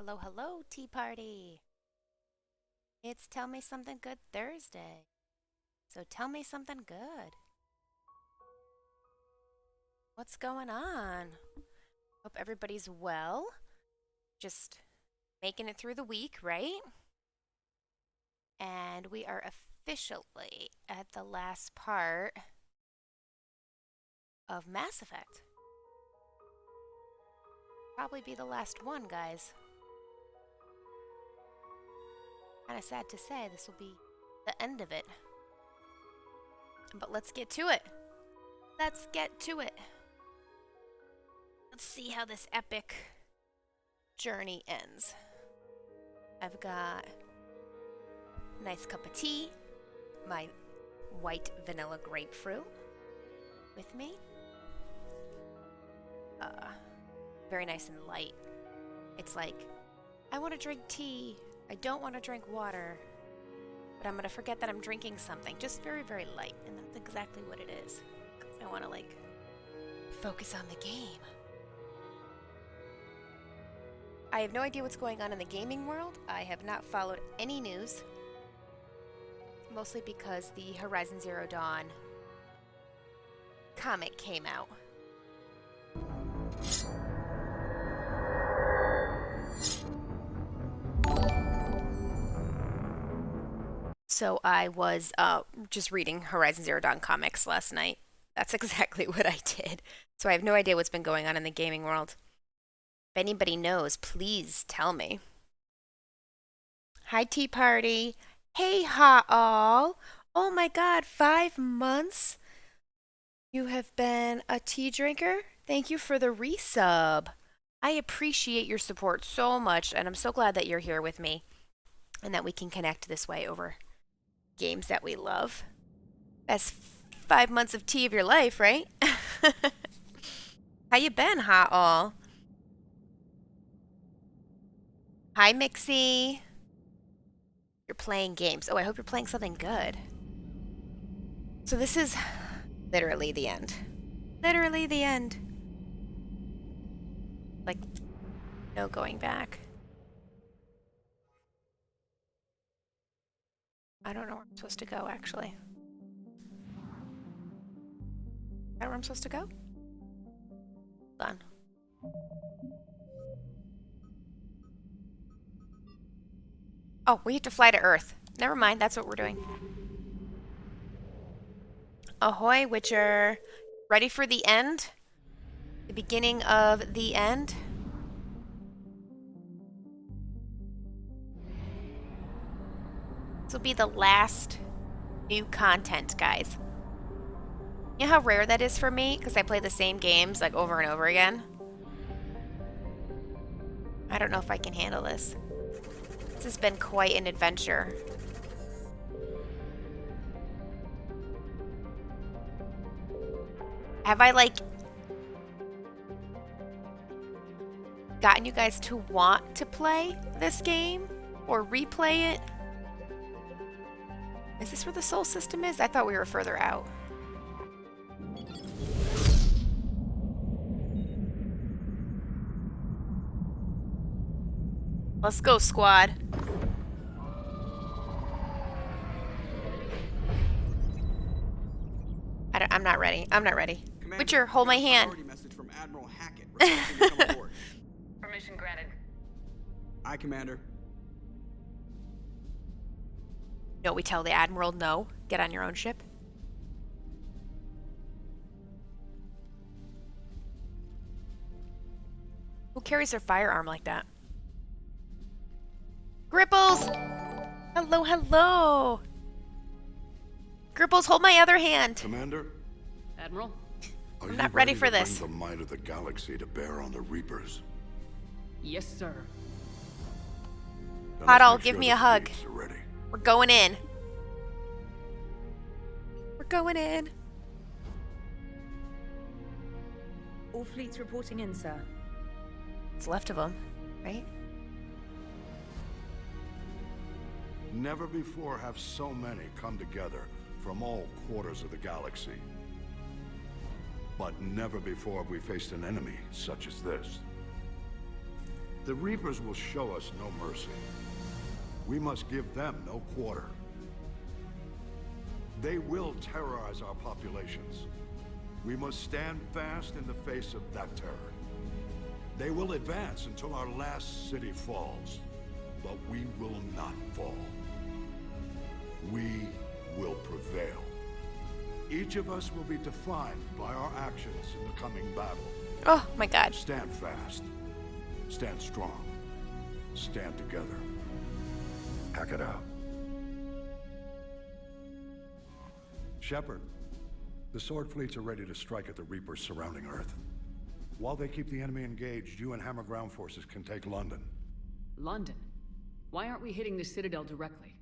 Hello, hello, Tea Party. It's Tell Me Something Good Thursday. So tell me something good. What's going on? Hope everybody's well. Just making it through the week, right? And we are officially at the last part of Mass Effect. Probably be the last one, guys. Kind of sad to say this will be the end of it. But let's get to it. Let's get to it. Let's see how this epic journey ends. I've got a nice cup of tea, my white vanilla grapefruit with me. Very nice and light. It's like, I want to drink tea. I don't want to drink water. But I'm going to forget that I'm drinking something. Just very, very light. And that's exactly what it is. I want to, focus on the game. I have no idea what's going on in the gaming world. I have not followed any news. Mostly because the Horizon Zero Dawn comic came out. So I was just reading Horizon Zero Dawn comics last night. That's exactly what I did. So I have no idea what's been going on in the gaming world. If anybody knows, please tell me. Hi, Tea Party. Hey, Ha All. Oh my God, 5 months? You have been a tea drinker? Thank you for the resub. I appreciate your support so much, and I'm so glad that you're here with me and that we can connect this way over games that we love. Best 5 months of tea of your life, right? How you been, Ha All? Hi, Mixie. You're playing games. Oh, I hope you're playing something good. So this is literally the end. Literally the end. Like, no going back. I don't know where I'm supposed to go, actually. Is that where I'm supposed to go? Hold on. Oh, we have to fly to Earth. Never mind, that's what we're doing. Ahoy, Witcher. Ready for the end? The beginning of the end? This will be the last new content, guys. You know how rare that is for me? Because I play the same games, over and over again? I don't know if I can handle this. This has been quite an adventure. Have I, gotten you guys to want to play this game? Or replay it? Is this where the soul system is? I thought we were further out. Let's go, squad. I'm not ready. I'm not ready. Commander, Witcher, hold my hand. Message from Admiral Hackett requesting you come aboard. Permission granted. Aye, Commander. No, we tell the Admiral no. Get on your own ship. Who carries their firearm like that? Gripples! Hello, hello! Gripples, hold my other hand. Commander? Admiral? Are I'm you not ready for to this. Bring the might of the galaxy to bear on the Reapers? Yes, sir. Then Hot let's all, make give sure me the a hug. fleets are ready. We're going in. We're going in. All fleets reporting in, sir. What's left of them, right? Never before have so many come together from all quarters of the galaxy. But never before have we faced an enemy such as this. The Reapers will show us no mercy. We must give them no quarter. They will terrorize our populations. We must stand fast in the face of that terror. They will advance until our last city falls, but we will not fall. We will prevail. Each of us will be defined by our actions in the coming battle. Oh my god. Stand fast. Stand strong. Stand together. Hack it out. Shepard, the Sword fleets are ready to strike at the Reapers surrounding Earth. While they keep the enemy engaged, you and Hammer ground forces can take London. London? Why aren't we hitting the Citadel directly?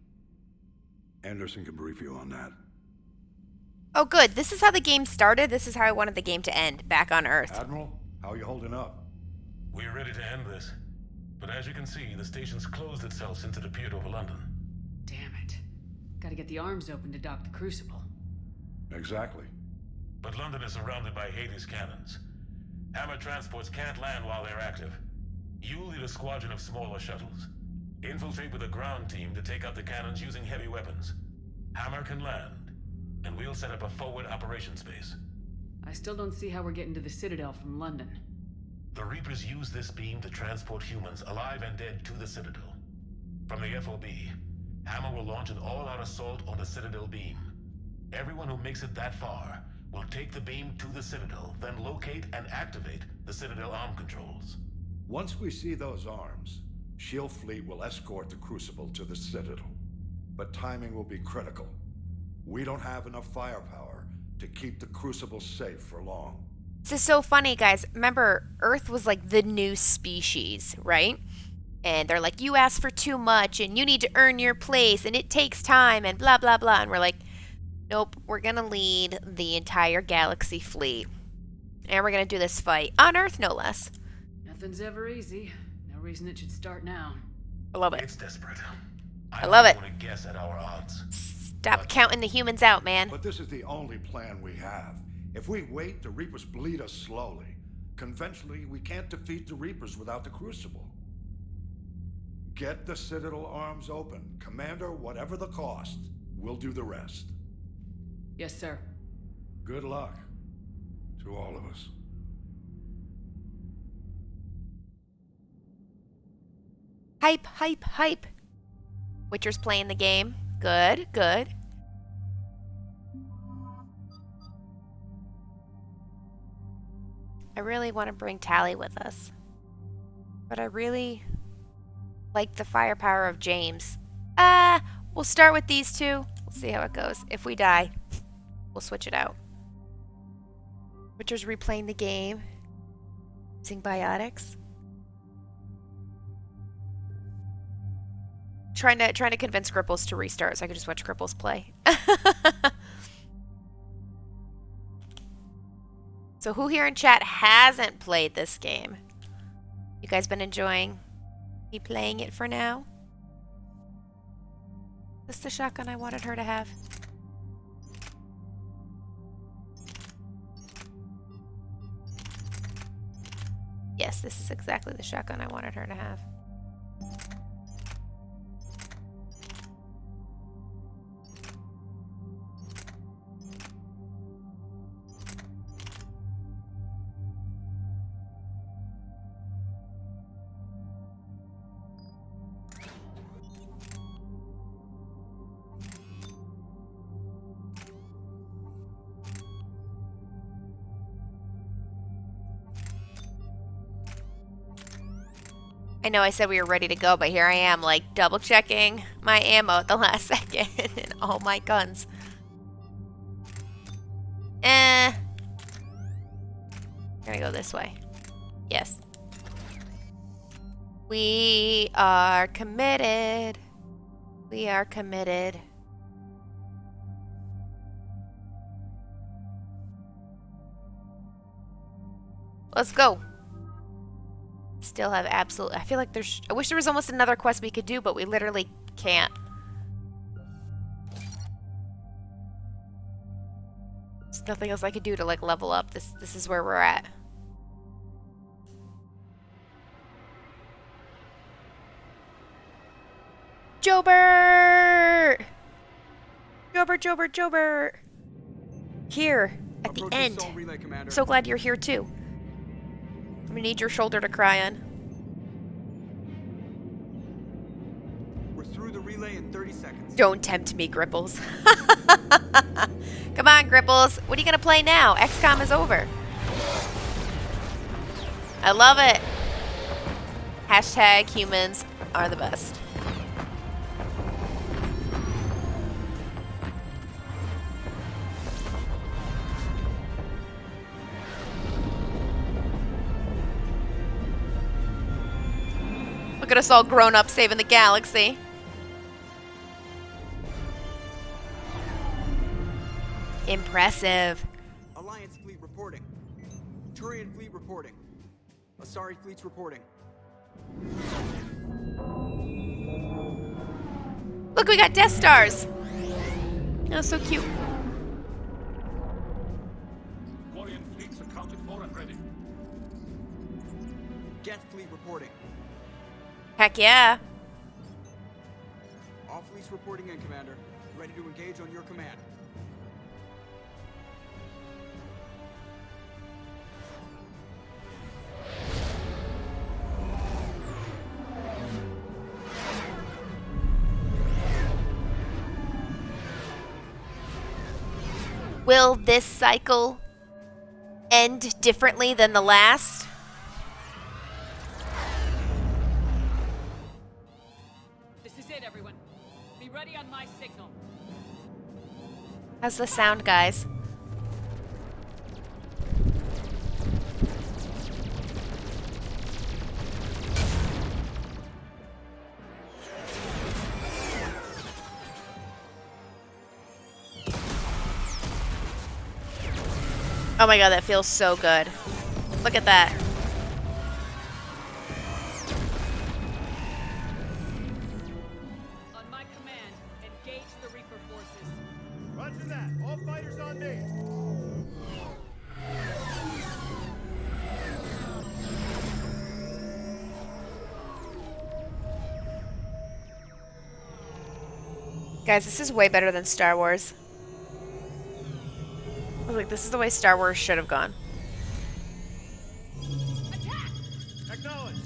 Anderson can brief you on that. Oh good, this is how the game started. This is how I wanted the game to end, back on Earth. Admiral, how are you holding up? We're ready to end this. But as you can see, the station's closed itself into the pier over London. Damn it. Gotta get the arms open to dock the Crucible. Exactly. But London is surrounded by Hades cannons. Hammer transports can't land while they're active. You'll lead a squadron of smaller shuttles. Infiltrate with a ground team to take out the cannons using heavy weapons. Hammer can land, and we'll set up a forward operations base. I still don't see how we're getting to the Citadel from London. The Reapers use this beam to transport humans, alive and dead, to the Citadel. From the FOB, Hammer will launch an all-out assault on the Citadel beam. Everyone who makes it that far will take the beam to the Citadel, then locate and activate the Citadel arm controls. Once we see those arms, Shield Fleet will escort the Crucible to the Citadel. But timing will be critical. We don't have enough firepower to keep the Crucible safe for long. This is so funny, guys. Remember, Earth was like the new species, right? And they're like, you asked for too much, and you need to earn your place, and it takes time, and blah, blah, blah. And we're like, nope, we're going to lead the entire galaxy fleet. And we're going to do this fight. On Earth, no less. Nothing's ever easy. No reason it should start now. I love it. It's desperate. I love it. don't want to guess at our odds. Stop counting the humans out, man. But this is the only plan we have. If we wait, the Reapers bleed us slowly. Conventionally, we can't defeat the Reapers without the Crucible. Get the Citadel arms open. Commander, whatever the cost, we'll do the rest. Yes, sir. Good luck to all of us. Hype, hype, hype. Witcher's playing the game. Good, good. I really want to bring Tally with us. But I really like the firepower of James. We'll start with these two. We'll see how it goes. If we die, we'll switch it out. Witcher's replaying the game. Using biotics. Trying to convince Cripples to restart so I could just watch Cripples play. So who here in chat hasn't played this game? You guys been enjoying me playing it for now? Is this the shotgun I wanted her to have? Yes, this is exactly the shotgun I wanted her to have. I know I said we were ready to go, but here I am, like, double checking my ammo at the last second and all my guns. I'm gonna go this way. Yes. We are committed. We are committed. Let's go. Still have absolute. I feel like there's. I wish there was almost another quest we could do, but we literally can't. There's nothing else I could do to like level up. This is where we're at. Jobert! Jobert! Here, at the Approaching end. Soul Relay, Commander. I'm so glad you're here too. I'm gonna need your shoulder to cry on. We're through the relay in 30 seconds. Don't tempt me, Gripples. Come on, Gripples. What are you gonna play now? XCOM is over. I love it. Hashtag humans are the best. Look at us all grown up saving the galaxy. Impressive. Alliance fleet reporting. Turian fleet reporting. Asari fleet's reporting. Look, we got Death Stars. Oh, so cute. Quarian fleets accounted for and ready. Geth fleet reporting. Heck yeah. All fleets reporting in, Commander. Ready to engage on your command. Will this cycle end differently than the last? This is it, everyone. Be ready on my signal. How's the sound, guys? Oh my god, that feels so good. Look at that. On my command, engage the Reaper forces. Roger that. All fighters on me. Guys, this is way better than Star Wars. I was like, this is the way Star Wars should have gone. Acknowledge.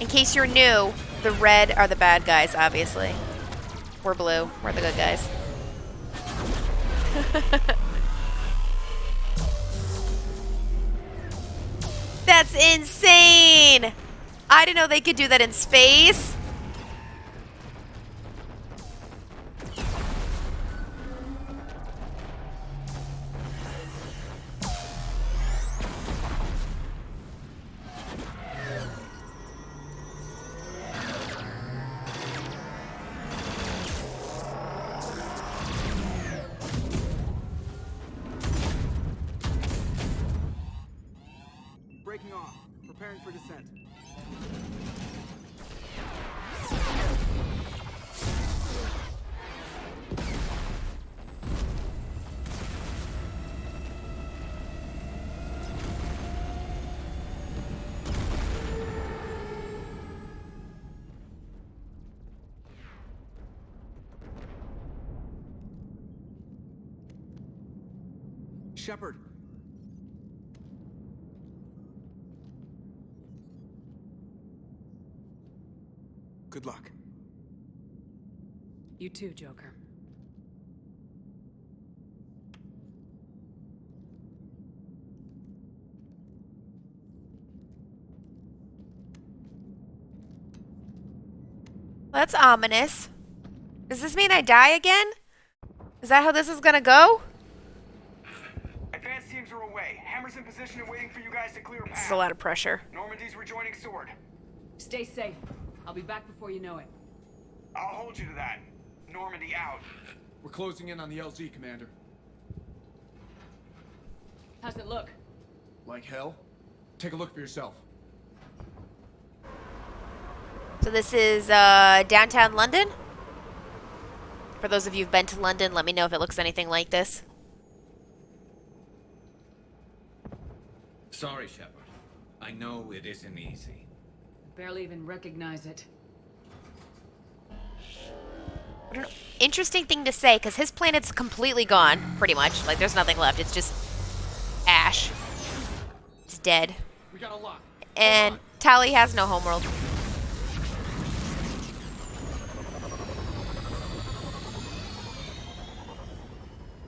In case you're new, the red are the bad guys, obviously. We're blue. We're the good guys. That's insane! I didn't know they could do that in space. Breaking off. Preparing for descent. Shepard. Good luck. You too, Joker. That's ominous. Does this mean I die again? Is that how this is gonna go? Advanced teams are away. Hammer's in position and waiting for you guys to clear a This is path. a lot of pressure. Normandy's rejoining Sword. Stay safe. I'll be back before you know it. I'll hold you to that. Normandy out. We're closing in on the LZ, Commander. How's it look? Like hell? Take a look for yourself. So this is downtown London? For those of you who've been to London, let me know if it looks anything like this. Sorry, Shepard. I know it isn't easy. Barely even recognize it. Interesting thing to say, because his planet's completely gone, pretty much. Like, there's nothing left. It's just ash. It's dead. We got a lock. And Tali has no homeworld.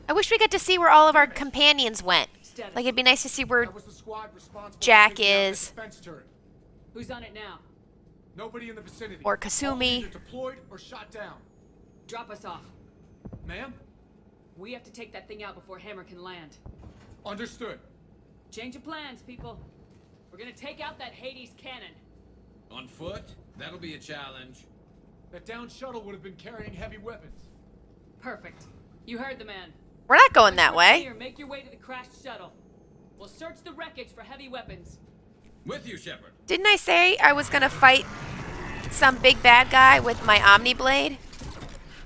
I wish we got to see where all of our companions went. Like, it'd be nice to see where That was the squad responsible for Jack taking out that is. defense turret. Who's on it now? Nobody in the vicinity. Or All Kasumi. either deployed or shot down. Drop us off. Ma'am? We have to take that thing out before Hammer can land. Understood. Change of plans, people. We're gonna take out that Hades cannon. On foot? That'll be a challenge. That downed shuttle would have been carrying heavy weapons. Perfect. You heard the man. We're not going that way. Here, make your way to the crashed shuttle. We'll search the wreckage for heavy weapons. With you, Shepard. Didn't I say I was gonna fight some big bad guy with my Omni Blade?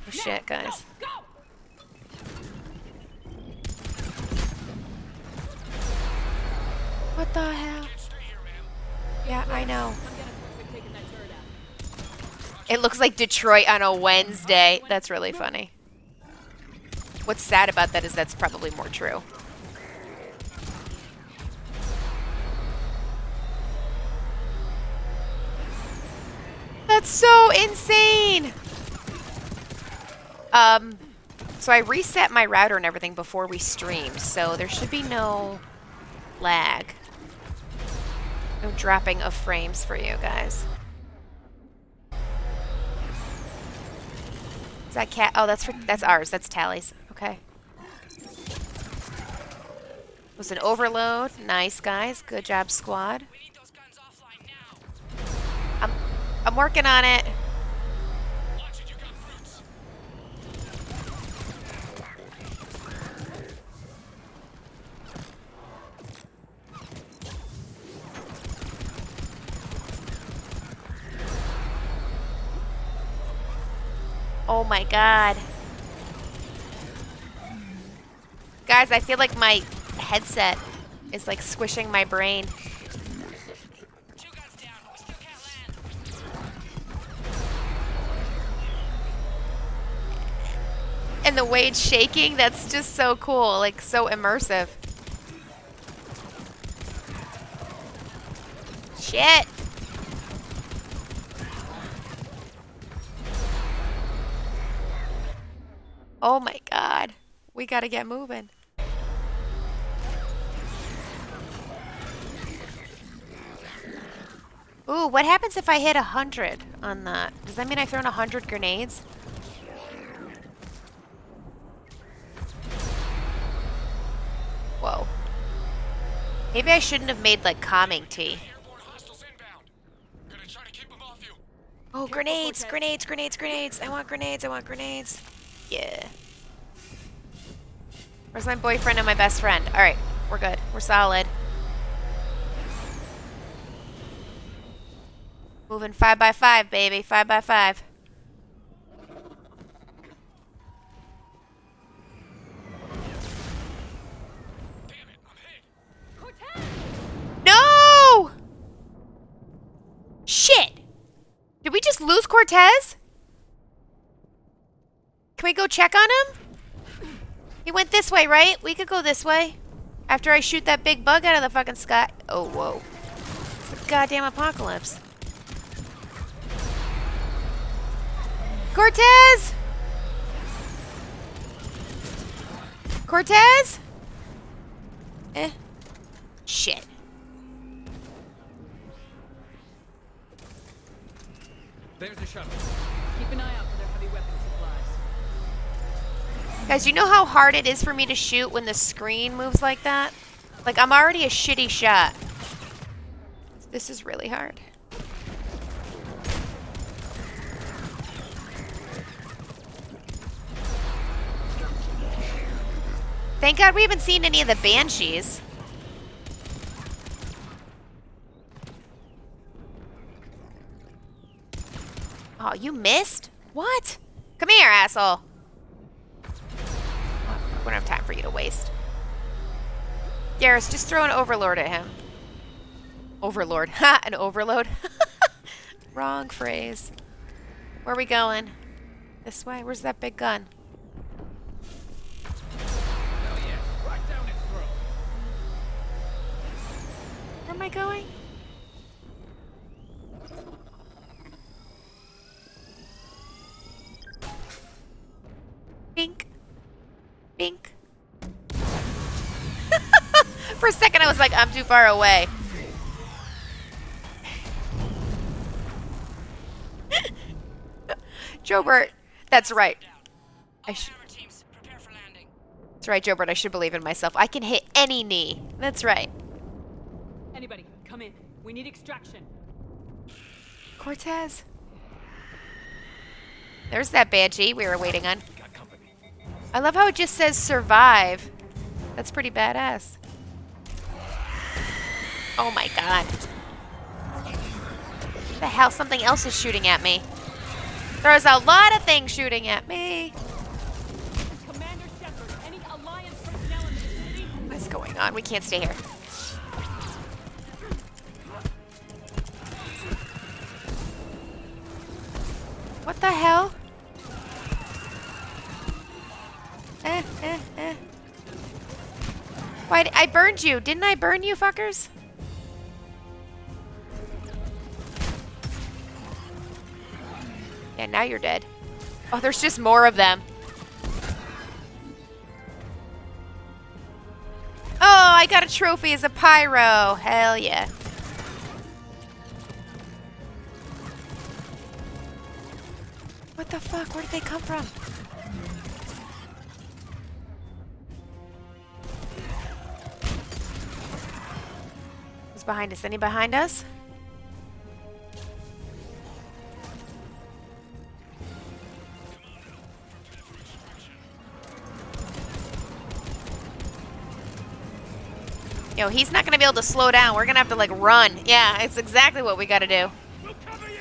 Oh, shit, guys. Go! What the hell? Yeah, I know. It looks like Detroit on a Wednesday. That's really funny. What's sad about that is that's probably more true. That's so insane. So I reset my router and everything before we streamed, so there should be no lag. No dropping of frames for you guys. Is that cat? Oh, that's ours. That's Tally's. Okay. Was an overload. Nice, guys. Good job, squad. I'm working on it. Oh my god. Guys, I feel like my headset is like squishing my brain. And the way it's shaking, that's just so cool, like so immersive. Shit. Oh my god. We gotta get moving. Ooh, what happens if I hit 100 on that? Does that mean I've thrown 100 grenades? Whoa. Maybe I shouldn't have made like calming tea. Oh, grenades, grenades, grenades, grenades. I want grenades, I want grenades. Yeah. Where's my boyfriend and my best friend? Alright, we're good. We're solid. Moving 5x5, baby. 5x5. No! Shit! Did we just lose Cortez? Can we go check on him? He went this way, right? We could go this way. After I shoot that big bug out of the fucking sky. Oh, whoa. It's a goddamn apocalypse. Cortez! Cortez? Eh. Shit. There's the shuttle. Keep an eye out for their heavy weapon supplies. Guys, you know how hard it is for me to shoot when the screen moves like that? Like, I'm already a shitty shot. This is really hard. Thank God we haven't seen any of the Banshees. Oh, you missed? What? Come here, asshole. We don't have time for you to waste. Garrus, just throw an overlord at him. Overlord. Ha! An overload? Wrong phrase. Where are we going? This way? Where's that big gun? Oh yeah, right down its throat. Where am I going? Bink. Bink. For a second I was like, I'm too far away. Jobert. That's right. That's right, Jobert. I should believe in myself. I can hit any knee. That's right. Anybody, come in. We need extraction. Cortez. There's that Banshee we were waiting on. I love how it just says survive. That's pretty badass. Oh my god. What the hell? Something else is shooting at me. There's a lot of things shooting at me. Commander Shepard, any Alliance personnel in the vicinity? What's going on? We can't stay here. What the hell? Why? I burned you. Didn't I burn you, fuckers? Yeah, now you're dead. Oh, there's just more of them. Oh, I got a trophy as a pyro. Hell yeah. What the fuck? Where did they come from? Who's behind us? Any behind us? Yo, he's not gonna be able to slow down. We're gonna have to like run. Yeah, it's exactly what we gotta do. We'll cover you!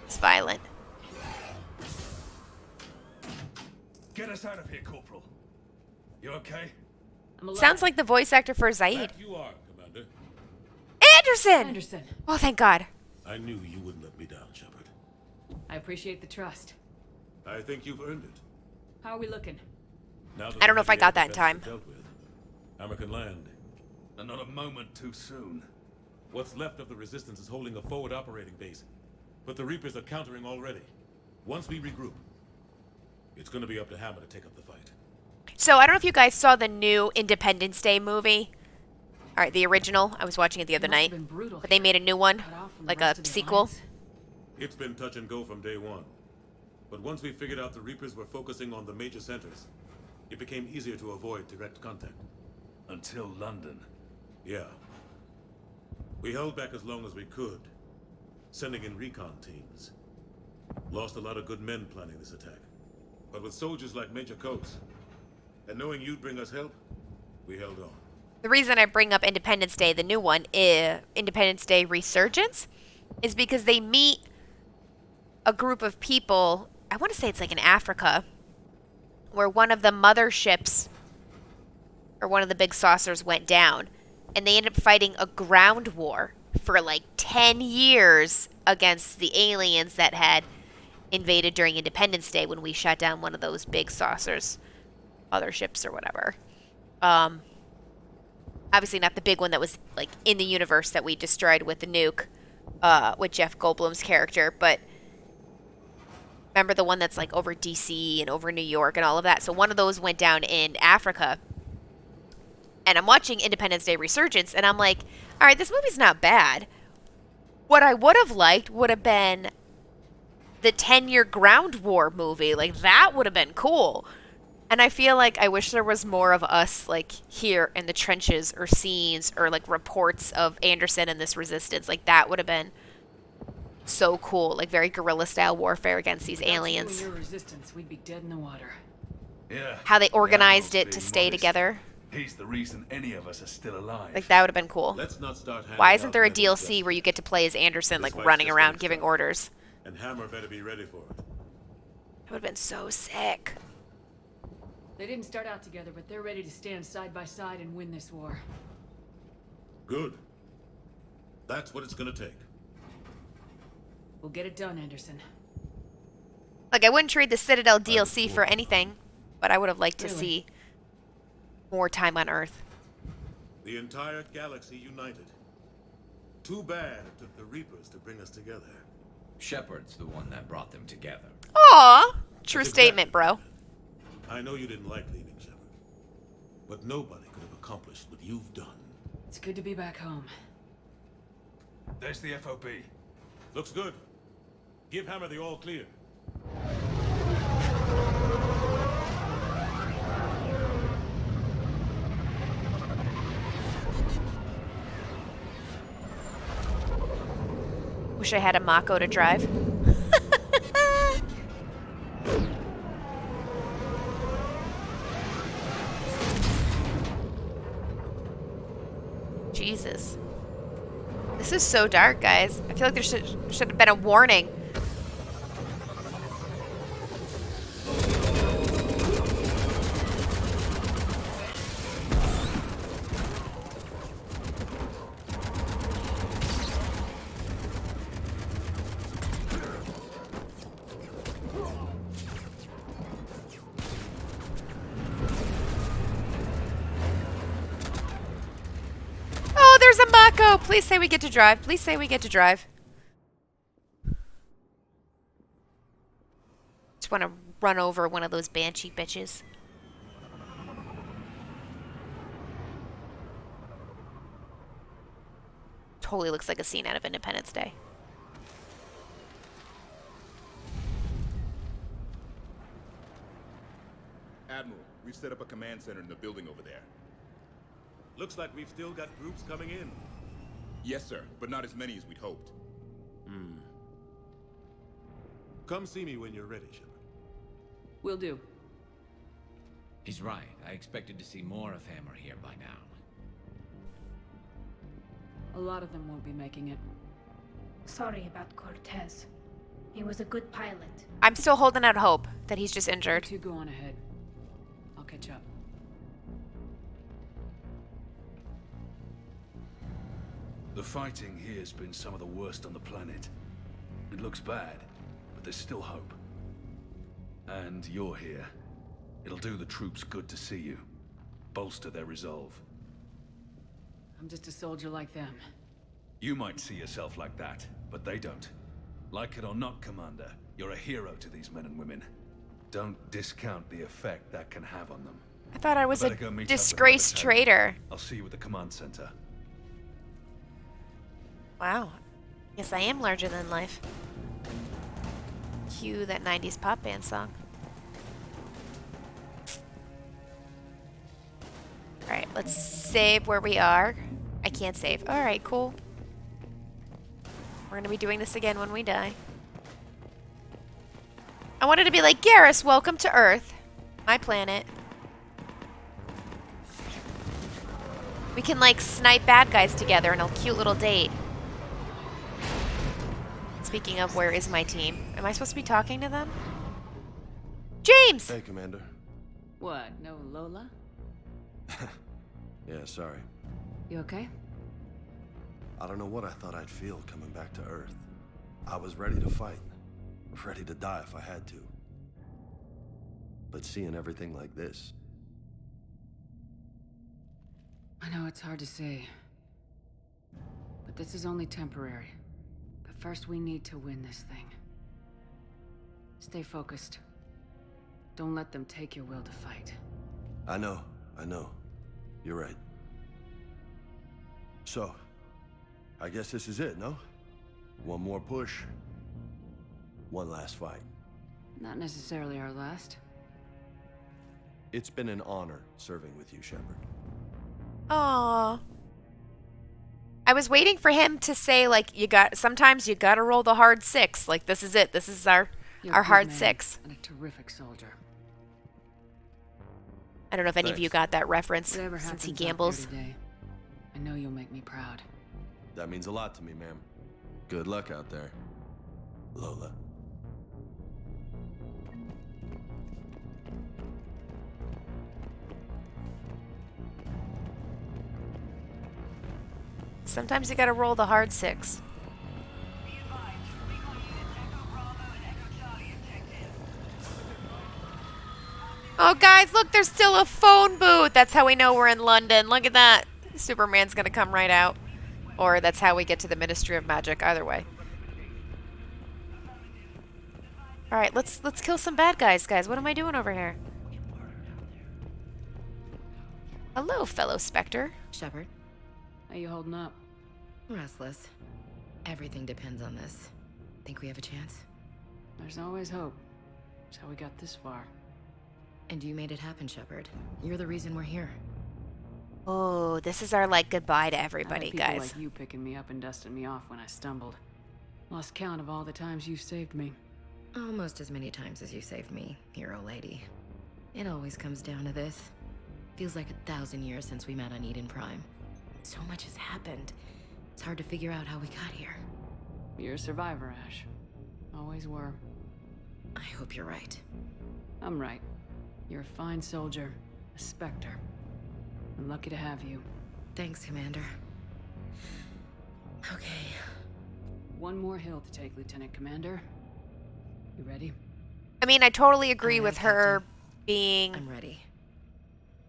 It's violent. Get us out of here, Corporal. You okay? I'm alive. Sounds like the voice actor for Zaid. That you are, Commander. Anderson! Anderson, Oh, thank God. I knew you wouldn't let me down, Shepard. I appreciate the trust. I think you've earned it. How are we looking? Now that I don't know if I the got that in time. defenses are dealt with, Hammer can land. And not a moment too soon. What's left of the Resistance is holding a forward operating base. But the Reapers are countering already. Once we regroup, it's gonna be up to Hammer to take up the fight. So, I don't know if you guys saw the new Independence Day movie. Alright, the original. I was watching it the other Must have night. been brutal But they made a new one. Cut off from the Like rest a of the sequel. Alliance. It's been touch and go from day one. But once we figured out the Reapers were focusing on the major centers, it became easier to avoid direct contact. Until London. Yeah. We held back as long as we could, sending in recon teams. Lost a lot of good men planning this attack. But with soldiers like Major Coates, and knowing you'd bring us help, we held on. The reason I bring up Independence Day, the new one, Independence Day Resurgence, is because they meet a group of people, I want to say it's like in Africa, where one of the motherships, or one of the big saucers went down, and they end up fighting a ground war for like 10 years against the aliens that had invaded during Independence Day when we shot down one of those big saucers, motherships or whatever. Obviously not the big one that was like in the universe that we destroyed with the nuke, with Jeff Goldblum's character, but remember the one that's like over DC and over New York and all of that? So one of those went down in Africa. And I'm watching Independence Day Resurgence, and I'm like, all right, this movie's not bad. What I would have liked would have been the 10-year ground war movie. Like, that would have been cool. And I feel like I wish there was more of us, like, here in the trenches or scenes or, like, reports of Anderson and this resistance. Like, that would have been so cool. Like, very guerrilla-style warfare against these aliens. Without you and your resistance, we'd be dead in the water. Yeah. How they The organized Admiral's it to being stay modest. together. He's the reason any of us are still alive. Like, that would have been cool. Let's not start handing Why isn't out there a medals DLC just where you get to play as Anderson, This like, fight's running just around getting giving started. orders? And Hammer better be ready for it. That would have been so sick. They didn't start out together, but they're ready to stand side by side and win this war. Good. That's what it's gonna take. We'll get it done, Anderson. Like, I wouldn't trade the Citadel DLC for anything, but I would have liked to Really? see more time on Earth. The entire galaxy united. Too bad it took the Reapers to bring us together. Shepard's the one that brought them together. Aw! True That's statement, exactly bro. I know you didn't like leaving, Shepard. But nobody could have accomplished what you've done. It's good to be back home. There's the FOB. Looks good. Give Hammer the all clear. Wish I had a Mako to drive. Jesus. This is so dark, guys. I feel like there should have been a warning. Oh, there's a Mako. Please say we get to drive. Please say we get to drive. Just want to run over one of those banshee bitches. Totally looks like a scene out of Independence Day. Admiral, we've set up a command center in the building over there. Looks like we've still got groups coming in. Yes, sir, but not as many as we'd hoped. Come see me when you're ready, Shepard. Will do. He's right. I expected to see more of Hammer here by now. A lot of them won't be making it. Sorry about Cortez. He was a good pilot. I'm still holding out hope that he's just You injured. two go on ahead. I'll catch up. The fighting here's been some of the worst on the planet. It looks bad, but there's still hope. And you're here. It'll do the troops good to see you. Bolster their resolve. I'm just a soldier like them. You might see yourself like that, but they don't. Like it or not, Commander, you're a hero to these men and women. Don't discount the effect that can have on them. I thought I was a better go meet up with disgraced my traitor. I'll see you at the command center. Wow. Yes, I am larger than life. Cue that 90s pop band song. Alright, let's save where we are. I can't save. Alright, cool. We're gonna be doing this again when we die. I wanted to be like, Garrus, welcome to Earth. My planet. We can, like, snipe bad guys together in a cute little date. Speaking of, where is my team? Am I supposed to be talking to them? James! Hey, Commander. What, no Lola? Yeah, sorry. You okay? I don't know what I thought I'd feel coming back to Earth. I was ready to fight. Ready to die if I had to. But seeing everything like this... I know it's hard to say. But this is only temporary. But first we need to win this thing. Stay focused. Don't let them take your will to fight. I know. You're right. So, I guess this is it, no? One more push. One last fight. Not necessarily our last. It's been an honor serving with you, Shepard. Aww. I was waiting for him to say, like, sometimes you gotta roll the hard 6. Like, this is it. This is our You're a good hard man 6. And a terrific soldier. I don't know if any of you got that reference Whatever since he happens out there gambles. today, I know you'll make me proud. That means a lot to me, ma'am. Good luck out there, Lola. Sometimes you gotta roll the hard 6. Oh, guys, look, there's still a phone booth. That's how we know we're in London. Look at that. Superman's gonna come right out. Or that's how we get to the Ministry of Magic. Either way. All right, let's kill some bad guys, guys. What am I doing over here? Hello, fellow Spectre. Shepard, How you holding up? restless. Everything depends on this. Think we have a chance? There's always hope. That's how we got this far. And you made it happen, Shepard. You're the reason we're here. Oh, this is our, like, goodbye to everybody, I had people guys. like you picking me up and dusting me off when I stumbled. Lost count of all the times you saved me. Almost as many times as you saved me, hero lady. It always comes down to this. Feels like 1,000 years since we met on Eden Prime. So much has happened. It's hard to figure out how we got here. You're a survivor, Ash. Always were. I hope you're right. I'm right. You're a fine soldier. A Spectre. I'm lucky to have you. Thanks, Commander. Okay. One more hill to take, Lieutenant Commander. You ready? I mean, I totally agree with her Captain. being I'm ready.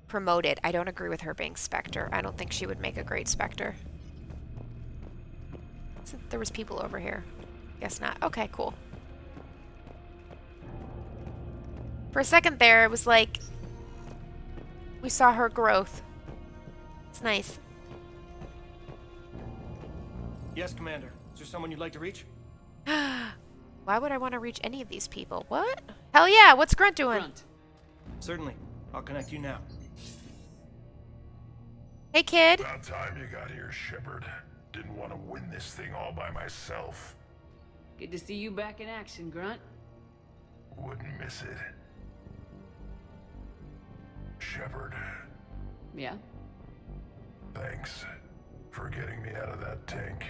promoted. I don't agree with her being Spectre. I don't think she would make a great Spectre. So there was people over here. Guess not. Okay, cool. For a second there, it was like we saw her growth. It's nice. Yes, Commander. Is there someone you'd like to reach? Why would I want to reach any of these people? What? Hell yeah, what's Grunt doing? Grunt. Certainly. I'll connect you now. Hey, kid. About time you got here, Shepard. Didn't want to win this thing all by myself. Good to see you back in action, Grunt. Wouldn't miss it. Shepard, Yeah? thanks for getting me out of that tank.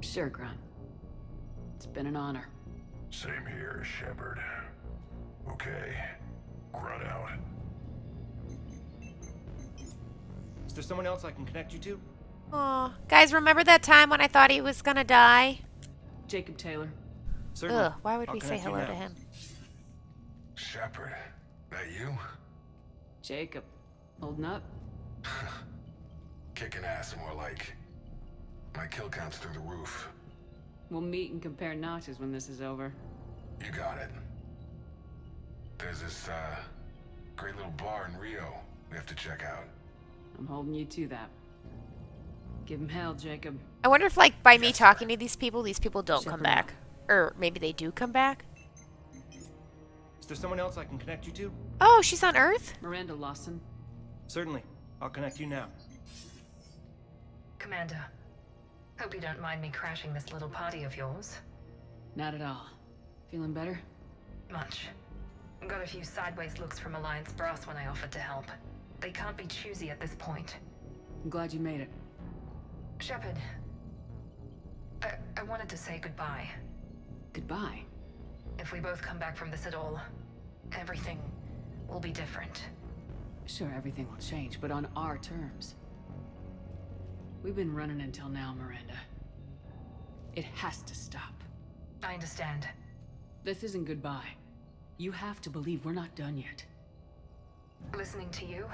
Sure, Grunt. It's been an honor. Same here, Shepard. Okay, grunt out. Is there someone else I can connect you to? Aw. Guys, remember that time when I thought he was gonna die? Jacob Taylor. Certainly. Ugh, why would I'll we say connect you hello now. to him? Shepard, that you? Jacob. Holding up? Kicking ass more like. My kill count's through the roof. We'll meet and compare notches when this is over. You got it. There's this, great little bar in Rio we have to check out. I'm holding you to that. Give him hell, Jacob. I wonder if, like, by me talking to these people don't Shepard. come back. Or maybe they do come back. Is there someone else I can connect you to? Oh, she's on Earth? Miranda Lawson. Certainly. I'll connect you now. Commander, hope you don't mind me crashing this little party of yours. Not at all. Feeling better? Much. Got a few sideways looks from Alliance brass when I offered to help. They can't be choosy at this point. I'm glad you made it. Shepard, I wanted to say goodbye. Goodbye. If we both come back from this at all, everything will be different. Sure, everything will change, but on our terms. We've been running until now, Miranda. It has to stop. I understand. This isn't goodbye. You have to believe we're not done yet. Listening to you,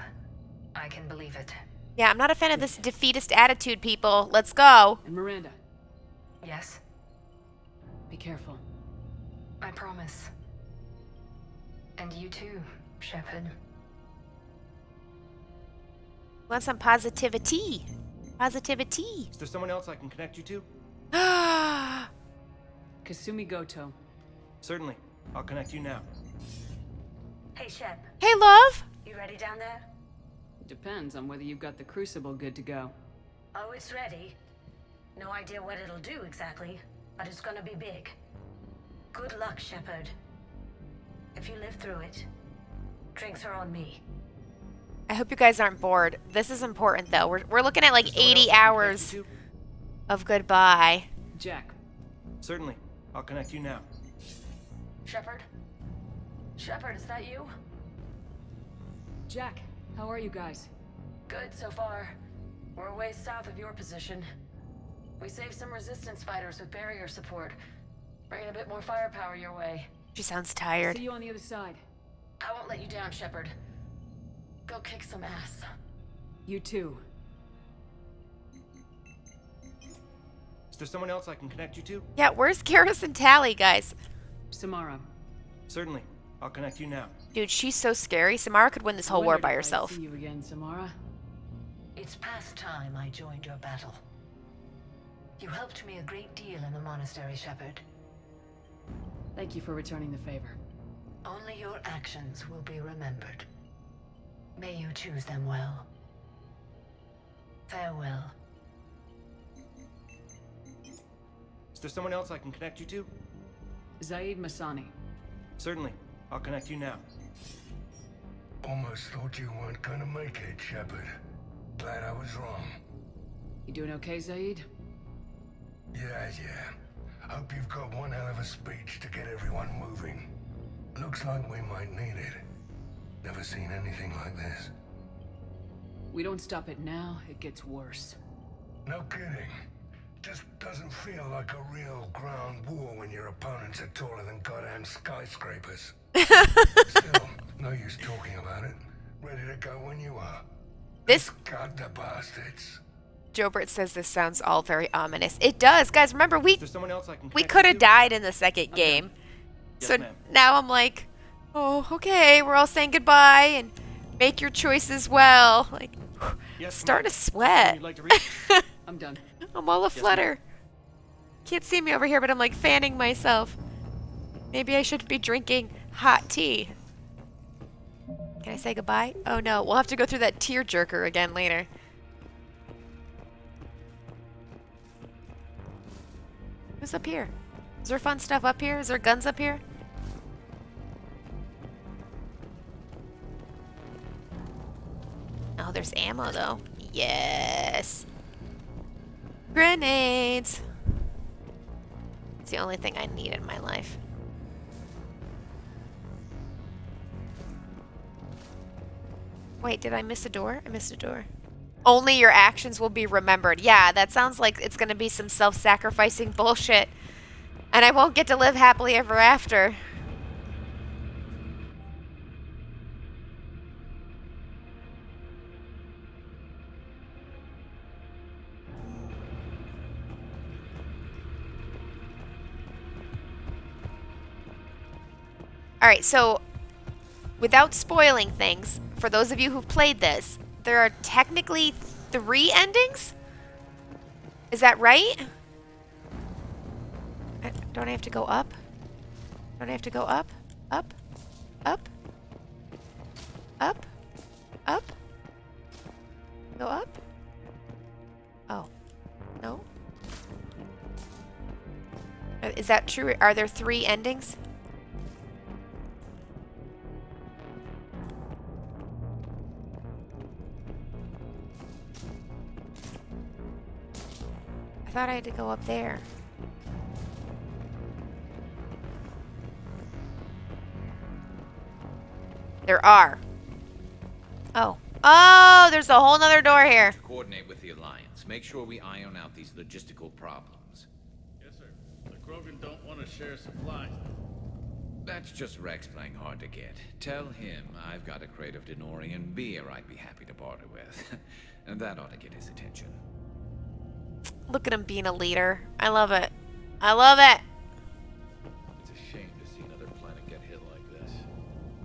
I can believe it. Yeah, I'm not a fan of this defeatist attitude, people. Let's go. And Miranda, Yes, be careful. I promise. And you too, Shepard. Want some positivity. Positivity. Is there someone else I can connect you to? Kasumi Goto. Certainly. I'll connect you now. Hey, Shep. Hey, love. You ready down there? Depends on whether you've got the Crucible good to go. Oh, it's ready. No idea what it'll do exactly, but it's gonna be big. Good luck, Shepard. If you live through it, drinks are on me. I hope you guys aren't bored. This is important, though. We're looking at like 80 hours of goodbye. Jack. Certainly. I'll connect you now. Shepard? Shepard, is that you? Jack, how are you guys? Good so far. We're a ways south of your position. We saved some resistance fighters with barrier support. Bringing a bit more firepower your way. She sounds tired. See you on the other side. I won't let you down, Shepard. Go kick some ass. You too. Is there someone else I can connect you to? Yeah, where's Garrus and Tally, guys? Samara. Certainly. I'll connect you now. Dude, she's so scary. Samara could win this whole war by herself. See you again, Samara. It's past time I joined your battle. You helped me a great deal in the monastery, Shepard. Thank you for returning the favor. Only your actions will be remembered. May you choose them well. Farewell. Is there someone else I can connect you to? Zaid Masani. Certainly. I'll connect you now. Almost thought you weren't gonna make it, Shepard. Glad I was wrong. You doing okay, Zaid? Yeah. Hope you've got one hell of a speech to get everyone moving. Looks like we might need it. Never seen anything like this. We don't stop it now, it gets worse. No kidding. Just doesn't feel like a real ground war when your opponents are taller than goddamn skyscrapers. Still, no use talking about it. Ready to go when you are. This... God, the bastards. Jobert says this sounds all very ominous. It does. Guys, remember, we we could have died in the second game. Yes, so ma'am. now I'm like, oh, okay, we're all saying goodbye and make your choices well. Like, Yes, start ma'am. to sweat. You'd like to read? I'm done. I'm all aflutter. Can't see me over here, but I'm like fanning myself. Maybe I shouldn't be drinking hot tea. Can I say goodbye? Oh no, we'll have to go through that tear jerker again later. Who's up here? Is there fun stuff up here? Is there guns up here? Oh, there's ammo though. Yes. Grenades. It's the only thing I need in my life. Wait, did I miss a door? I missed a door. Only your actions will be remembered. Yeah, that sounds like it's going to be some self-sacrificing bullshit. And I won't get to live happily ever after. Alright, so without spoiling things, for those of you who've played this, there are technically 3 endings? Is that right? Don't I have to go up? Don't I have to go up? Up? Up? Up? Up? Go up? Oh. No? Is that true? Are there 3 endings? I thought I had to go up there. There are. Oh. Oh, there's a whole nother door here. Coordinate with the Alliance. Make sure we iron out these logistical problems. Yes, sir. The Krogan don't want to share supplies. That's just Rex playing hard to get. Tell him I've got a crate of Denorian beer I'd be happy to barter with. And that ought to get his attention. Look at him being a leader. I love it. I love it. It's a shame to see another planet get hit like this.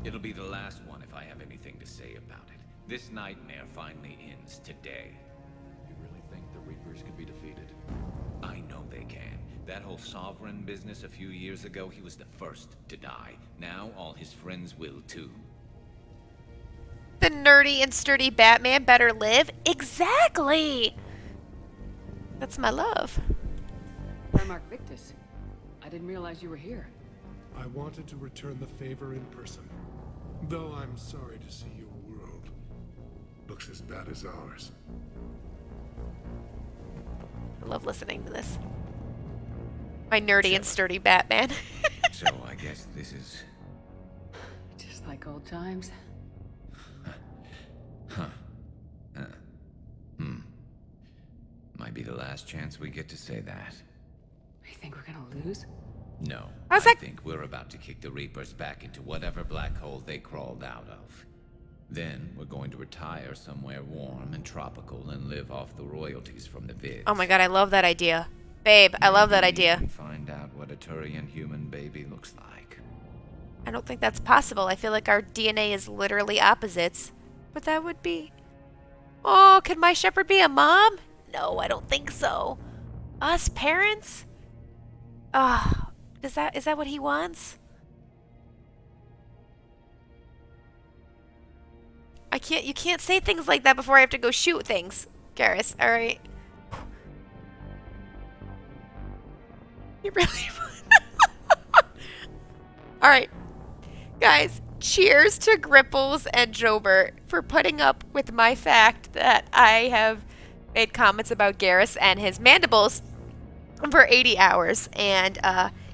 It'll be the last one if I have anything to say about it. This nightmare finally ends today. You really think the Reapers can be defeated? I know they can. That whole Sovereign business a few years ago, he was the first to die. Now all his friends will too. The nerdy and sturdy Batman better live? Exactly! That's my love. Primarch Victus, I didn't realize you were here. I wanted to return the favor in person. Though I'm sorry to see your world looks as bad as ours. I love listening to this. My nerdy and sturdy Batman. So I guess this is... Just like old times. Huh. last chance we get to say that. You think we're gonna lose? No. How's I that? think we're about to kick the Reapers back into whatever black hole they crawled out of. Then we're going to retire somewhere warm and tropical and live off the royalties from the vids. Oh my god, I love that idea. Babe, I love that Maybe idea. even find out what a Turian human baby looks like. I don't think that's possible. I feel like our DNA is literally opposites. But that would be... Oh, could my shepherd be a mom? No, I don't think so. Us parents? Ah, is that what he wants? You can't say things like that before I have to go shoot things, Garrus. All right. You really. All right, guys. Cheers to Gripples and Jobert for putting up with my fact that I have made comments about Garrus and his mandibles for 80 hours, and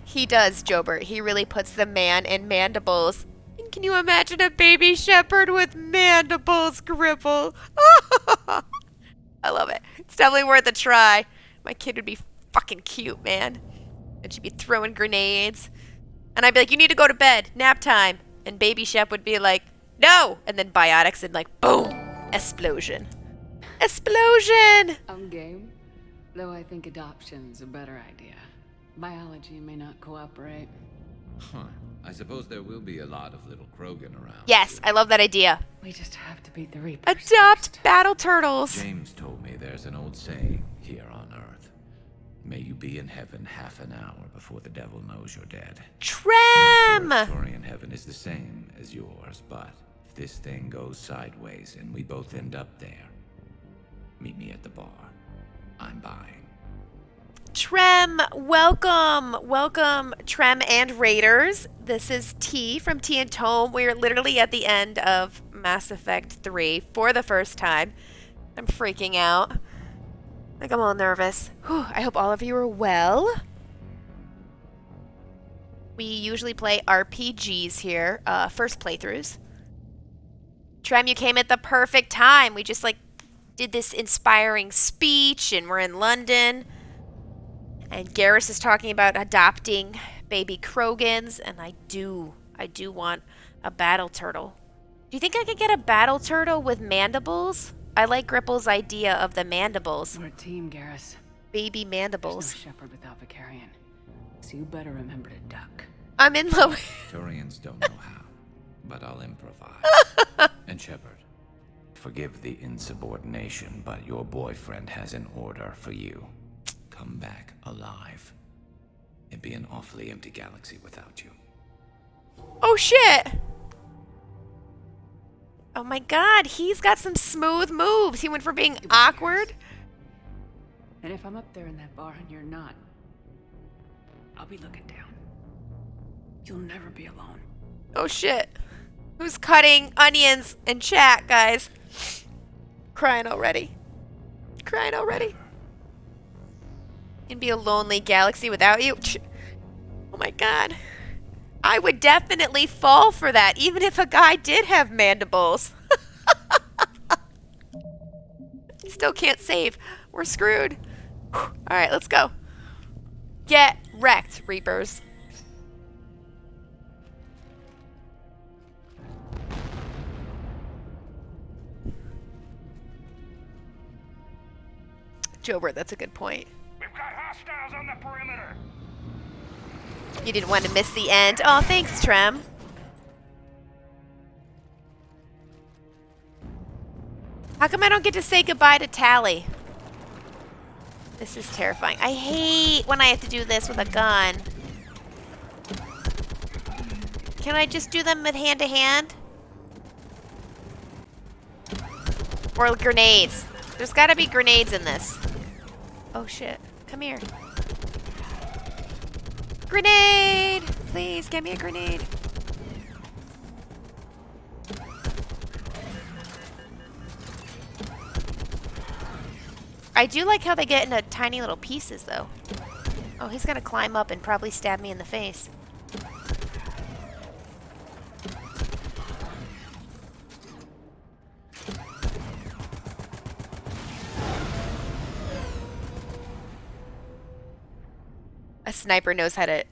he does, Jobert. He really puts the man in mandibles. Can you imagine a baby shepherd with mandibles, Gripple? I love it. It's definitely worth a try. My kid would be fucking cute, man. And she'd be throwing grenades. And I'd be like, you need to go to bed. Nap time. And baby Shep would be like, no! And then biotics and like, boom! Explosion. Explosion! I'm game. Though I think adoption's a better idea. Biology may not cooperate. Huh. I suppose there will be a lot of little Krogan around. Yes, I love that idea. We just have to beat the Reapers. Adopt battle turtles. James told me there's an old saying here on Earth. May you be in heaven half an hour before the devil knows you're dead. Trem! Not sure if Turian heaven is the same as yours, but if this thing goes sideways and we both end up there, meet me at the bar. I'm buying. Trem, welcome. Welcome, Trem and Raiders. This is T from T and Tome. We're literally at the end of Mass Effect 3 for the first time. I'm freaking out. Like, I'm all nervous. Whew, I hope all of you are well. We usually play RPGs here, first playthroughs. Trem, you came at the perfect time. We just, like, did this inspiring speech, and we're in London. And Garrus is talking about adopting baby Krogans, and I do want a battle turtle. Do you think I could get a battle turtle with mandibles? I like Gripple's idea of the mandibles. We're a team, Garrus. Baby mandibles. There's no shepherd without Vicarian, so you better remember to duck. I'm in love. Turians don't know how, but I'll improvise. And Shepard, forgive the insubordination, but your boyfriend has an order for you. Come back alive. It'd be an awfully empty galaxy without you. Oh shit! Oh my god, he's got some smooth moves. He went from being awkward. And if I'm up there in that bar and you're not, I'll be looking down. You'll never be alone. Oh shit. Who's cutting onions in chat, guys? Crying already. Crying already. It'd be a lonely galaxy without you. Oh my god. I would definitely fall for that, even if a guy did have mandibles. Still can't save. We're screwed. Alright, let's go. Get wrecked, Reapers. Jobert, that's a good point. We've got hostiles on the perimeter. You didn't want to miss the end. Oh, thanks, Trem. How come I don't get to say goodbye to Tally? This is terrifying. I hate when I have to do this with a gun. Can I just do them with hand-to-hand? Or grenades. There's gotta be grenades in this. Oh shit. Come here. Grenade! Please, get me a grenade. I do like how they get into tiny little pieces, though. Oh, he's gonna climb up and probably stab me in the face. sniper knows how to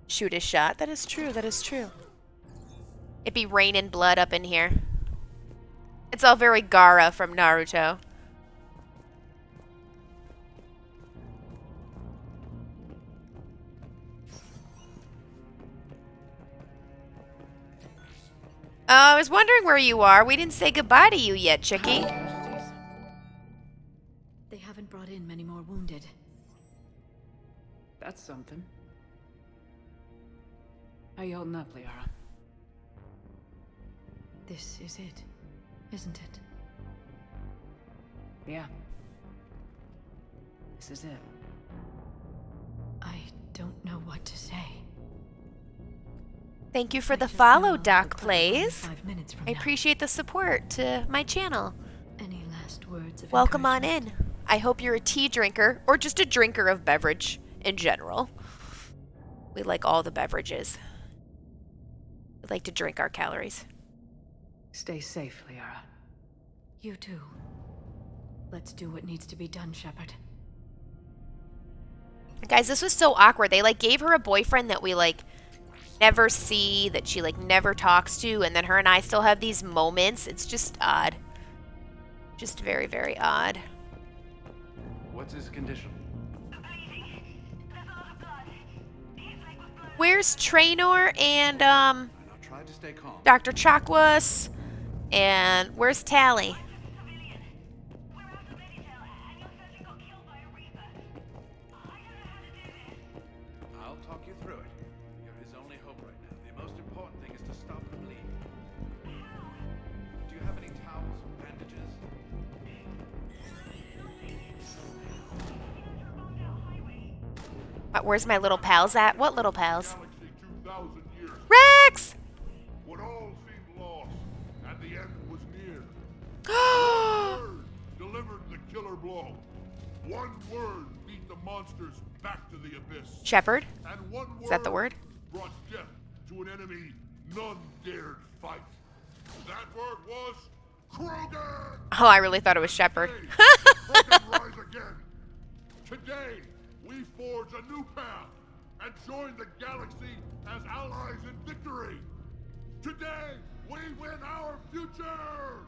shoot his shot. That is true. That is true. It'd be raining blood up in here. It's all very Gaara from Naruto. I was wondering where you are. We didn't say goodbye to you yet, Chickie. They haven't brought in many more wounded. That's something. How you holding up, Liara? This is it, isn't it? Yeah. This is it. I don't know what to say. Thank you for the follow, Doc Plays. I appreciate the support to my channel. Any last words of Welcome on in. I hope you're a tea drinker or just a drinker of beverage in general. We like all the beverages. We like to drink our calories. Stay safe, Liara. You too. Let's do what needs to be done, Shepard. Guys, this was so awkward. They like gave her a boyfriend that we like never see, that she like never talks to, and then her and I still have these moments. It's just odd. Just very, very odd. What's his condition? Where's Traynor and Try to stay calm. Dr. Chakwas? And where's Tally? I'll talk you through it. You're his only hope right now. The most important thing is to stop the bleeding. Do you have any towels or bandages? Where's my little pals at? What little pals? 2,000 years. Rex! When all seemed lost and the end was near. One word delivered the killer blow. One word beat the monsters back to the abyss. Shepard? And one word Is that the word? brought death to an enemy none dared fight. That word was Krogan! Oh, I really thought it was Shepard. Krogan rise again. Today, we forge a new path and join the galaxy as allies in victory. Today, we win our future!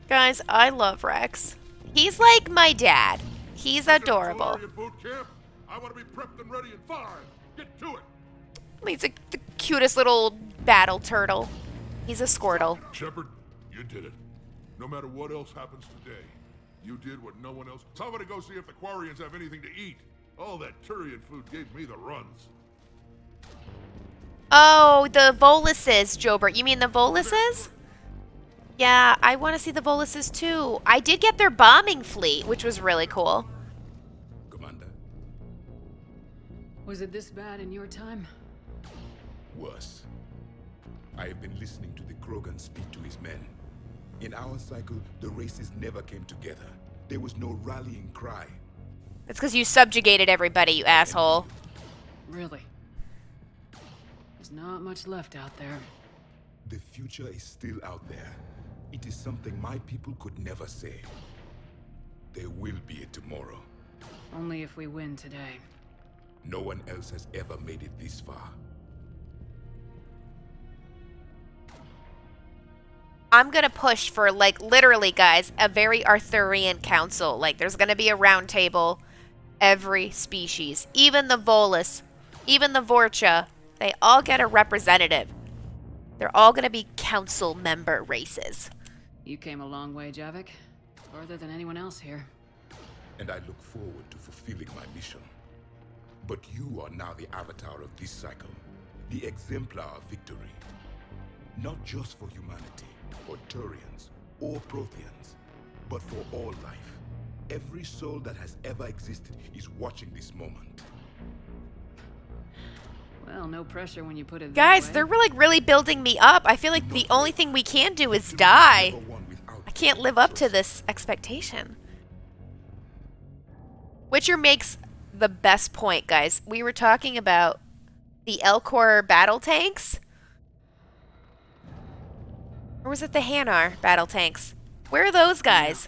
Guys, I love Rex. He's like my dad. He's adorable. Boot camp. I want to be prepped and ready in 5. Get to it. He's the cutest little battle turtle. He's a Squirtle. Shepard, you did it. No matter what else happens today, you did what no one else. Somebody go see if the Quarians have anything to eat. All that Turian food gave me the runs. Oh, the Voluses, Jobert. You mean the Voluses? Yeah, I want to see the Voluses too. I did get their bombing fleet, which was really cool. Commander. Was it this bad in your time? Worse. I have been listening to the Krogan speak to his men. In our cycle, the races never came together. There was no rallying cry. That's because you subjugated everybody, you asshole. Really? There's not much left out there. The future is still out there. It is something my people could never say. There will be a tomorrow. Only if we win today. No one else has ever made it this far. I'm gonna push for, like, literally, guys, a very Arthurian council. Like, there's gonna be a round table. Every species. Even the Volus. Even the Vorcha. They all get a representative. They're all gonna be council member races. You came a long way, Javik. Farther than anyone else here. And I look forward to fulfilling my mission. But you are now the avatar of this cycle. The exemplar of victory. Not just for humanity, or Turians, or Protheans, but for all life. Every soul that has ever existed is watching this moment. Well, no pressure when you put it Guys, that way. they're really building me up. I feel like the only thing we can do is die. I can't live up to this expectation. Witcher makes the best point, guys. We were talking about the Elcor battle tanks. Or was it the Hanar battle tanks? Where are those guys?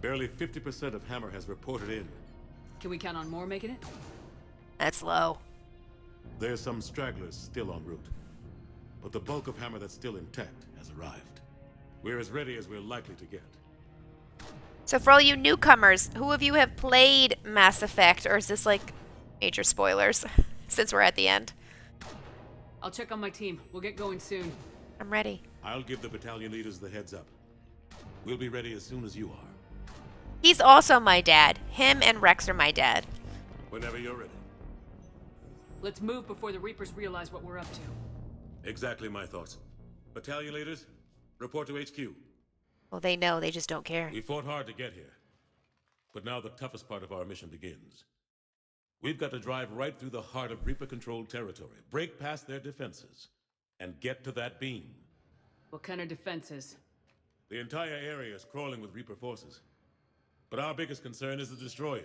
Barely 50% of Hammer has reported in. Can we count on more making it? That's low. There's some stragglers still en route. But the bulk of Hammer that's still intact has arrived. We're as ready as we're likely to get. So for all you newcomers, who of you have played Mass Effect, or is this like major spoilers since we're at the end? I'll check on my team. We'll get going soon. I'm ready. I'll give the battalion leaders the heads up. We'll be ready as soon as you are. He's also my dad. Him and Rex are my dad. Whenever you're ready. Let's move before the Reapers realize what we're up to. Exactly my thoughts. Battalion leaders, report to HQ. Well, they know, they just don't care. We fought hard to get here. But now the toughest part of our mission begins. We've got to drive right through the heart of Reaper-controlled territory, break past their defenses, and get to that beam. What kind of defenses? The entire area is crawling with Reaper forces. But our biggest concern is the destroyer,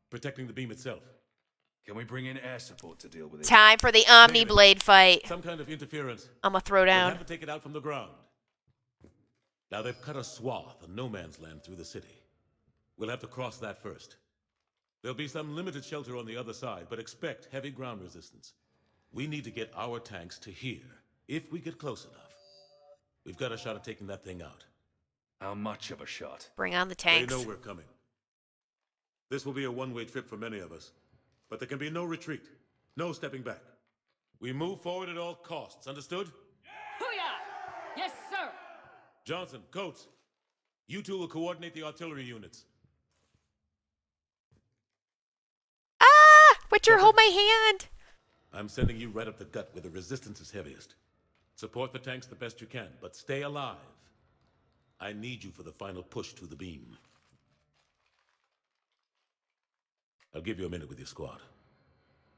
protecting the beam itself. Can we bring in air support to deal with it? Time for the Omni Blade fight. Some kind of interference. I'm gonna throw down. We'll have to take it out from the ground. Now they've cut a swath of no man's land through the city. We'll have to cross that first. There'll be some limited shelter on the other side, but expect heavy ground resistance. We need to get our tanks to here, if we get close enough. We've got a shot at taking that thing out. How much of a shot? Bring on the tanks. They know we're coming. This will be a one-way trip for many of us, but there can be no retreat, no stepping back. We move forward at all costs, understood? Hoo-yah! Yes, sir! Johnson, Coates, you two will coordinate the artillery units. Ah! Witcher, hold my hand! I'm sending you right up the gut where the resistance is heaviest. Support the tanks the best you can, but stay alive. I need you for the final push to the beam. I'll give you a minute with your squad.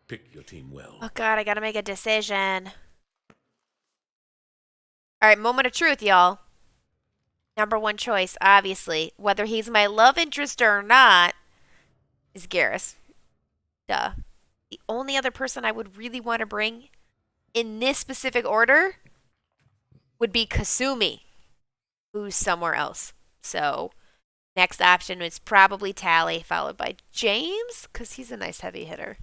Pick your team well. Oh god, I gotta make a decision. Alright, moment of truth, y'all. Number one choice, obviously, whether he's my love interest or not, is Garrus. Duh. The only other person I would really want to bring in this specific order would be Kasumi, who's somewhere else. So, next option is probably Tally, followed by James, because he's a nice heavy hitter.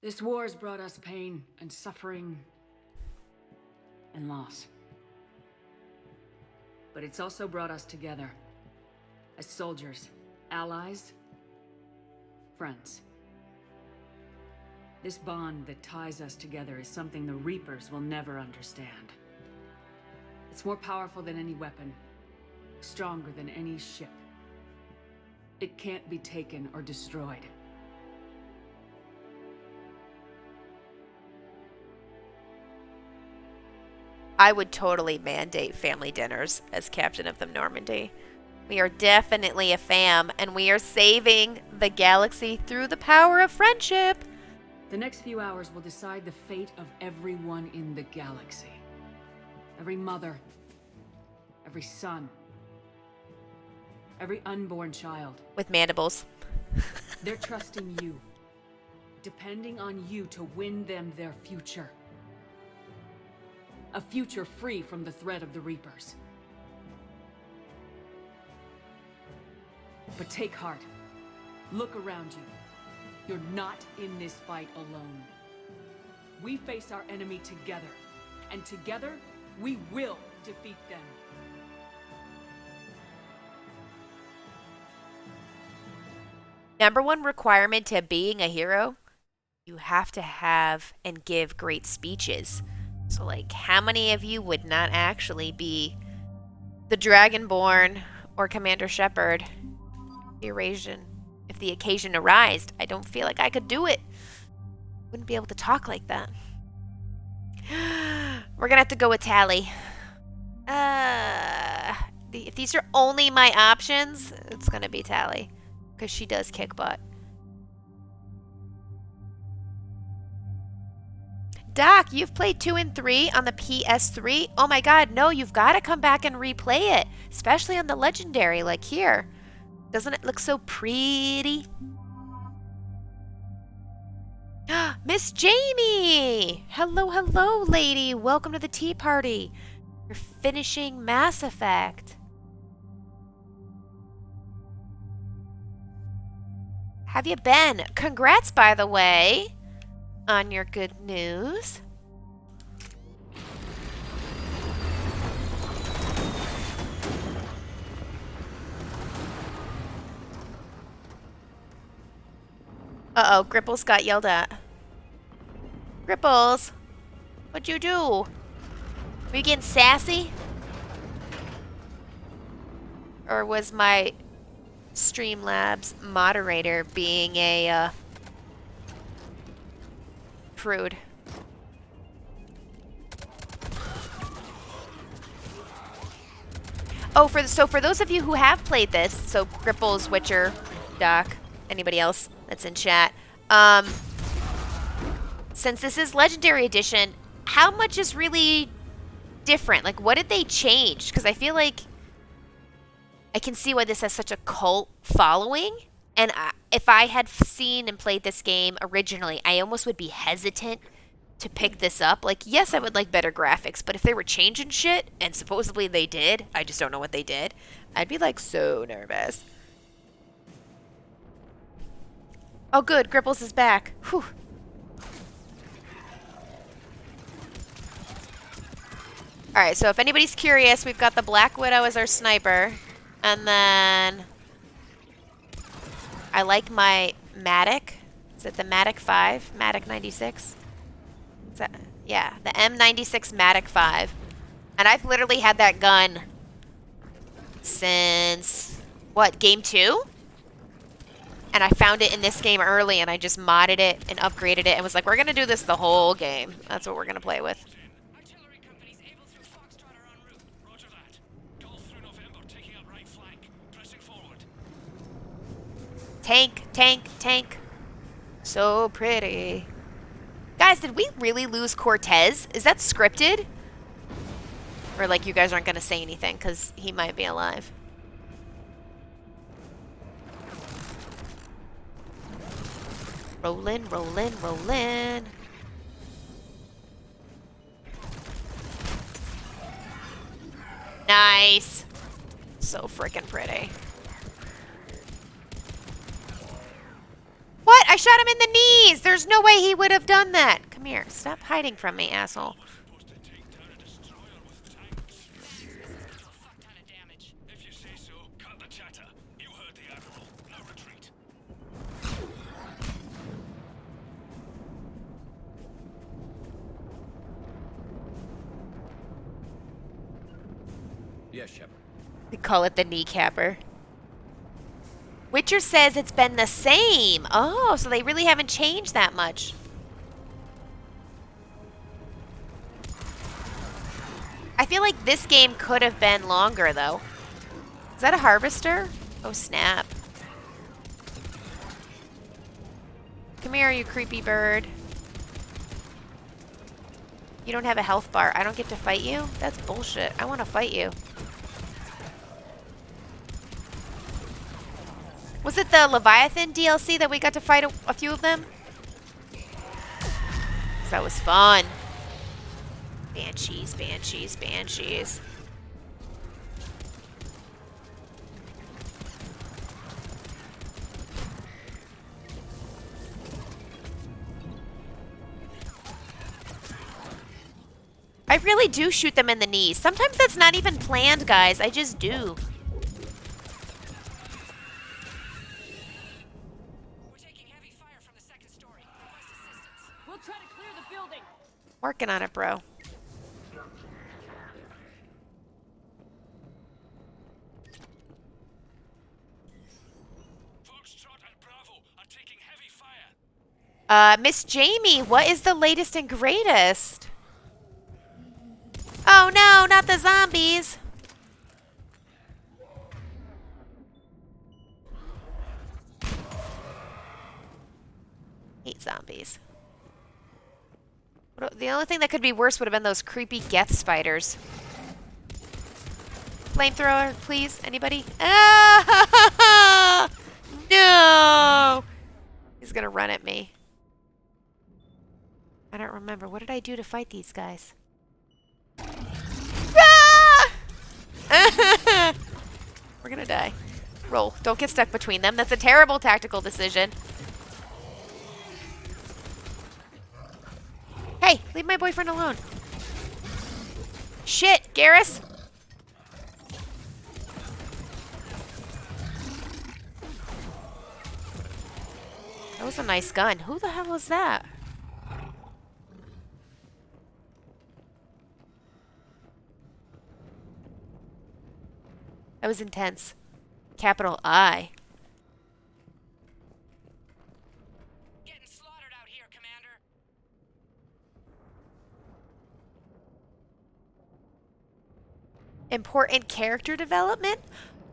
This war has brought us pain and suffering and loss. But it's also brought us together as soldiers, allies, friends. This bond that ties us together is something the Reapers will never understand. It's more powerful than any weapon, stronger than any ship. It can't be taken or destroyed. I would totally mandate family dinners as captain of the Normandy. We are definitely a fam, and we are saving the galaxy through the power of friendship. The next few hours will decide the fate of everyone in the galaxy. Every mother, every son, every unborn child. With mandibles. They're trusting you, depending on you to win them their future. A future free from the threat of the Reapers. But take heart. Look around you. You're not in this fight alone. We face our enemy together, and together, we will defeat them. Number one requirement to being a hero, you have to have and give great speeches. So, like, how many of you would not actually be the Dragonborn or Commander Shepard? If the occasion arised, I don't feel like I could do it. Wouldn't be able to talk like that. We're gonna have to go with Tally. If these are only my options, it's gonna be Tally, because she does kick butt. Doc, you've played 2 and 3 on the PS3? Oh my god, no, you've got to come back and replay it. Especially on the Legendary, like here. Doesn't it look so pretty? Miss Jamie! Hello, hello, lady. Welcome to the tea party. You're finishing Mass Effect. have you been? Congrats, by the way, on your good news. Uh-oh, Gripples got yelled at. Gripples, what'd you do? Were you getting sassy? Or was my Streamlabs moderator being a prude? Oh, so for those of you who have played this, so Gripples, Witcher, Doc, anybody else that's in chat, since this is Legendary Edition, how much is really different? Like, what did they change? Because I feel like I can see why this has such a cult following. And if I had seen and played this game originally, I almost would be hesitant to pick this up. Like, yes, I would like better graphics, but if they were changing shit, and supposedly they did, I just don't know what they did, I'd be like so nervous. Oh good, Gripples is back. Whew. Alright, so if anybody's curious, we've got the Black Widow as our sniper. And then I like my Matic. Is it the Matic 5? Matic 96? Is that, yeah, the M96 Matic 5. And I've literally had that gun since, what, game 2? And I found it in this game early, and I just modded it and upgraded it and was like, we're going to do this the whole game. That's what we're going to play with. Tank, tank, tank. So pretty. Guys, did we really lose Cortez? Is that scripted? Or like you guys aren't going to say anything because he might be alive. Rollin', rollin', rollin'. Nice. So freaking pretty. What? I shot him in the knees! There's no way he would have done that. Come here. Stop hiding from me, asshole. Yes, Shep. We call it the kneecapper. Witcher says it's been the same. Oh, so they really haven't changed that much. I feel like this game could have been longer, though. Is that a harvester? Oh, snap. Come here, you creepy bird. You don't have a health bar. I don't get to fight you? That's bullshit. I want to fight you. Was it the Leviathan DLC that we got to fight a few of them? That was fun. Banshees, banshees, banshees. I really do shoot them in the knees. Sometimes that's not even planned, guys. I just do. Working on it, bro. Miss Jamie, what is the latest and greatest? Oh no, not the zombies. Hate zombies. The only thing that could be worse would have been those creepy Geth spiders. Flamethrower, please. Anybody? Ah! No! He's gonna run at me. I don't remember. What did I do to fight these guys? Ah! We're gonna die. Roll. Don't get stuck between them. That's a terrible tactical decision. Hey, leave my boyfriend alone. Shit, Garrus. That was a nice gun. Who the hell was that? That was intense. Capital I. Getting slaughtered out here, Commander. Important character development?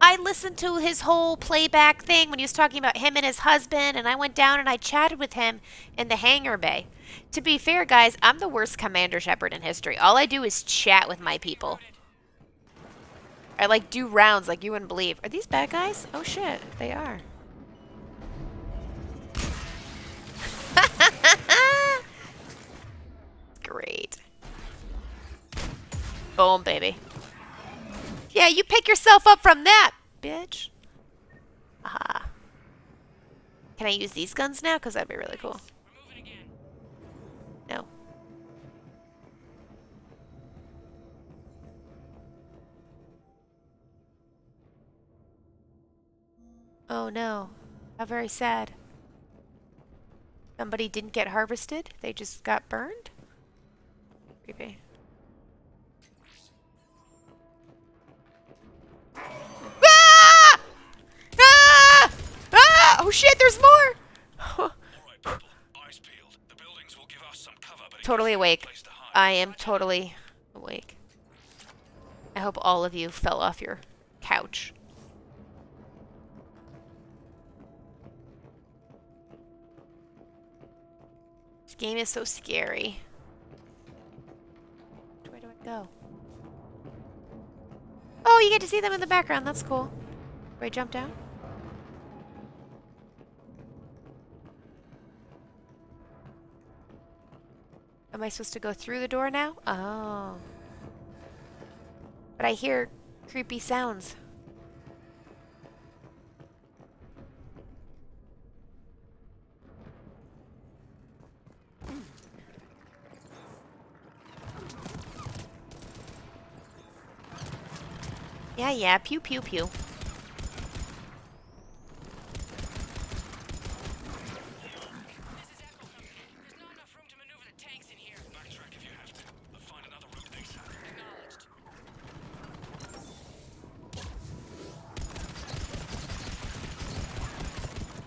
I listened to his whole playback thing when he was talking about him and his husband, and I went down and I chatted with him in the hangar bay. To be fair, guys, I'm the worst Commander Shepard in history. All I do is chat with my people. I like do rounds like you wouldn't believe. Are these bad guys? Oh shit, they are. Great. Boom, baby. Yeah, you pick yourself up from that, bitch. Aha. Can I use these guns now? Because that'd be really cool. No. Oh no. How very sad. Somebody didn't get harvested? They just got burned? Creepy. Ah! Ah! Ah! Oh shit, there's more! Totally awake. I am totally awake. I hope all of you fell off your couch. This game is so scary. Where do I go? Oh, you get to see them in the background. That's cool. Do I jump down? Am I supposed to go through the door now? Oh. But I hear creepy sounds. Yeah, yeah. Pew, pew, pew.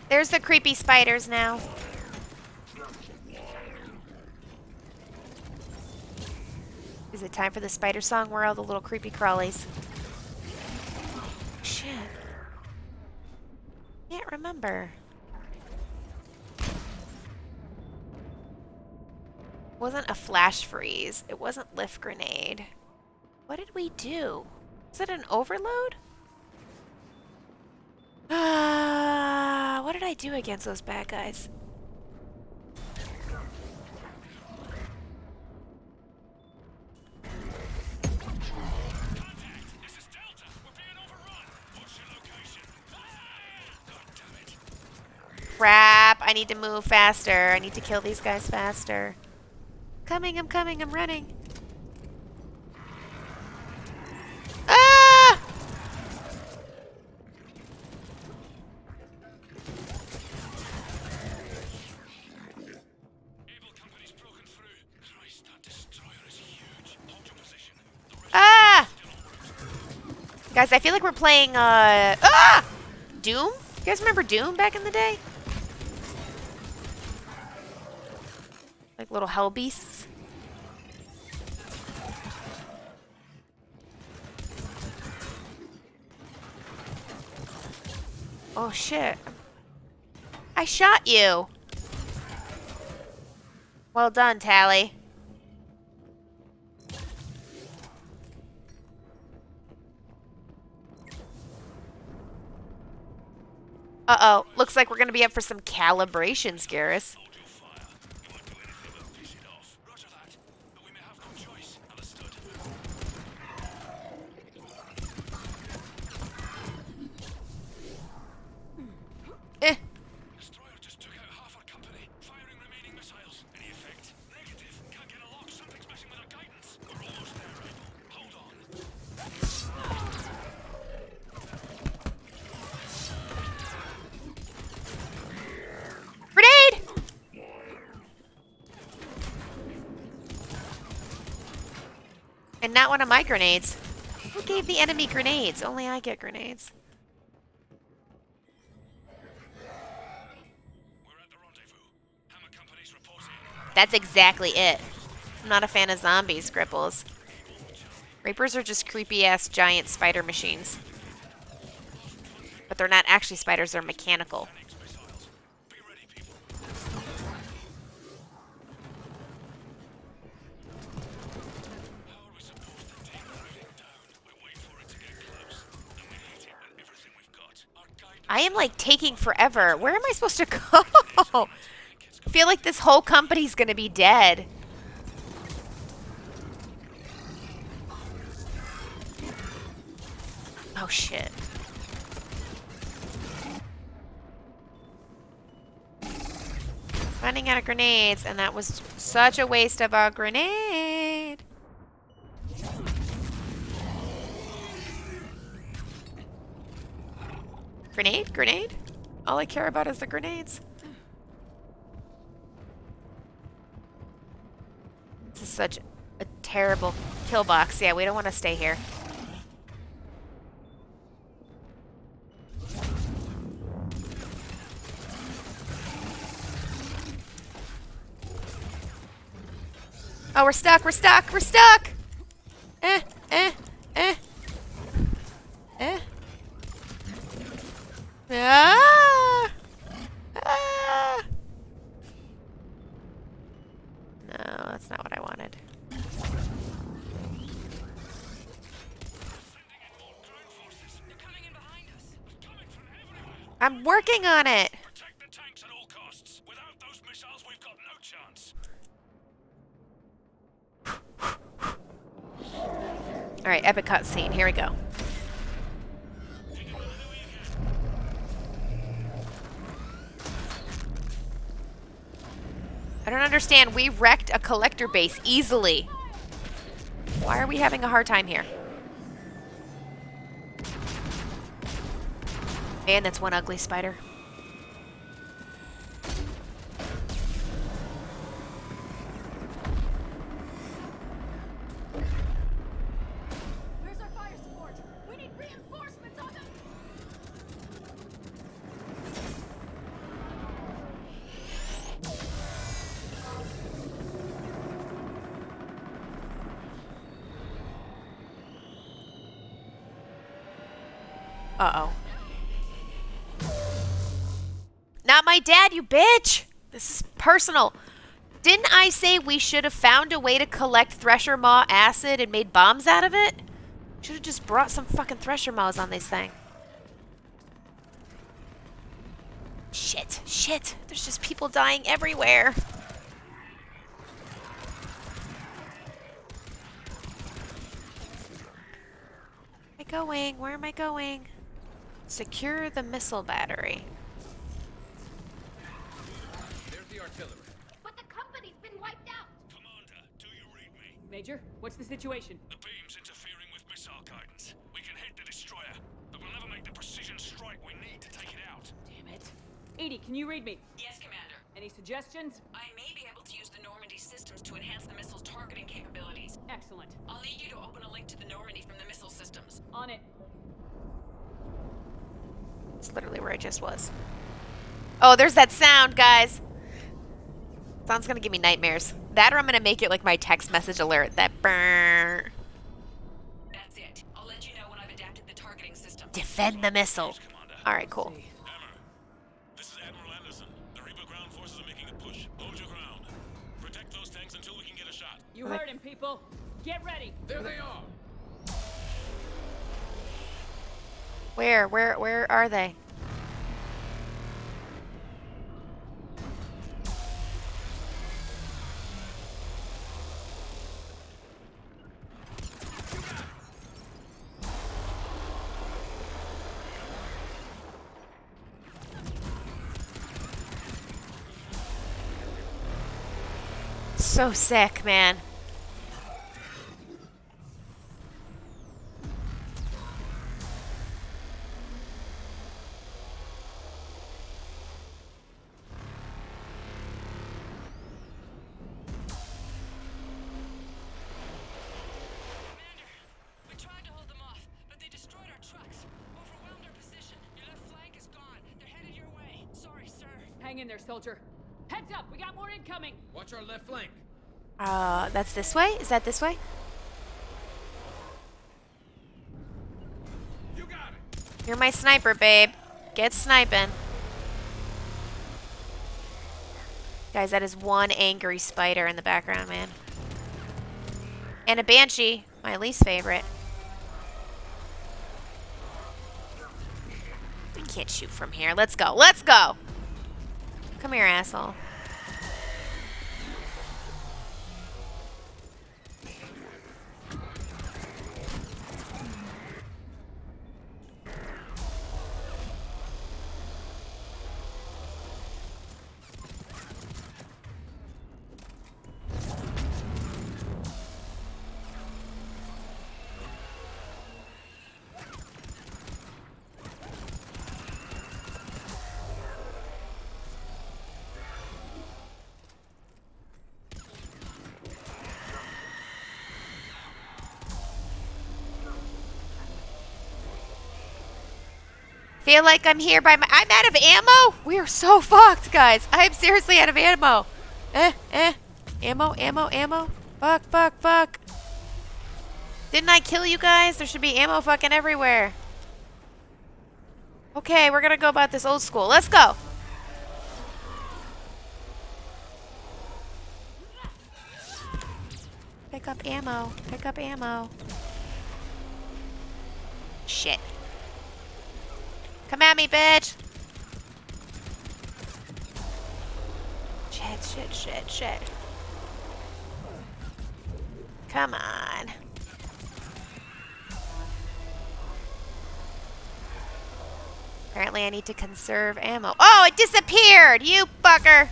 There's the creepy spiders now. Is it time for the spider song? Where are all the little creepy crawlies? Shit. Can't remember. It wasn't a flash freeze. It wasn't lift grenade. What did we do? Was it an overload? What did I do against those bad guys? Crap, I need to move faster. I need to kill these guys faster. Coming, I'm coming, I'm running. Ah! Ah! Guys, I feel like we're playing, Doom? You guys remember Doom back in the day? Like little hell beasts. Oh shit. I shot you. Well done, Tally. Uh-oh. Looks like we're gonna be up for some calibrations, Garrus. And not one of my grenades. Who gave the enemy grenades? Only I get grenades. That's exactly it. I'm not a fan of zombies, Gripples. Reapers are just creepy-ass giant spider machines. But they're not actually spiders, they're mechanical. I am like taking forever. Where am I supposed to go? I feel like this whole company's gonna be dead. Oh shit. Running out of grenades, and that was such a waste of a grenade. Grenade? Grenade? All I care about is the grenades. This is such a terrible kill box. Yeah, we don't want to stay here. Oh, we're stuck, we're stuck, we're stuck! Eh. Ah! Ah! No, that's not what I wanted. I'm working on it! Protect the tanks at all costs. Without those missiles, we've got no chance. Alright, epic cutscene. Here we go. I don't understand. We wrecked a collector base easily. Why are we having a hard time here? Man, that's one ugly spider. Where's our fire support? We need reinforcements on them! Uh-oh. Not my dad, you bitch! This is personal. Didn't I say we should have found a way to collect Thresher Maw acid and made bombs out of it? Should have just brought some fucking Thresher Maws on this thing. Shit, shit. There's just people dying everywhere. Where am I going? Where am I going? Secure the missile battery. There's the artillery. But the company's been wiped out! Commander, do you read me? Major, what's the situation? The beam's interfering with missile guidance. We can hit the destroyer, but we'll never make the precision strike we need to take it out. Damn it. Edie, can you read me? Yes, Commander. Any suggestions? I may be able to use the Normandy systems to enhance the missile's targeting capabilities. Excellent. I'll need you to open a link to the Normandy from the missile systems. On it. It's literally where I just was. Oh, there's that sound, guys. Sound's gonna give me nightmares. That or I'm gonna make it like my text message alert. That brrrr. That's it. I'll let you know when I've adapted the targeting system. Defend the missile. Alright, cool. This is Admiral Anderson. The Reaper ground forces are making a push. Hold your ground. Protect those tanks until we can get a shot. You heard him, people. Get ready. There they are. Where are they? So sick, man. Hang in there, soldier. Heads up, we got more incoming. Watch our left flank. That's this way? Is that this way? You got it. You're my sniper, babe. Get sniping. Guys, that is one angry spider in the background, man. And a banshee, my least favorite. We can't shoot from here. Let's go. Let's go. Come here, asshole. Feel like I'm here by my... I'm out of ammo? We are so fucked, guys. I am seriously out of ammo. Ammo. Fuck. Didn't I kill you guys? There should be ammo fucking everywhere. Okay, we're gonna go about this old school. Let's go. Pick up ammo. Shit. Come at me, bitch. Shit. Come on. Apparently I need to conserve ammo. Oh, it disappeared! You fucker!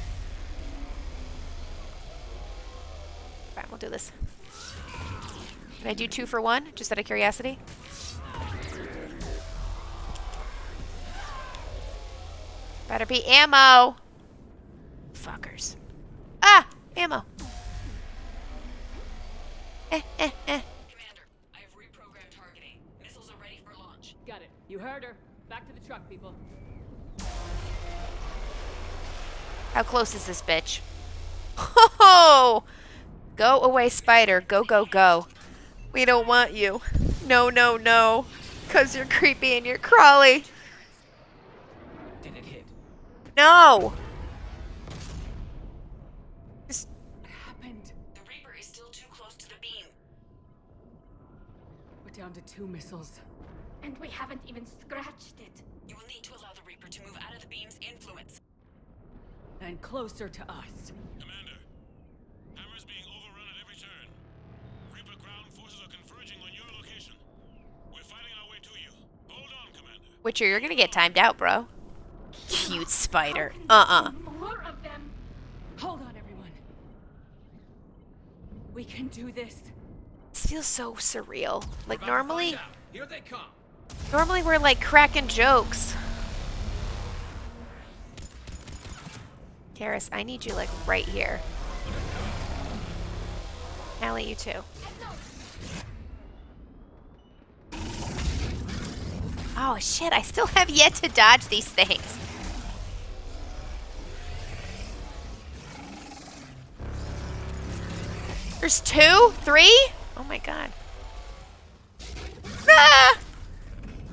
Alright, we'll do this. Can I do 2 for 1? Just out of curiosity? Better be ammo. Fuckers. Ah! Ammo. Commander, I have reprogrammed targeting. Missiles are ready for launch. Got it. You heard her. Back to the truck, people. How close is this bitch? Oh! Go away, spider. Go. We don't want you. No. 'Cause you're creepy and you're crawly. Did it hit? No! What happened? The Reaper is still too close to the beam. We're down to 2 missiles. And we haven't even scratched it. You will need to allow the Reaper to move out of the beam's influence. And closer to us. Commander, Hammer's being overrun at every turn. Reaper ground forces are converging on your location. We're fighting our way to you. Hold on, Commander. Witcher, you're gonna get timed out, bro. Cute spider. More of them. Hold on, everyone. We can do this. This feels so surreal. Like normally Here they come. we're like cracking jokes. Karis, I need you like right here. Allie, you too. Oh shit, I still have yet to dodge these things. There's 2? 3? Oh my god. Ah!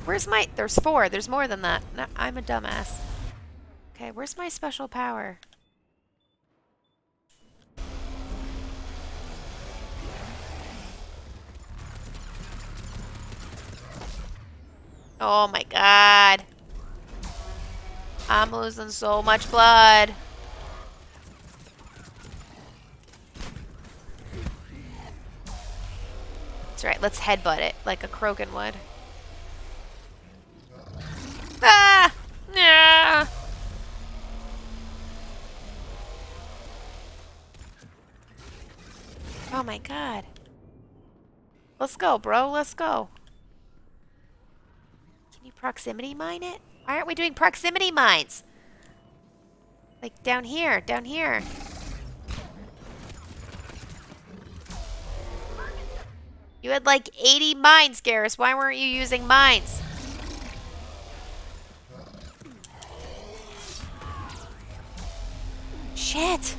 Where's my... There's 4. There's more than that. No, I'm a dumbass. Okay, where's my special power? Oh my god. I'm losing so much blood. That's right, let's headbutt it like a Krogan would. Ah! Yeah. Oh my god. Let's go, bro. Let's go. Can you proximity mine it? Why aren't we doing proximity mines? Like down here, down here. You had like 80 mines, Garrus. Why weren't you using mines? Shit.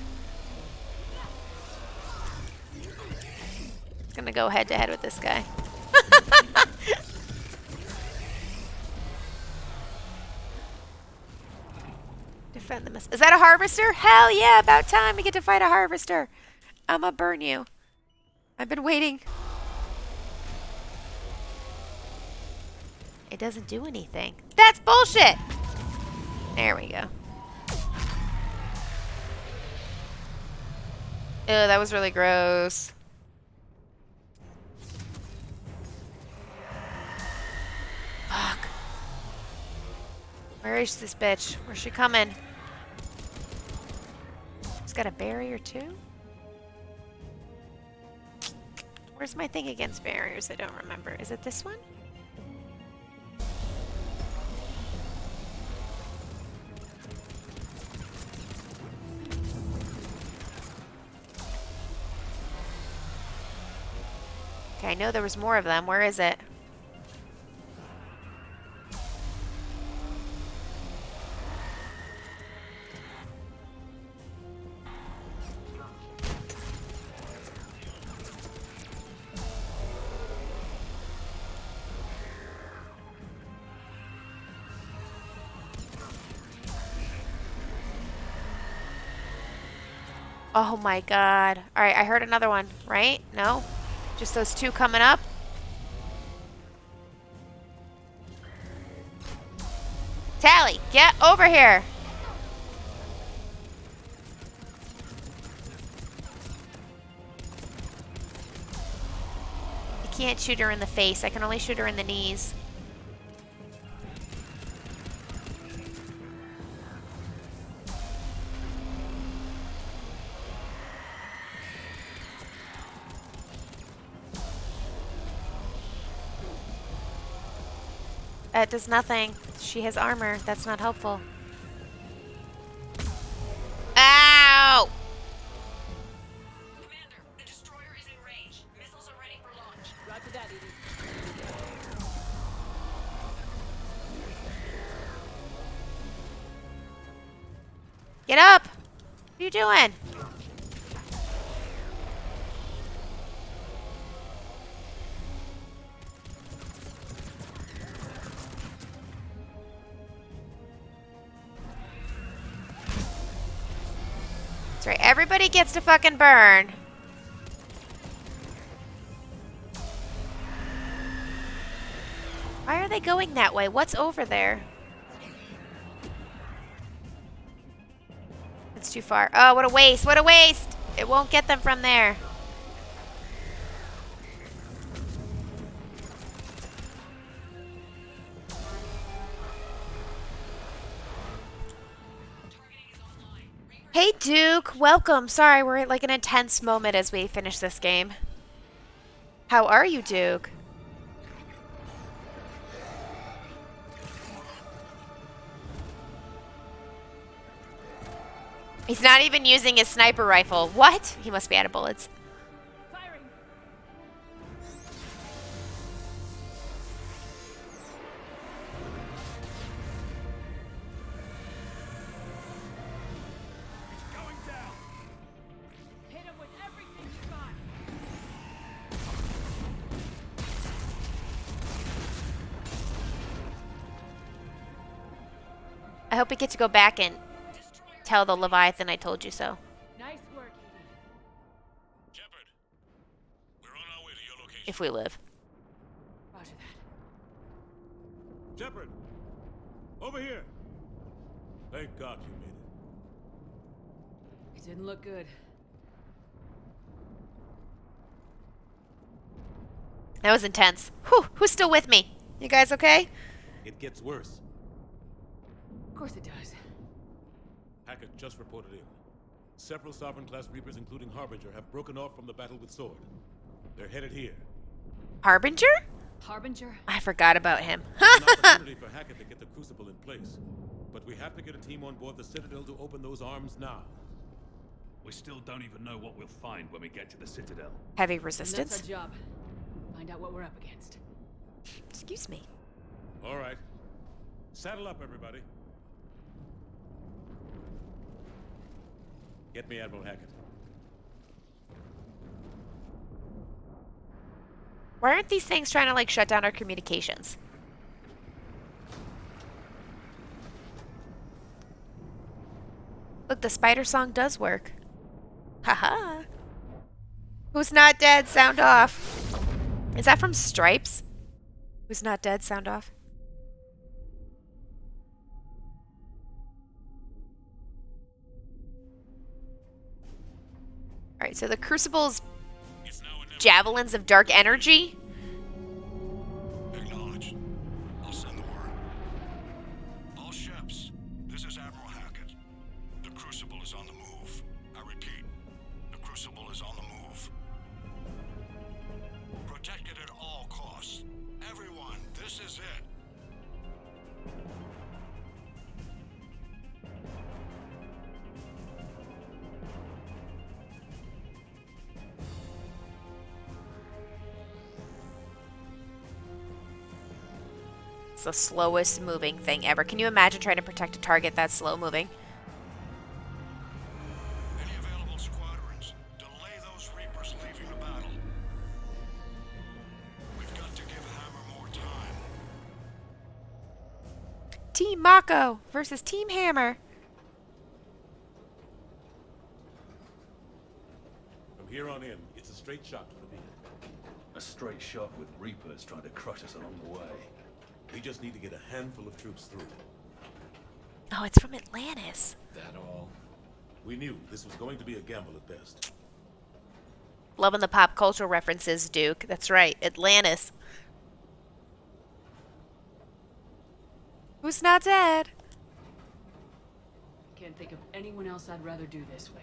Gonna go head to head with this guy. Defend the missile. Is that a harvester? Hell yeah, about time we get to fight a harvester. I'ma burn you. I've been waiting. It doesn't do anything. That's bullshit! There we go. Ew, that was really gross. Fuck. Where is this bitch? Where's she coming? She's got a barrier too? Where's my thing against barriers? I don't remember. Is it this one? Okay, I know there was more of them. Where is it? Oh my god. Alright, I heard another one, right? No? Just those two coming up? Tally, get over here! I can't shoot her in the face. I can only shoot her in the knees. It does nothing. She has armor. That's not helpful. Ow! Commander, the destroyer is in range. Missiles are ready for launch. Roger that, Edie. Get up! What are you doing? That's right. Everybody gets to fucking burn. Why are they going that way? What's over there? It's too far. Oh, what a waste. What a waste. It won't get them from there. Hey, Duke. Welcome. Sorry, we're at like an intense moment as we finish this game. How are you, Duke? He's not even using his sniper rifle. What? He must be out of bullets. Firing. Going down. Hit him with everything you got. I hope we get to go back and tell the Leviathan I told you so. Nice work, Edie. Shepard, we're on our way to your location. If we live. Roger that. Shepard, over here. Thank God you made it. It didn't look good. That was intense. Whew, who's still with me? You guys okay? It gets worse. Of course it does. Hackett just reported in. Several Sovereign-class Reapers, including Harbinger, have broken off from the battle with Sword. They're headed here. Harbinger? Harbinger? I forgot about him. An opportunity for Hackett to get the Crucible in place. But we have to get a team on board the Citadel to open those arms now. We still don't even know what we'll find when we get to the Citadel. Heavy And resistance? that's our job. Find out what we're up against. Excuse me. All right. Saddle up, everybody. Get me Admiral Hackett. Why aren't these things trying to, like, shut down our communications? Look, the spider song does work. Haha. Who's not dead? Sound off. Is that from Stripes? Who's not dead? Sound off. Alright, so the Crucible's javelins of dark energy. Acknowledged. I'll send the word. All Sheps, this is Admiral Hackett. The Crucible is on the move. I repeat, the Crucible is on the move. Protect it at all costs. Everyone, this is it. It's the slowest moving thing ever. Can you imagine trying to protect a target that's slow moving? Any available squadrons, delay those Reapers leaving the battle. We've got to give Hammer more time. Team Mako versus Team Hammer. From here on in, it's a straight shot to the beam. A straight shot with Reapers trying to crush us along the way. We just need to get a handful of troops through. Oh, it's from Atlantis. That all? We knew this was going to be a gamble at best. Loving the pop culture references, Duke. That's right, Atlantis. Who's not dead? Can't think of anyone else I'd rather do this with.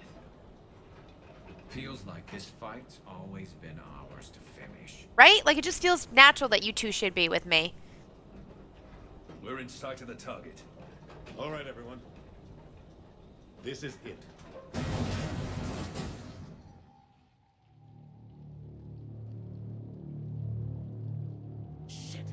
Feels like this fight's always been ours to finish. Right? Like, it just feels natural that you two should be with me. We're in sight of the target. All right, everyone. This is it. Shit.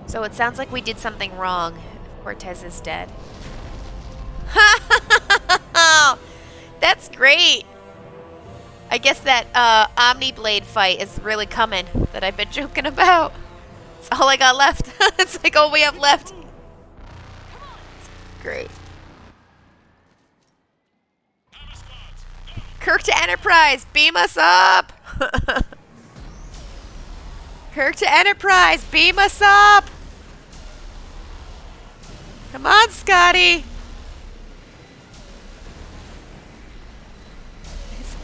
So it sounds like we did something wrong. Cortez is dead. That's great. I guess that Omniblade fight is really coming that I've been joking about. It's all I got left. It's like all we have left. Great. Kirk to Enterprise, beam us up. Kirk to Enterprise, beam us up. Come on, Scotty.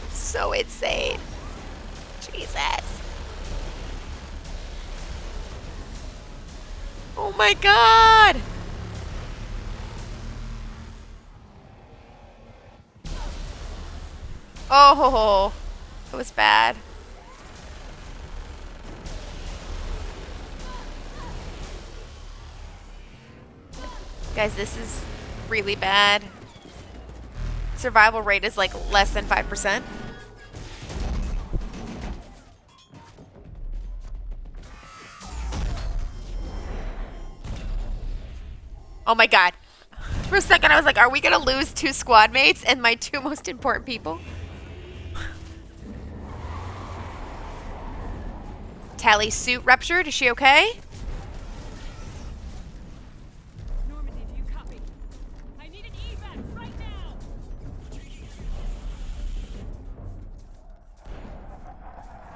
It's so insane. Jesus. Oh my God. Oh, it was bad. Guys, this is really bad. Survival rate is like less than 5%. Oh my God. For a second I was like, are we gonna lose 2 squad mates and my 2 most important people? Tally's suit ruptured. Is she okay? Normandy, do you copy? I need an evac right now.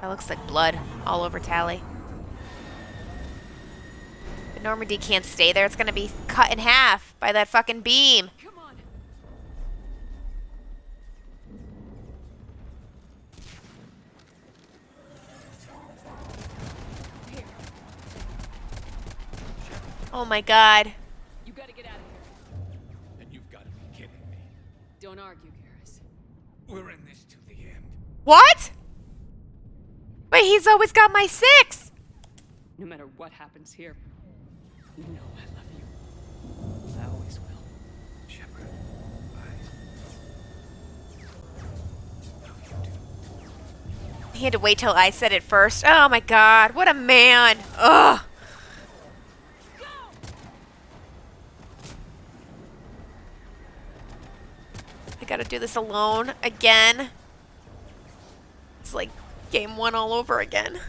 That looks like blood all over Tally. But Normandy can't stay there. It's gonna be cut in half by that fucking beam. Come on. Oh my God. You gotta get out of here. And you've got to be kidding me. Don't argue, Garrus. We're in this to the end. What? Wait, he's always got my 6. No matter what happens here, you know I love you. I always will. Shepard, He had to wait till I said it first. Oh my God, what a man. Ugh. gotta do this alone again. It's like game 1 all over again.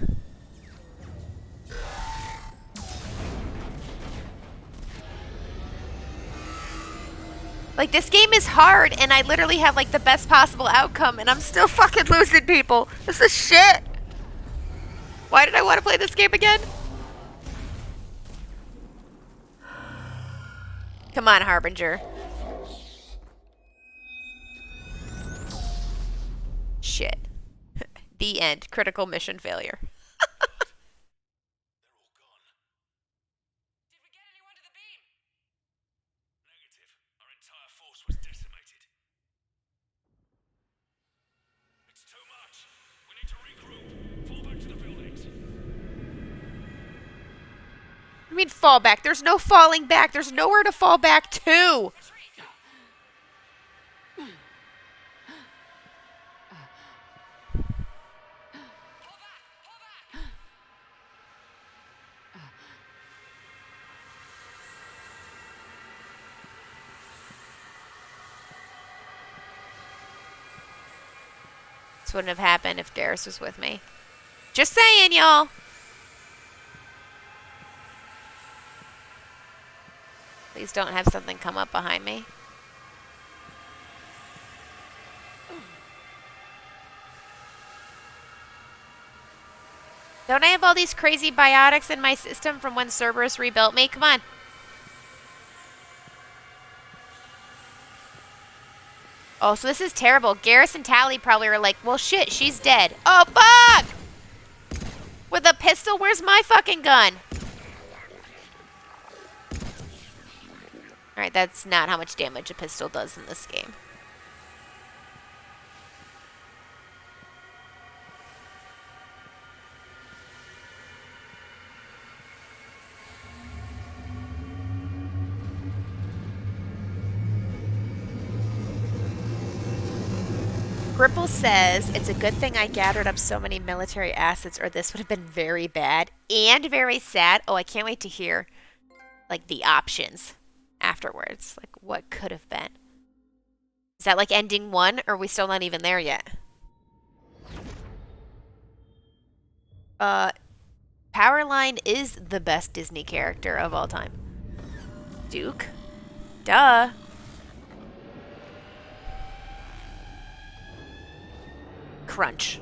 Like, this game is hard, and I literally have, like, the best possible outcome, and I'm still fucking losing people. This is shit. Why did I want to play this game again? Come on, Harbinger. Shit. The end. Critical mission failure. I mean, fall back. There's no falling back. There's nowhere to fall back to. This wouldn't have happened if Garrus was with me. Just saying, y'all. Please don't have something come up behind me. Don't I have all these crazy biotics in my system from when Cerberus rebuilt me? Come on. Oh, so this is terrible. Garrus and Tally probably are like, well, shit, she's dead. Oh, fuck! With a pistol? Where's my fucking gun? Alright, that's not how much damage a pistol does in this game. Gripple says, it's a good thing I gathered up so many military assets or this would have been very bad and very sad. Oh, I can't wait to hear, like, the options afterwards. Like, what could have been. Is that like ending 1 or are we still not even there yet? Powerline is the best Disney character of all time. Duke? Duh. Crunch.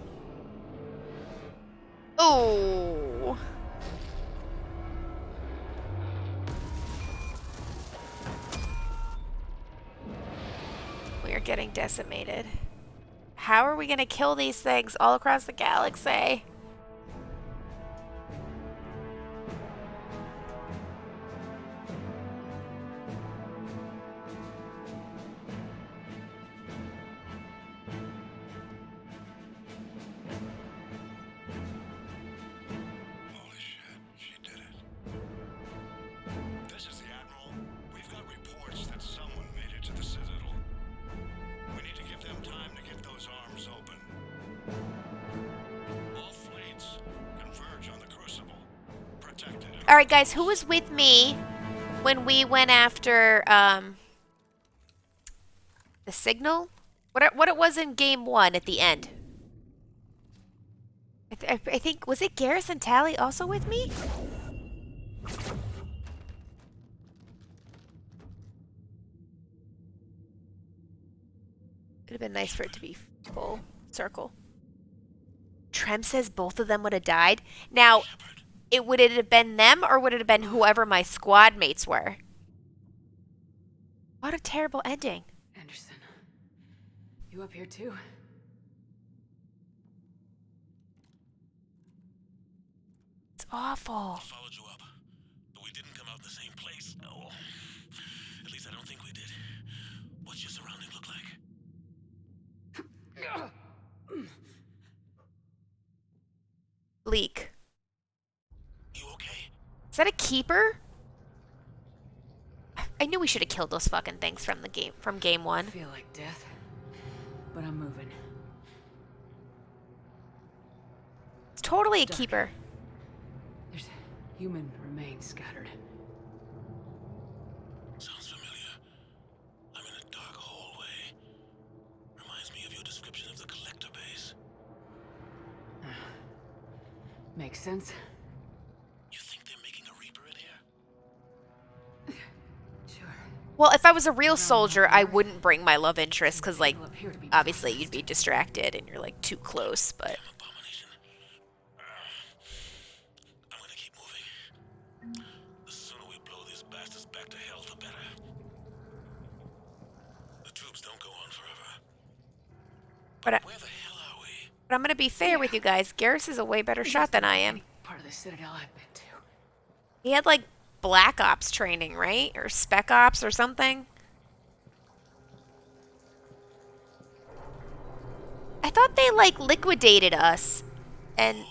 Oh. We are getting decimated. How are we going to kill these things all across the galaxy? Alright, guys, who was with me when we went after, the signal? What it was in game 1 at the end? I think, was it Garrus and Tally also with me? It'd have been nice for it to be full circle. Trem says both of them would have died. Now, would it have been them or would it have been whoever my squad mates were? What a terrible ending. Anderson, you up here too? It's awful. Followed you up, but we didn't come out the same place. Oh, at least I don't think we did. What's your surrounding look like? Leak. You okay? Is that a keeper? I knew we should have killed those fucking things from the game, from game 1. I feel like death, but I'm moving. It's totally a keeper. There's human remains scattered. Sounds familiar. I'm in a dark hallway. Makes sense. You think they're making a Reaper in here? Sure. Well, if I was a real soldier, I wouldn't bring my love interest because, like, obviously you'd be distracted and you're, like, too close, but... I'm gonna keep moving. The sooner we blow these bastards back to hell, the better. The troops don't go on forever. But Where the hell are we? I'm gonna be fair with you guys. Garrus is a way better shot than I am. Part of the Citadel I've been to. He had, like, Black Ops training, right? Or Spec Ops or something. I thought they, like, liquidated us. And...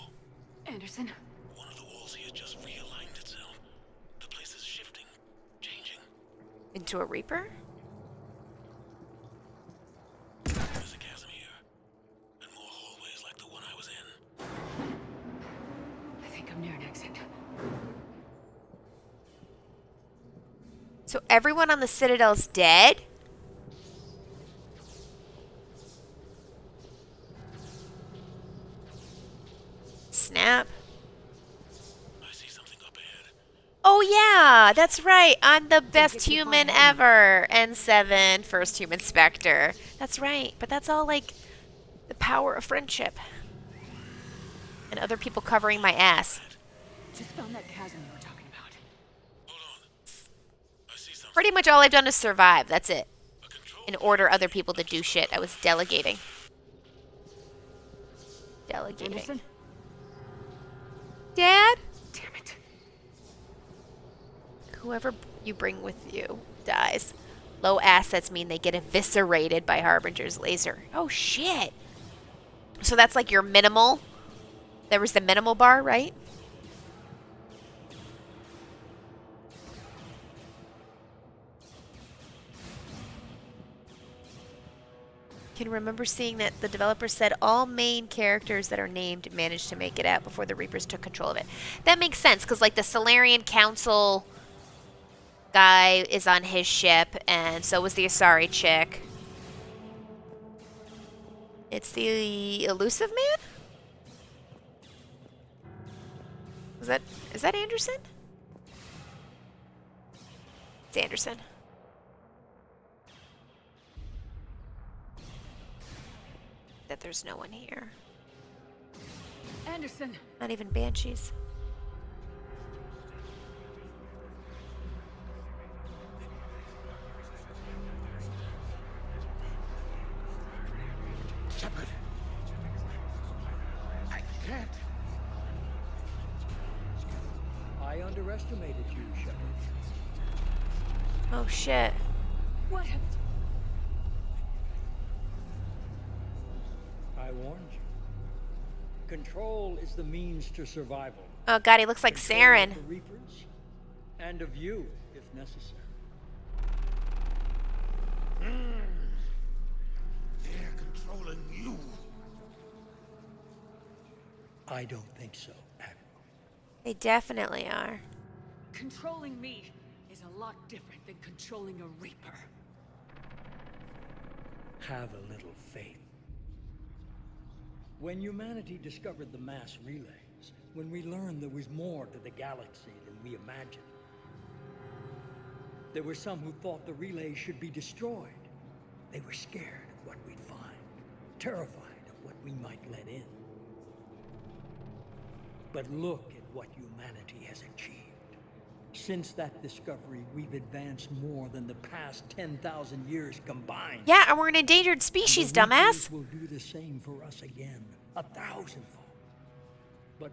Anderson? One of the walls here just realigned itself. The place is shifting, changing. Into a Reaper? There's a chasm here. And more hallways like the one I was in. I think I'm near an exit. So everyone on the Citadel's dead? Snap. I see something up ahead. Oh yeah, that's right. I'm the best human ever. N7, first human Spectre. That's right. But that's all like the power of friendship. And other people covering my ass. Just found that chasm you were talking about. Pretty much all I've done is survive. That's it. And order other people to do shit. I was delegating. Anderson? Dad? Damn it. Whoever you bring with you dies. Low assets mean they get eviscerated by Harbinger's laser. Oh, shit. So that's like your minimal. There was the minimal bar, right? Can remember seeing that the developer said all main characters that are named managed to make it out before the Reapers took control of it. That makes sense, because like the Solarian Council guy is on his ship, and so was the Asari chick. It's the Elusive Man? Is that Anderson? It's Anderson. That there's no one here. Anderson. Not even Banshees. Shepard. I can't. I underestimated you, Shepard. Oh shit. What have... I warned you. Control is the means to survival. Oh god, he looks like Control Saren. of the Reapers, and of you, if necessary. They're controlling you. I don't think so, Admiral. They definitely are. Controlling me is a lot different than controlling a Reaper. Have a little faith. When humanity discovered the mass relays, when we learned there was more to the galaxy than we imagined, there were some who thought the relays should be destroyed. They were scared of what we'd find, terrified of what we might let in. But look at what humanity has achieved. Since that discovery, we've advanced more than the past 10,000 years combined. Yeah, and we're an endangered species, dumbass. Will do the same for us again, 1,000-fold. But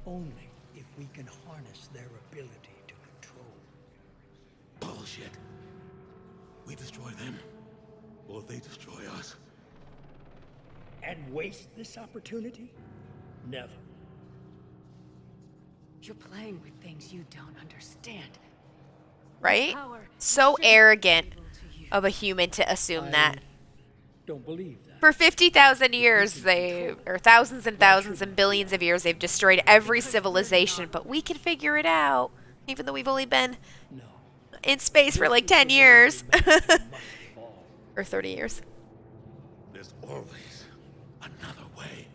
only if we can harness their ability to control. Bullshit. We destroy them, or they destroy us. And waste this opportunity? Never. You're playing with things you don't understand. Right? So arrogant of a human to assume that. Don't believe that. For 50,000 years, or thousands and thousands and billions of years, they've destroyed every civilization, but we can figure it out, even though we've only been in space for like 10 years. Or 30 years. There's always another way.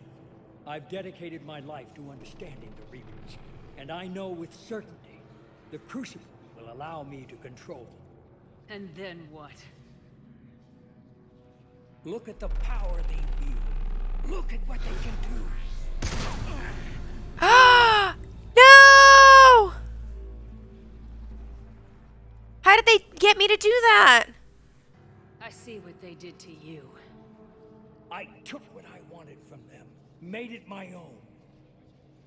I've dedicated my life to understanding the Reapers, and I know with certainty the Crucible will allow me to control them. And then what? Look at the power they wield. Look at what they can do. Ah! No! How did they get me to do that? I see what they did to you. I took what I wanted from them, made it my own.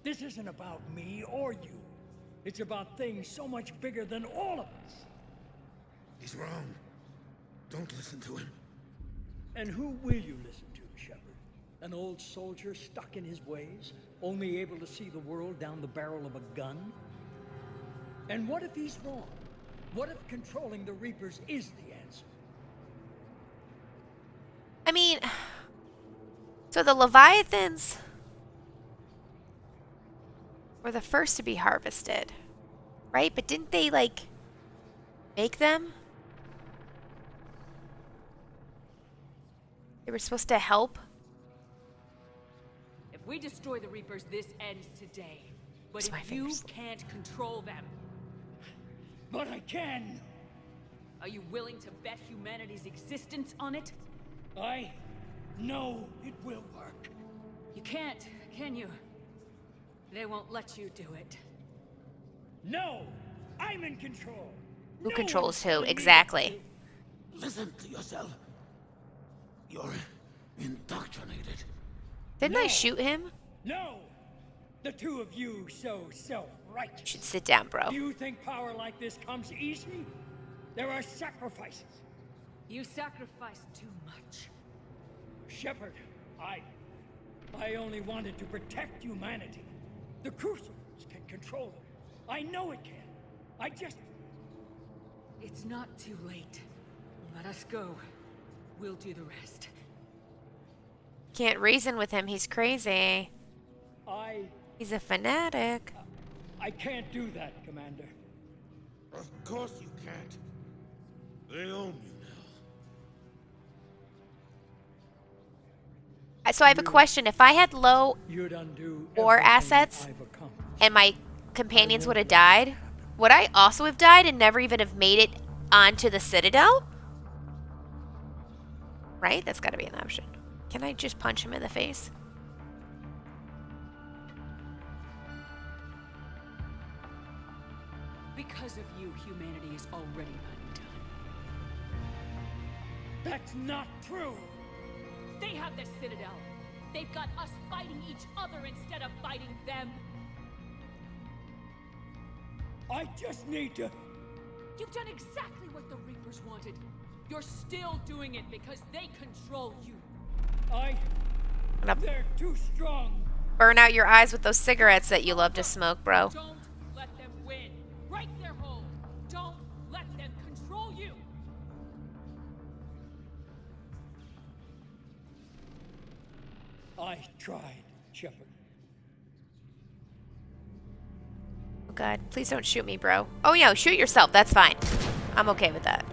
This isn't about me or you. It's about things so much bigger than all of us. He's wrong. Don't listen to him. And who will you listen to, Shepard? An old soldier stuck in his ways, only able to see the world down the barrel of a gun? And what if he's wrong? What if controlling the Reapers is the answer? I mean, so the Leviathans were the first to be harvested, right? But didn't they, like, make them? They were supposed to help? If we destroy the Reapers, this ends today. But My if you fingers. can't control them... But I can! Are you willing to bet humanity's existence on it? I know it will work. You can't, can you? They won't let you do it. No! I'm in control! Who No controls one's who? telling me Exactly. Listen to yourself. You're indoctrinated. Didn't I shoot him? No! The two of you so self-righteous. You should sit down, bro. Do you think power like this comes easy? There are sacrifices. You sacrificed too much. Shepard, I only wanted to protect humanity. The Crucibles can control them. I know it can. I just... It's not too late. Let us go. We'll do the rest. Can't reason with him. He's crazy. He's a fanatic. I can't do that, Commander. Of course you can't. They own you now. So I have a question. If I had low You'd undo war everything assets I've accomplished. and my companions would have died, would I also have died and never even have made it onto the Citadel? Right? That's got to be an option. Can I just punch him in the face? Because of you, humanity is already undone. That's not true! They have the Citadel. They've got us fighting each other instead of fighting them. I just need to... You've done exactly what the Reapers wanted. You're still doing it because they control you. They're too strong. Burn out your eyes with those cigarettes that you love to smoke, bro. Don't let them win. Break their hold. Don't let them control you. I tried, Shepard. Oh god, please don't shoot me, bro. Oh yeah, shoot yourself. That's fine. I'm okay with that.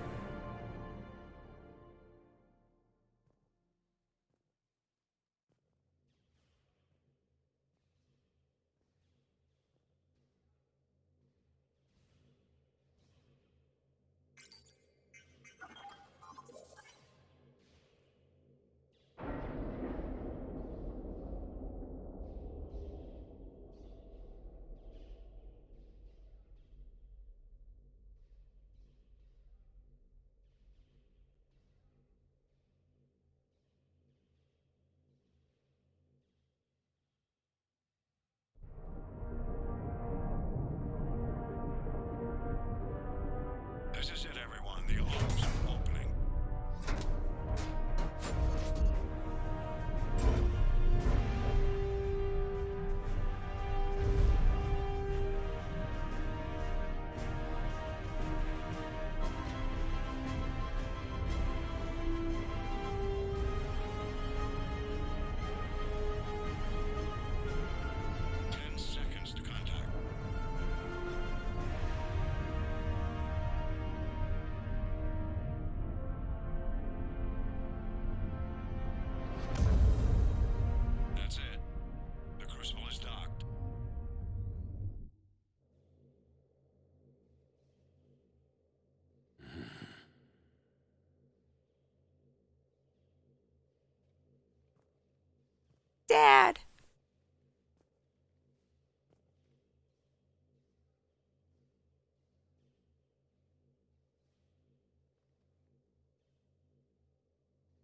Dad.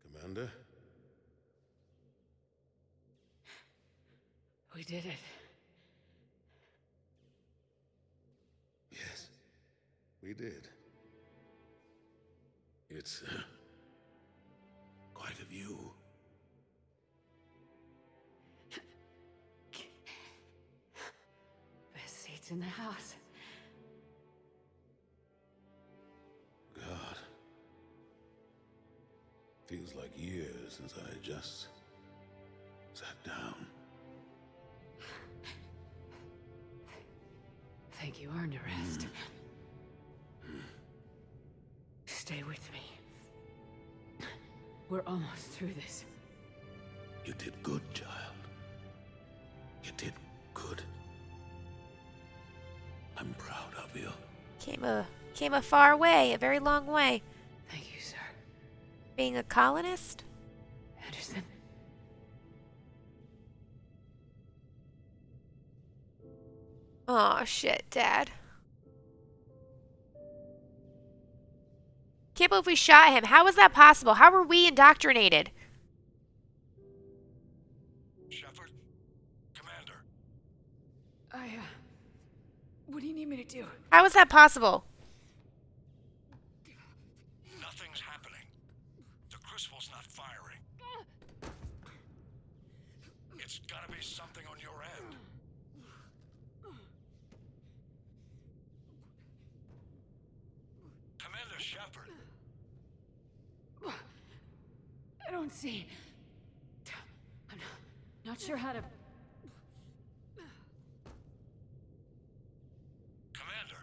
Commander? We did it. Yes, we did. It's quite a view. Best seats in the house. God. Feels like years since I just sat down. Think you earned a rest. Stay with me. We're almost through this. You did good, child. You did good. I'm proud of you. Came a far way, a very long way. Thank you, sir. Being a colonist? Anderson? Aw, shit, Dad. Can't believe we shot him. How was that possible? How were we indoctrinated? Shepard? Commander? What do you need me to do? How was that possible? Nothing's happening. The crucible's not firing. It's gotta be something on your end. Commander Shepard. I don't see. I'm not sure how to... Commander.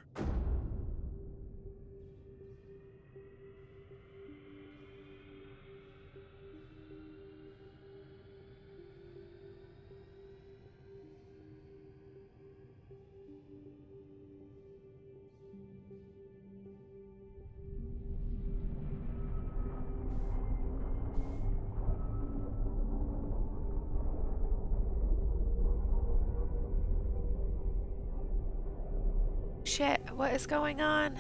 Shit, what is going on?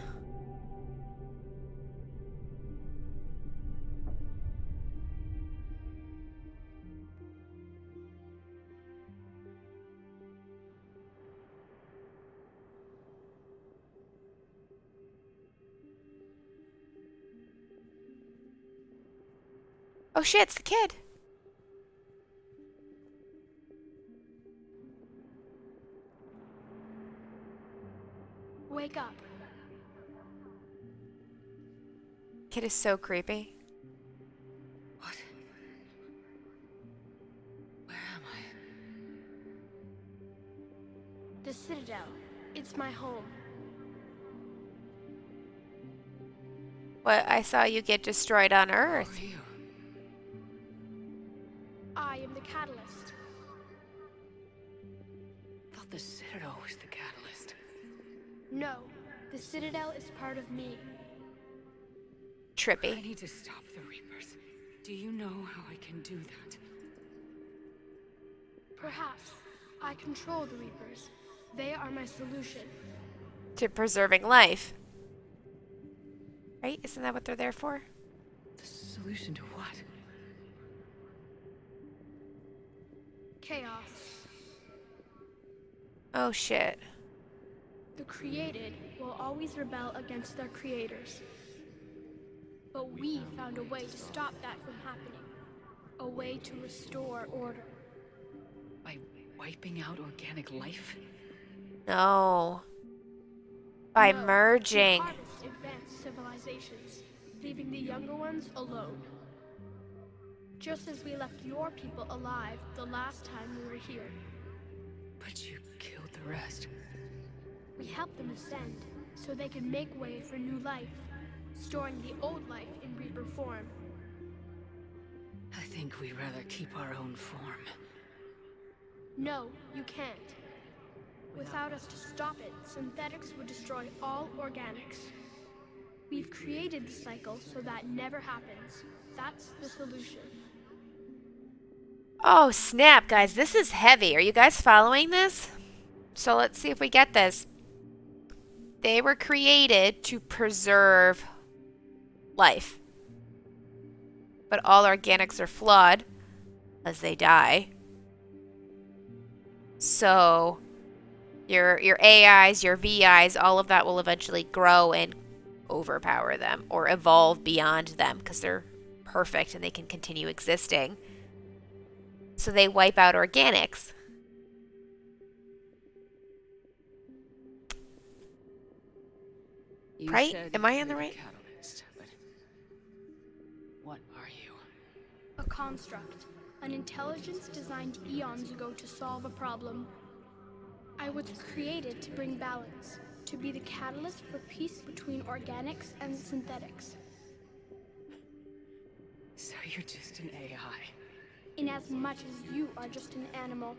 Oh shit, it's the kid. Wake up. Kid is so creepy. What? Where am I? The Citadel. It's my home. What? I saw you get destroyed on Earth. Who are you? I am the catalyst. I thought the Citadel was the catalyst. No, the Citadel is part of me. Trippy. I need to stop the Reapers. Do you know how I can do that? Perhaps. I control the Reapers. They are my solution. To preserving life. Right? Isn't that what they're there for? The solution to what? Chaos. Oh shit. The created will always rebel against their creators. But we found a way to stop that from happening. A way to restore order. By wiping out organic life? No. By No, merging. to harvest advanced civilizations, leaving the younger ones alone. Just as we left your people alive the last time we were here. But you killed the rest. We helped them ascend, so they could make way for new life, storing the old life in Reaper form. I think we'd rather keep our own form. No, you can't. Without us to stop it, synthetics would destroy all organics. We've created the cycle so that never happens. That's the solution. Oh, snap, guys. This is heavy. Are you guys following this? So let's see if we get this. They were created to preserve life. But all organics are flawed as they die. So your AIs, your VIs, all of that will eventually grow and overpower them or evolve beyond them because they're perfect and they can continue existing. So they wipe out organics. You Right? said Am I on the you're right? catalyst, but what are you? A construct. An intelligence designed eons ago to solve a problem. I was created to bring balance, to be the catalyst for peace between organics and synthetics. So you're just an AI. In as much as you are just an animal,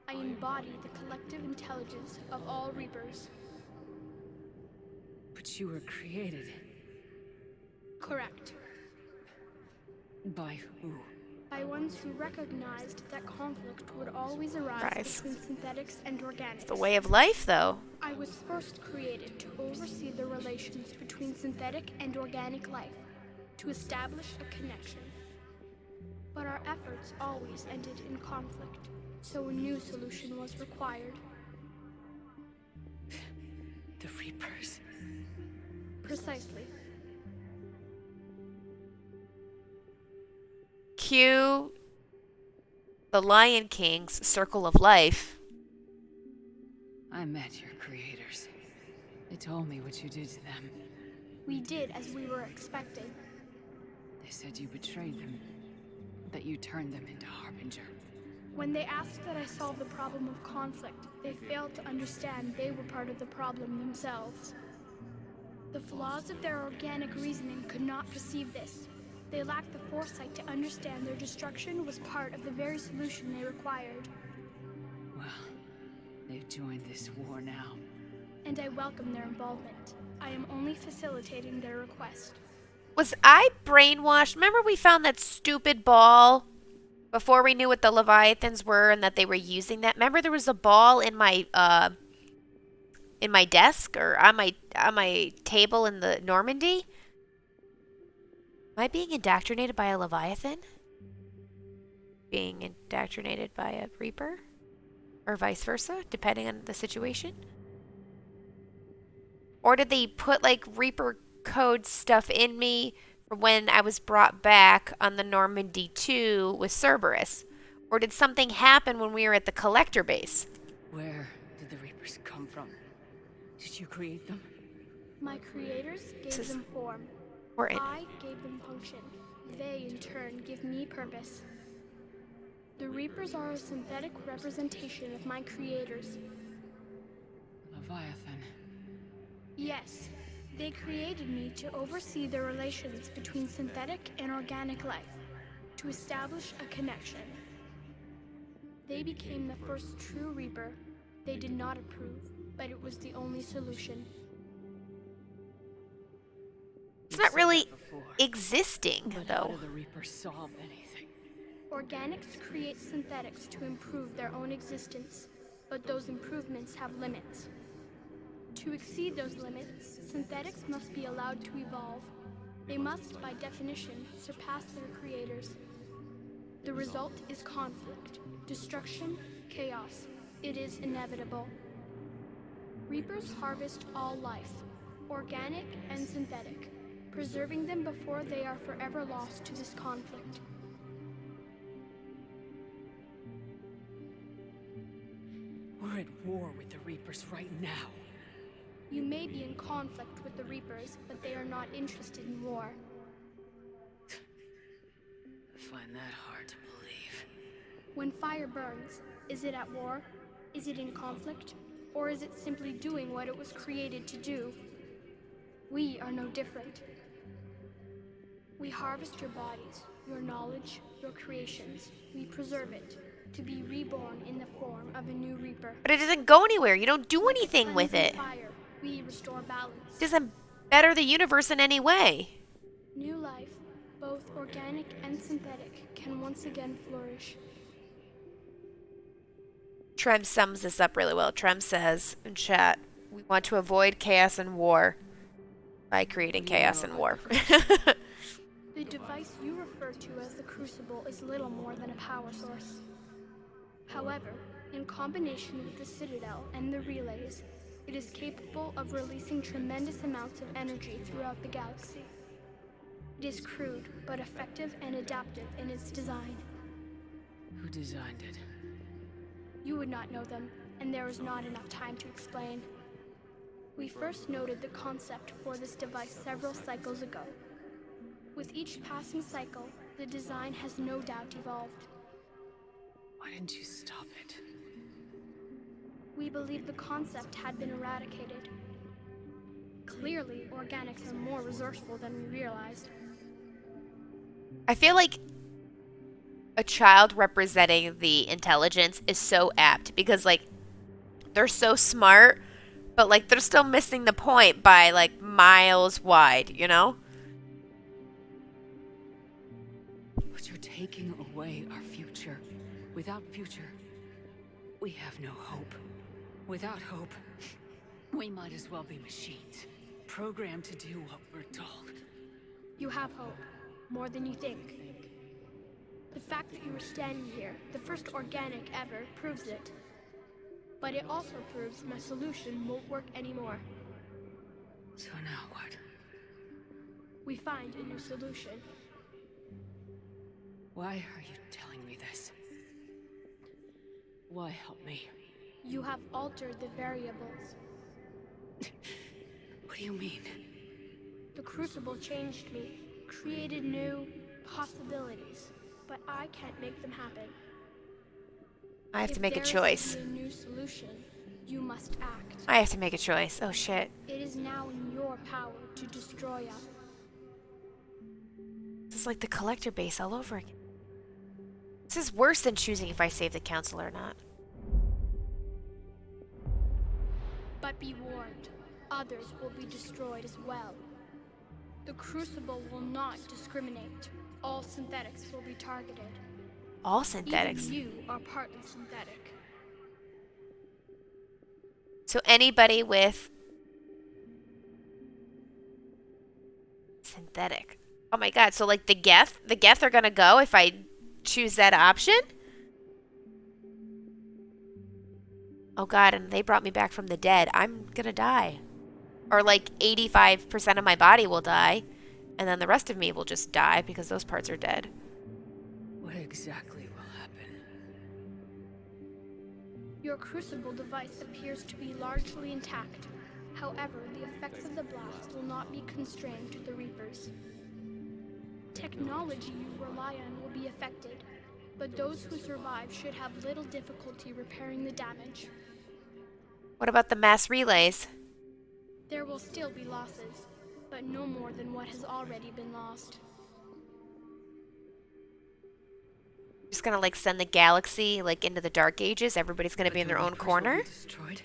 I embody the collective intelligence of all Reapers. But you were created. Correct. By who? By ones who recognized that conflict would always arise between synthetics and organics. It's the way of life, though. I was first created to oversee the relations between synthetic and organic life, to establish a connection. But our efforts always ended in conflict, so a new solution was required. The Reapers? Precisely. Cue the Lion King's Circle of Life. I met your creators. They told me what you did to them. We did as we were expecting. They said you betrayed them, that you turned them into Harbinger. When they asked that I solve the problem of conflict, they failed to understand they were part of the problem themselves. The flaws of their organic reasoning could not perceive this. They lacked the foresight to understand their destruction was part of the very solution they required. Well, they've joined this war now. And I welcome their involvement. I am only facilitating their request. Was I brainwashed? Remember we found that stupid ball before we knew what the Leviathans were and that they were using that? Remember there was a ball in my desk or on my table in the Normandy? Am I being indoctrinated by a Leviathan? Being indoctrinated by a Reaper? Or vice versa, depending on the situation? Or did they put like Reaper code stuff in me from when I was brought back on the Normandy 2 with Cerberus? Or did something happen when we were at the collector base? Where did the Reapers come from? Did you create them? My creators gave them form. I gave them function. They, in turn, give me purpose. The Reapers are a synthetic representation of my creators. Leviathan. Yes, they created me to oversee the relations between synthetic and organic life, to establish a connection. They became the first true Reaper. They did not approve, but it was the only solution. It's not really existing, But though. how do the Reapers solve anything? Organics create synthetics to improve their own existence, but those improvements have limits. To exceed those limits, synthetics must be allowed to evolve. They must, by definition, surpass their creators. The result is conflict, destruction, chaos. It is inevitable. Reapers harvest all life, organic and synthetic, preserving them before they are forever lost to this conflict. We're at war with the Reapers right now. You may be in conflict with the Reapers, but they are not interested in war. I find that hard to believe. When fire burns, is it at war? Is it in conflict? Or is it simply doing what it was created to do? We are no different. We harvest your bodies, your knowledge, your creations. We preserve it, to be reborn in the form of a new Reaper. But it doesn't go anywhere. You don't do anything with it. Fire, we restore balance. It doesn't better the universe in any way. New life, both organic and synthetic, can once again flourish. Trem sums this up really well. Trem says in chat, we want to avoid chaos and war by creating chaos and war. The device you refer to as the Crucible is little more than a power source. However, in combination with the Citadel and the relays, it is capable of releasing tremendous amounts of energy throughout the galaxy. It is crude, but effective and adaptive in its design. Who designed it? You would not know them, and there is not enough time to explain. We first noted the concept for this device several cycles ago. With each passing cycle, the design has no doubt evolved. Why didn't you stop it? We believe the concept had been eradicated. Clearly, organics are more resourceful than we realized. I feel like a child representing the intelligence is so apt because, like, they're so smart, but, like, they're still missing the point by, like, miles wide, you know? But you're taking away our future. Without future, we have no hope. Without hope, we might as well be machines, programmed to do what we're told. You have hope, more than you think. The fact that you are standing here, the first organic ever, proves it. But it also proves my solution won't work anymore. So now what? We find a new solution. Why are you telling me this? Why help me? You have altered the variables. What do you mean? The Crucible changed me, created new possibilities, but I can't make them happen. I have to If make a there is choice. a new solution, you must act. I have to make a choice. Oh, shit. It is now in your power to destroy us. This is like the collector base all over again. This is worse than choosing if I save the council or not. But be warned, others will be destroyed as well. The Crucible will not discriminate. All synthetics will be targeted. All synthetics? Even you are partly synthetic. So anybody with synthetic. Oh my god, so like the Geth are gonna go if I choose that option? Oh god, and they brought me back from the dead. I'm gonna die. Or like 85% of my body will die, and then the rest of me will just die because those parts are dead. What exactly will happen? Your Crucible device appears to be largely intact. However, the effects of the blast will not be constrained to the Reapers. Technology you rely on will be affected, but those who survive should have little difficulty repairing the damage. What about the mass relays? There will still be losses, but no more than what has already been lost. Just gonna like send the galaxy like into the dark ages? Everybody's gonna be in their own corner? Destroyed?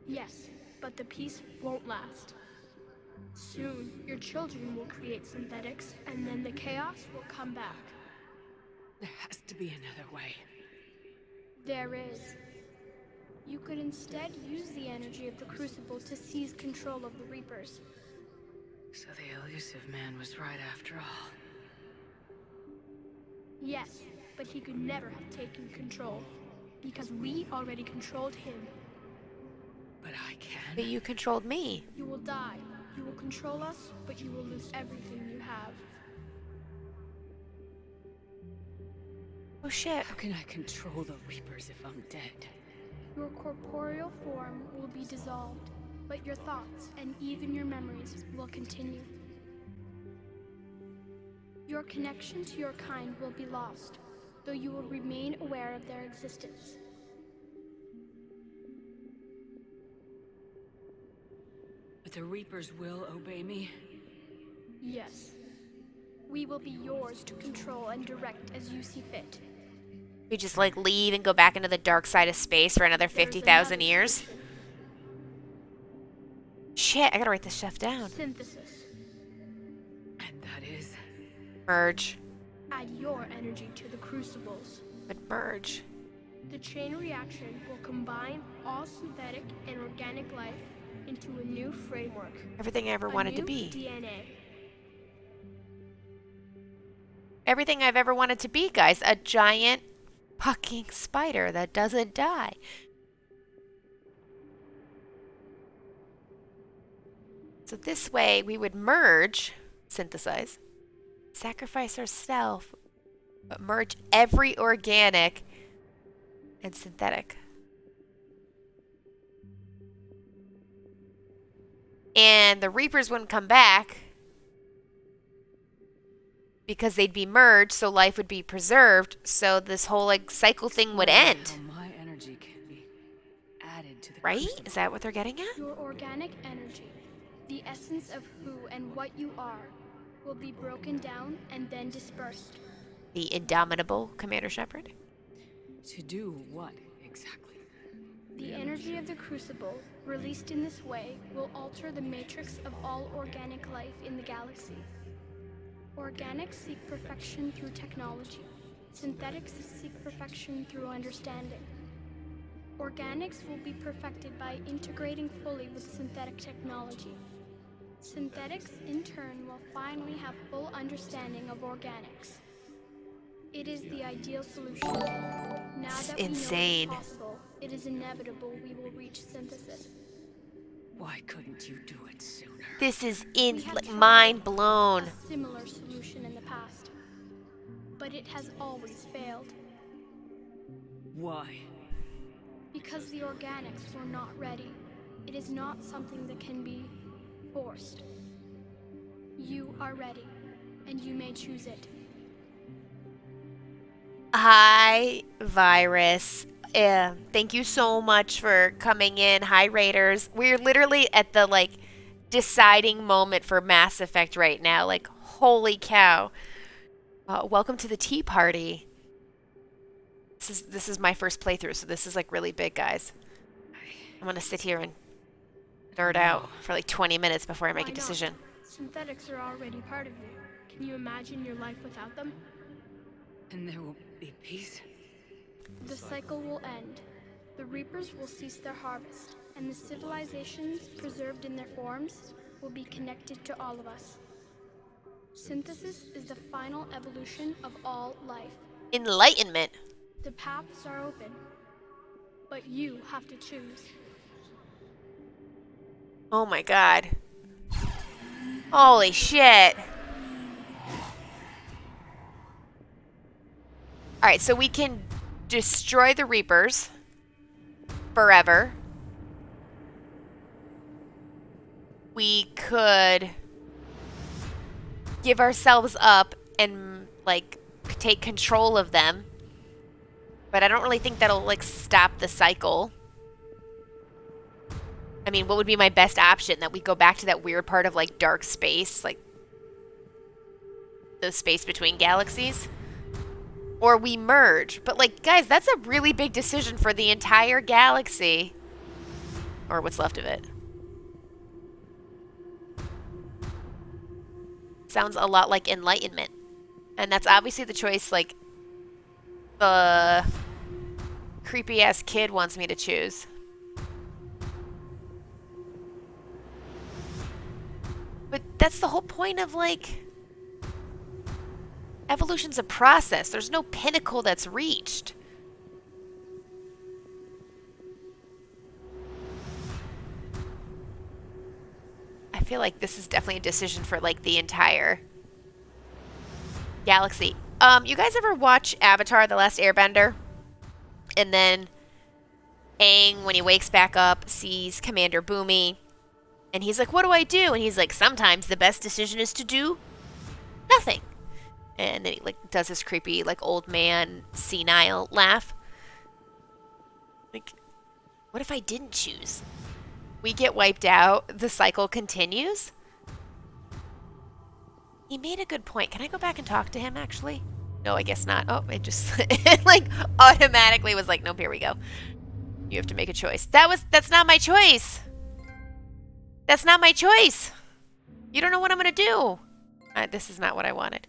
Yes, but the peace won't last. Soon, your children will create synthetics, and then the chaos will come back. There has to be another way. There is. You could instead use the energy of the Crucible to seize control of the Reapers. So the elusive man was right after all. Yes, but he could never have taken control, because we already controlled him. But I can. But you controlled me. You will die. You will control us, but you will lose everything you have. Oh shit. How can I control the Reapers if I'm dead? Your corporeal form will be dissolved, but your thoughts and even your memories will continue. Your connection to your kind will be lost, though you will remain aware of their existence. But the Reapers will obey me? Yes. We will be yours to control and direct as you see fit. We just like leave and go back into the dark side of space for another 50,000 years? Shit, I gotta write this stuff down. Synthesis. And that is? Merge. Add your energy to the Crucibles. But merge. The chain reaction will combine all synthetic and organic life into a new framework. Everything I ever wanted to be. DNA. Everything I've ever wanted to be, guys. A giant fucking spider that doesn't die. So this way we would merge, synthesize, sacrifice ourselves, but merge every organic and synthetic. And the Reapers wouldn't come back because they'd be merged, so life would be preserved, so this whole like cycle thing would end. My energy can be added to the Right? crucible. Is that what they're getting at? Your organic energy, the essence of who and what you are, will be broken down and then dispersed. The indomitable Commander Shepard? To do what exactly? The energy of the crucible, released in this way, will alter the matrix of all organic life in the galaxy. Organics seek perfection through technology. Synthetics seek perfection through understanding. Organics will be perfected by integrating fully with synthetic technology. Synthetics, in turn, will finally have full understanding of organics. It is the ideal solution. Now This is that we insane. know it's possible, it is inevitable we will reach synthesis. Why couldn't you do it sooner? This is We have tried mind blown. a similar solution in the past, but it has always failed. Why? Because the organics were not ready. It is not something that can be forced. You are ready, and you may choose it. Hi, Virus. Thank you so much for coming in. Hi, Raiders. We're literally at the like deciding moment for Mass Effect right now. Like, holy cow! Welcome to the tea party. This is my first playthrough, so this is like really big, guys. I'm gonna sit here and nerd out for like 20 minutes before I make Why a not? decision. Synthetics are already part of you. Can you imagine your life without them? And there will be peace. The cycle will end. The Reapers will cease their harvest, and the civilizations preserved in their forms will be connected to all of us. Synthesis is the final evolution of all life. Enlightenment. The paths are open, but you have to choose. Oh my god. Holy shit. Alright, so we can destroy the Reapers forever. We could give ourselves up and like take control of them. But I don't really think that'll like stop the cycle. I mean, what would be my best option? That we go back to that weird part of like dark space, like the space between galaxies? Or we merge. But like, guys, that's a really big decision for the entire galaxy. Or what's left of it. Sounds a lot like enlightenment. And that's obviously the choice like the creepy ass kid wants me to choose. But that's the whole point of like evolution's a process. There's no pinnacle that's reached. I feel like this is definitely a decision for like the entire galaxy. You guys ever watch Avatar: The Last Airbender? And then Aang, when he wakes back up, sees Commander Boomy. And he's like, what do I do? And he's like, sometimes the best decision is to do nothing. And then he like does this creepy, like old man, senile laugh. Like, what if I didn't choose? We get wiped out, the cycle continues? He made a good point. Can I go back and talk to him, actually? No, I guess not. Oh, it just, it like automatically was like, nope, here we go. You have to make a choice. That's not my choice. That's not my choice. You don't know what I'm going to do. This is not what I wanted.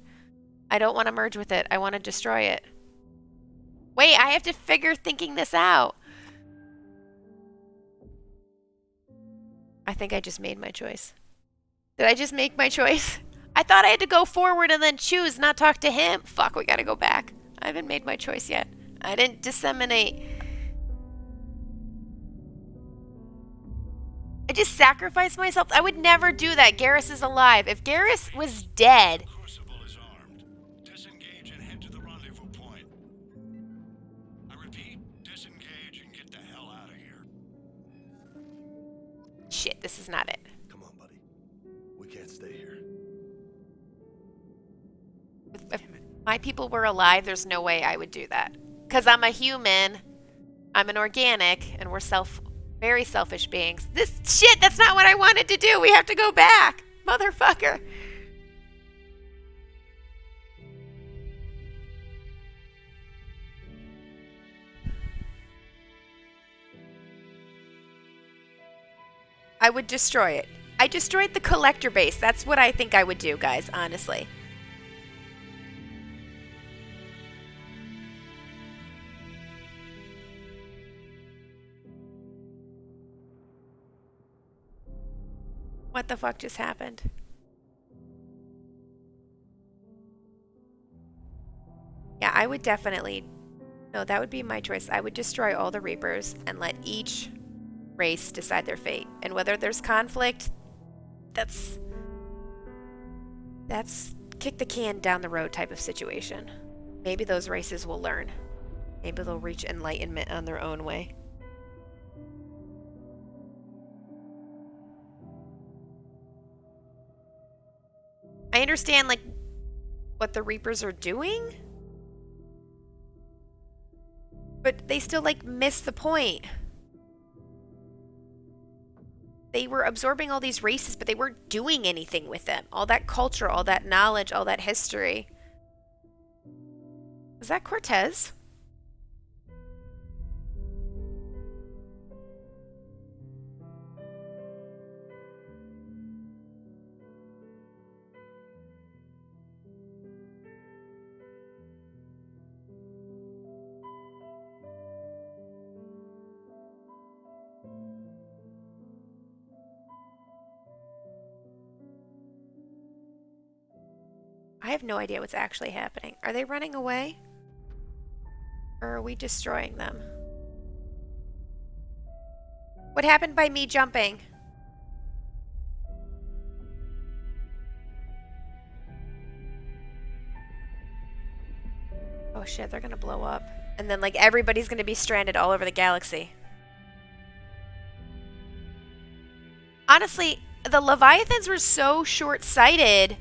I don't want to merge with it. I want to destroy it. Wait, I have to figure thinking this out. I think I just made my choice. Did I just make my choice? I thought I had to go forward and then choose, not talk to him. Fuck, we gotta go back. I haven't made my choice yet. I didn't disseminate. I just sacrificed myself. I would never do that. Garrus is alive. If Garrus was dead. Crucible is armed. Disengage and head to the rendezvous point. I repeat, disengage and get the hell out of here. Shit, this is not it. Come on, buddy. We can't stay here. If my people were alive, there's no way I would do that. Because I'm a human. I'm an organic, and we're very selfish beings. This shit, that's not what I wanted to do. We have to go back. Motherfucker. I would destroy it. I destroyed the collector base. That's what I think I would do, guys, honestly. What the fuck just happened? Yeah, I would definitely... No, that would be my choice. I would destroy all the Reapers and let each race decide their fate. And whether there's conflict, that's kick the can down the road type of situation. Maybe those races will learn. Maybe they'll reach enlightenment on their own way. I understand, like, what the Reapers are doing, but they still, like, miss the point. They were absorbing all these races, but they weren't doing anything with them. All that culture, all that knowledge, all that history. Was that Cortez? I have no idea what's actually happening. Are they running away? Or are we destroying them? What happened by me jumping? Oh shit, they're gonna blow up. And then, like, everybody's gonna be stranded all over the galaxy. Honestly, the Leviathans were so short-sighted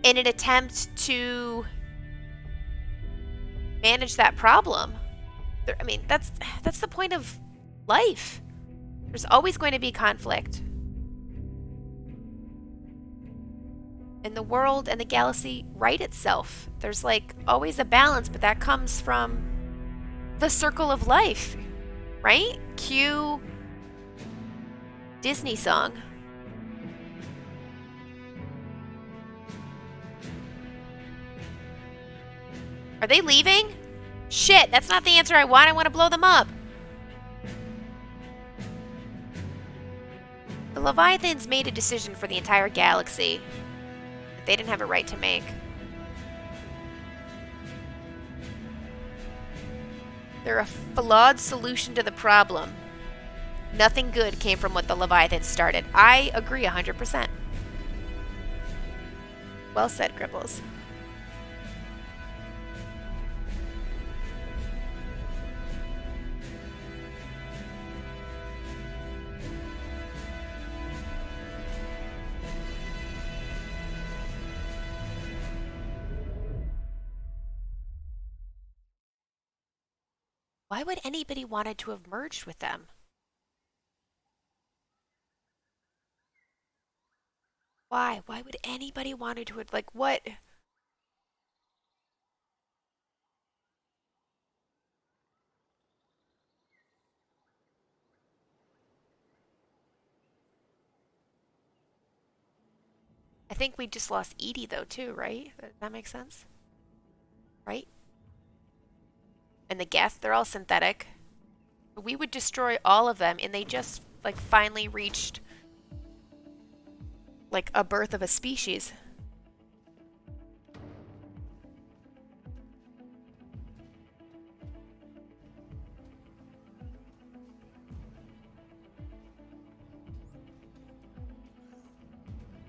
in an attempt to manage that problem. I mean, that's the point of life. There's always going to be conflict. And the world and the galaxy right itself. There's, like, always a balance, but that comes from the circle of life, right? Cue Disney song. Are they leaving? Shit, that's not the answer I want. I want to blow them up. The Leviathans made a decision for the entire galaxy that they didn't have a right to make. They're a flawed solution to the problem. Nothing good came from what the Leviathans started. I agree 100%. Well said, Cripples. Why would anybody wanted to have merged with them? Why? Why would anybody wanted to have, like, what? I think we just lost Edie, though, too, right? That makes sense? Right? And the Geth, they're all synthetic. We would destroy all of them, and they just, like, finally reached, like, a birth of a species.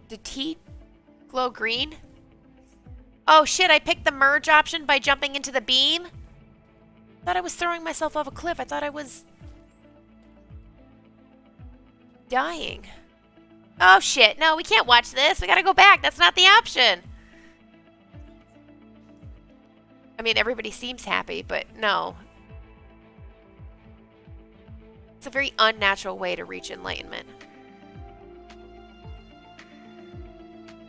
Did T glow green? Oh shit, I picked the merge option by jumping into the beam? I thought I was throwing myself off a cliff. I thought I was dying. Oh shit, no, we can't watch this. We gotta go back. That's not the option. I mean, everybody seems happy, but no. It's a very unnatural way to reach enlightenment.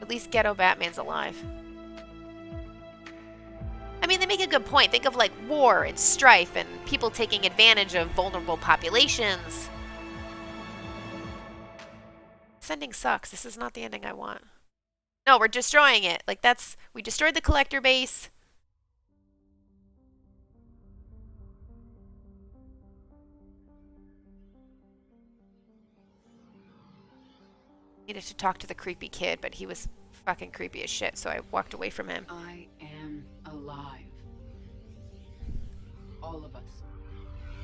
At least Ghetto Batman's alive. I mean, they make a good point. Think of, like, war and strife and people taking advantage of vulnerable populations. This ending sucks. This is not the ending I want. No, we're destroying it. Like, we destroyed the collector base. Needed to talk to the creepy kid, but he was fucking creepy as shit, so I walked away from him. I am alive. All of us.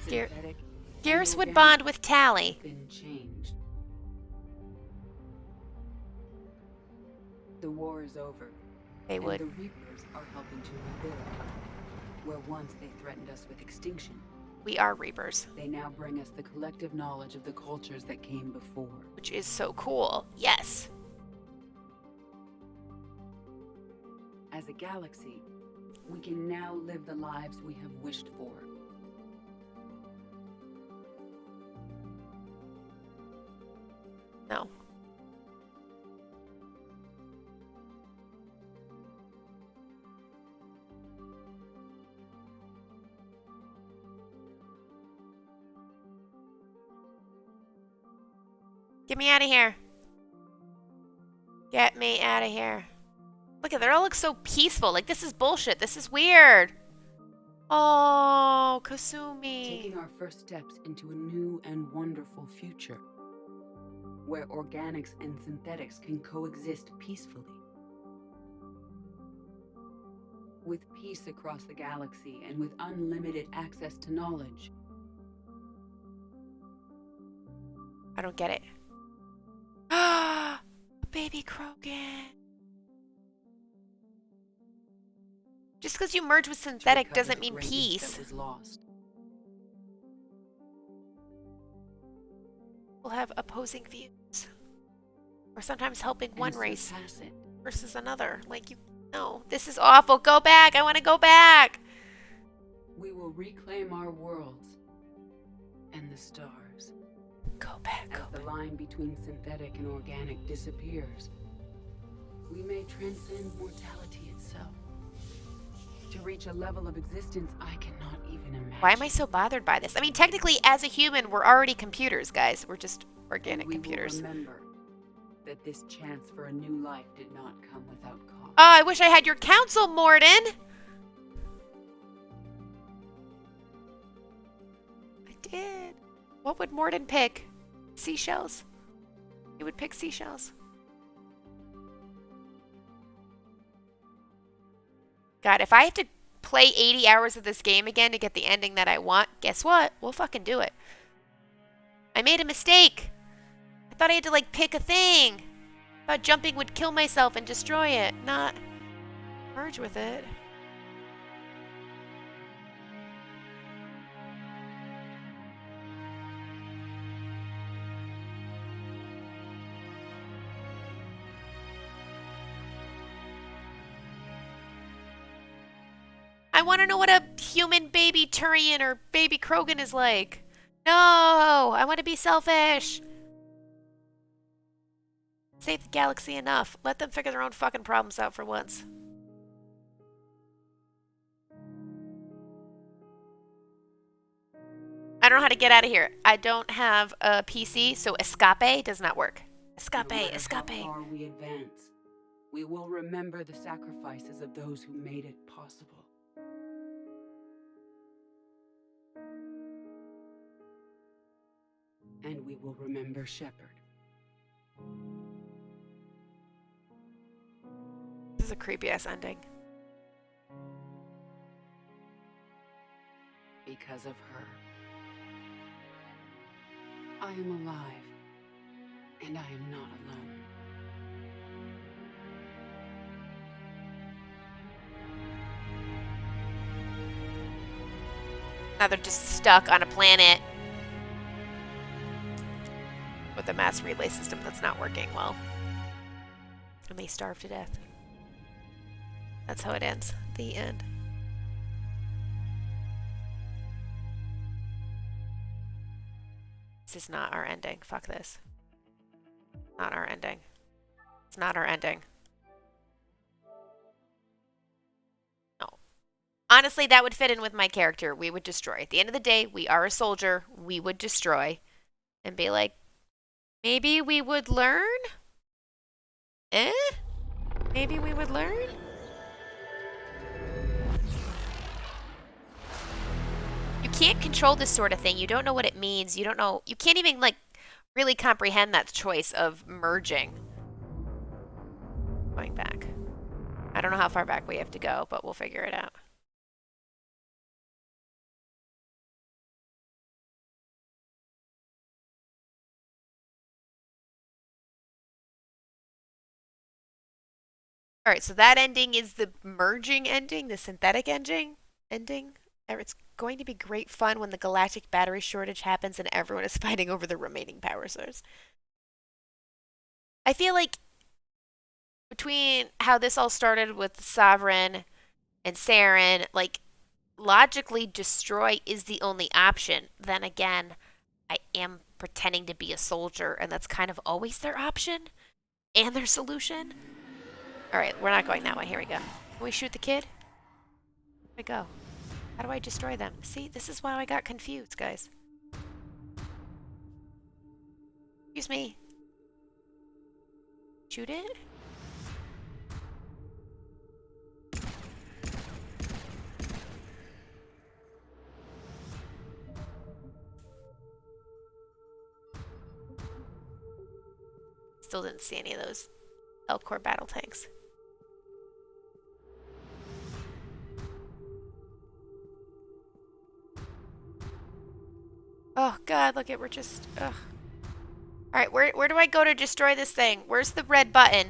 Synthetic. Garrus would bond with Tally. Been changed. The war is over. They would. The Reapers are helping to rebuild. Where once they threatened us with extinction. We are Reapers. They now bring us the collective knowledge of the cultures that came before. Which is so cool. Yes. As a galaxy, we can now live the lives we have wished for. No. Get me out of here. Get me out of here. Look at, they all look so peaceful. Like, this is bullshit. This is weird. Oh, Kasumi. Taking our first steps into a new and wonderful future. Where organics and synthetics can coexist peacefully. With peace across the galaxy and with unlimited access to knowledge. I don't get it. Ah, baby Krogan. Just because you merge with synthetic doesn't mean peace. That was lost. We'll have opposing views. Or sometimes helping one race versus another. Like, you know, this is awful. Go back. I want to go back. We will reclaim our worlds and the stars. Go back. As the line between synthetic and organic disappears, we may transcend mortality itself. To reach a level of existence I cannot even imagine. Why am I so bothered by this? I mean, technically, as a human, we're already computers, guys. We're just organic computers. Remember that this chance for a new life did not come without cost. Oh, I wish I had your counsel, Morden. I did. What would Morden pick? Seashells? He would pick seashells. God, if I have to play 80 hours of this game again to get the ending that I want, guess what? We'll fucking do it. I made a mistake. I thought I had to, like, pick a thing. I thought jumping would kill myself and destroy it, not merge with it. I want to know what a human baby Turian or baby Krogan is like. No, I want to be selfish. Save the galaxy enough. Let them figure their own fucking problems out for once. I don't know how to get out of here. I don't have a PC, so escape does not work. Escape, escape. How far we advance, we will remember the sacrifices of those who made it possible. And we will remember Shepard. This is a creepy ass ending. Because of her, I am alive, and I am not alone. Now they're just stuck on a planet with a mass relay system that's not working well. And they starve to death. That's how it ends. The end. This is not our ending. Fuck this. Not our ending. It's not our ending. No. Honestly, that would fit in with my character. We would destroy. At the end of the day, we are a soldier. We would destroy. And be like, maybe we would learn? Maybe we would learn? You can't control this sort of thing. You don't know what it means. You don't know. You can't even, like, really comprehend that choice of merging. Going back. I don't know how far back we have to go, but we'll figure it out. All right, so that ending is the merging ending, the synthetic ending. It's going to be great fun when the galactic battery shortage happens and everyone is fighting over the remaining power source. I feel like between how this all started with Sovereign and Saren, like, logically destroy is the only option. Then again, I am pretending to be a soldier, and that's kind of always their option and their solution. All right, we're not going that way. Here we go. Can we shoot the kid? Here we go. How do I destroy them? See, this is why I got confused, guys. Excuse me. Shoot it? Still didn't see any of those Elcor battle tanks. Oh god, look it, we're just ugh. Alright, where do I go to destroy this thing? Where's the red button?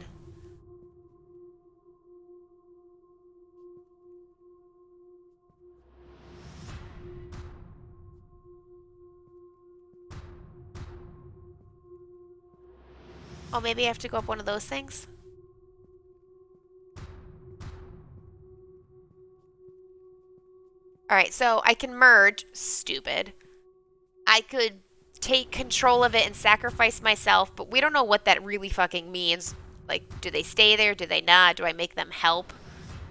Oh, maybe I have to go up one of those things? Alright, so I can merge. Stupid. I could take control of it and sacrifice myself, but we don't know what that really fucking means. Like, do they stay there? Do they not? Do I make them help?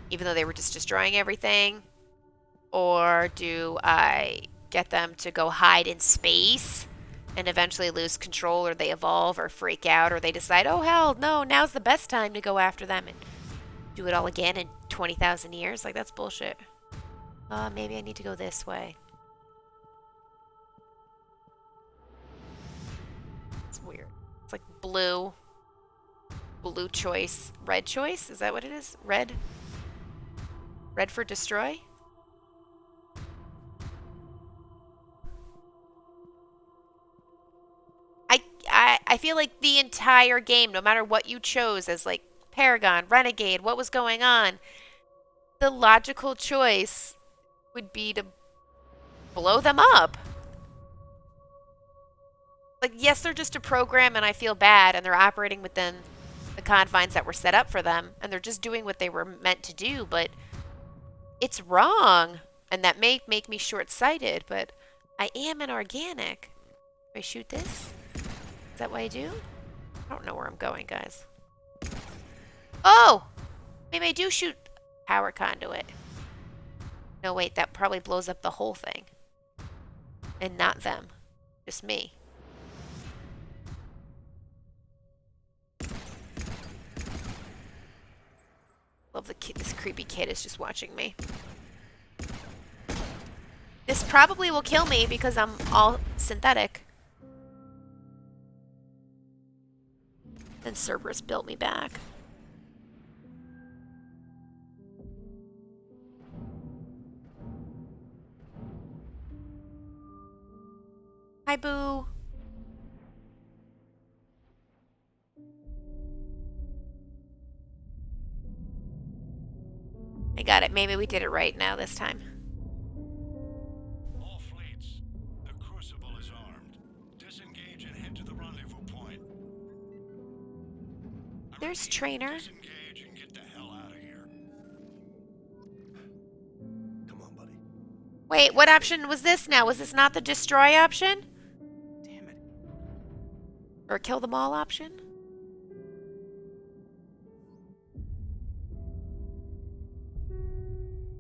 Even though they were just destroying everything? Or do I get them to go hide in space and eventually lose control, or they evolve or freak out, or they decide, oh hell, no, now's the best time to go after them and do it all again in 20,000 years? Like, that's bullshit. Maybe I need to go this way. It's weird. It's like blue choice, red choice? Is that what it is? Red for destroy? I feel like the entire game, no matter what you chose as, like, Paragon, Renegade, what was going on, the logical choice would be to blow them up. Like, yes, they're just a program and I feel bad, and they're operating within the confines that were set up for them, and they're just doing what they were meant to do, but it's wrong. And that may make me short-sighted, but I am an organic. Do I shoot this? Is that what I do? I don't know where I'm going, guys. Oh! Maybe I do shoot power conduit. No, wait, that probably blows up the whole thing. And not them. Just me. Love the kid. This creepy kid is just watching me. This probably will kill me because I'm all synthetic. Then Cerberus built me back. Hi, Boo. I got it. Maybe we did it right now this time. All fleets, the Crucible is armed. Disengage and head to the rendezvous point. There's Trainer. Disengage and get the hell out of here. Come on, buddy. Wait, what option was this now? Was this not the destroy option? Damn it. Or kill them all option?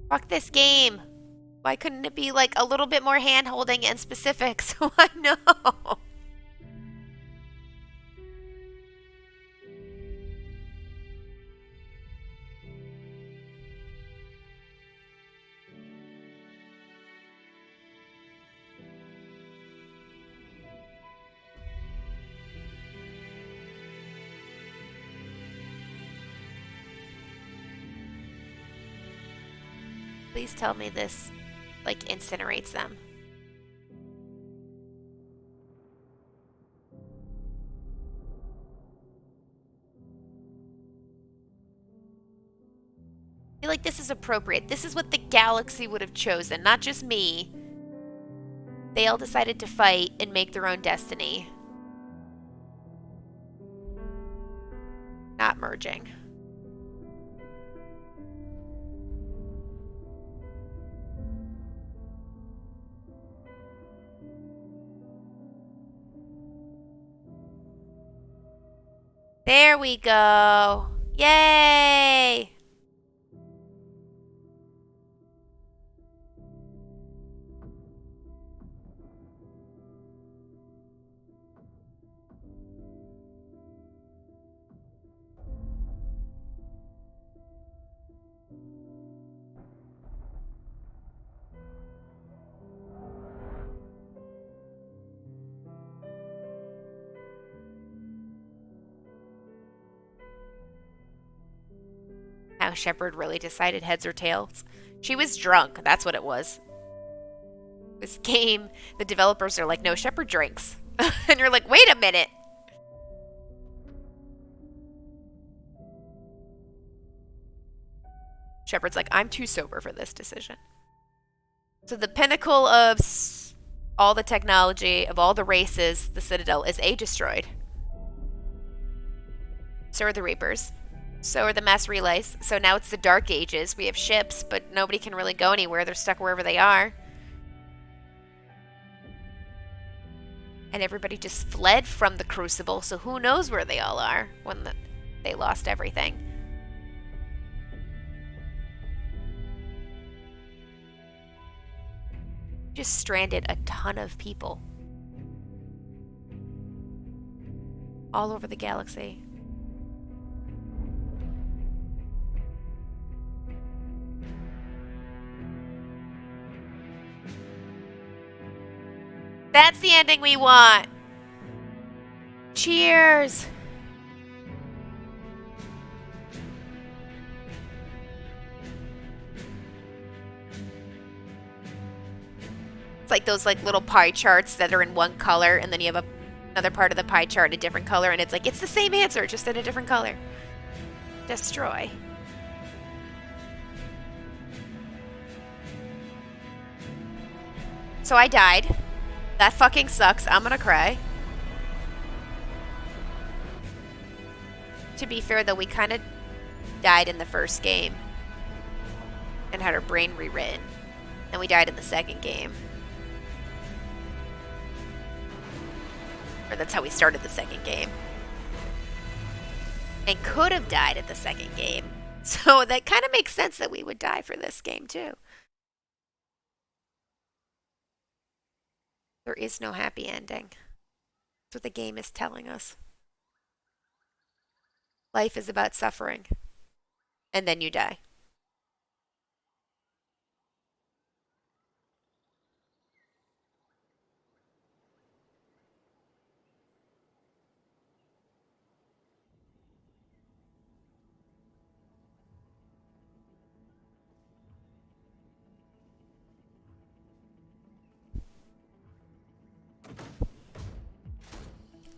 Fuck this game. Why couldn't it be like a little bit more hand holding and specific so I know? Please tell me this, like, incinerates them. I feel like this is appropriate. This is what the galaxy would have chosen, not just me. They all decided to fight and make their own destiny. Not merging. There we go. Yay! How Shepard really decided heads or tails. She was drunk. That's what it was. This game, the developers are like, no, Shepard drinks. And you're like, wait a minute. Shepard's like, I'm too sober for this decision. So the pinnacle of all the technology, of all the races, the Citadel is destroyed. So are the Reapers. So are the mass relays. So now it's the Dark Ages. We have ships, but nobody can really go anywhere. They're stuck wherever they are. And everybody just fled from the Crucible, so who knows where they all are when they lost everything. Just stranded a ton of people. All over the galaxy. That's the ending we want. Cheers. It's like those like little pie charts that are in one color, and then you have another part of the pie chart in a different color, and it's like it's the same answer, just in a different color. Destroy. So I died. That fucking sucks. I'm gonna cry. To be fair, though, we kind of died in the first game and had our brain rewritten. And we died in the second game. Or that's how we started the second game. And could have died at the second game. So that kind of makes sense that we would die for this game, too. There is no happy ending. That's what the game is telling us. Life is about suffering. And then you die.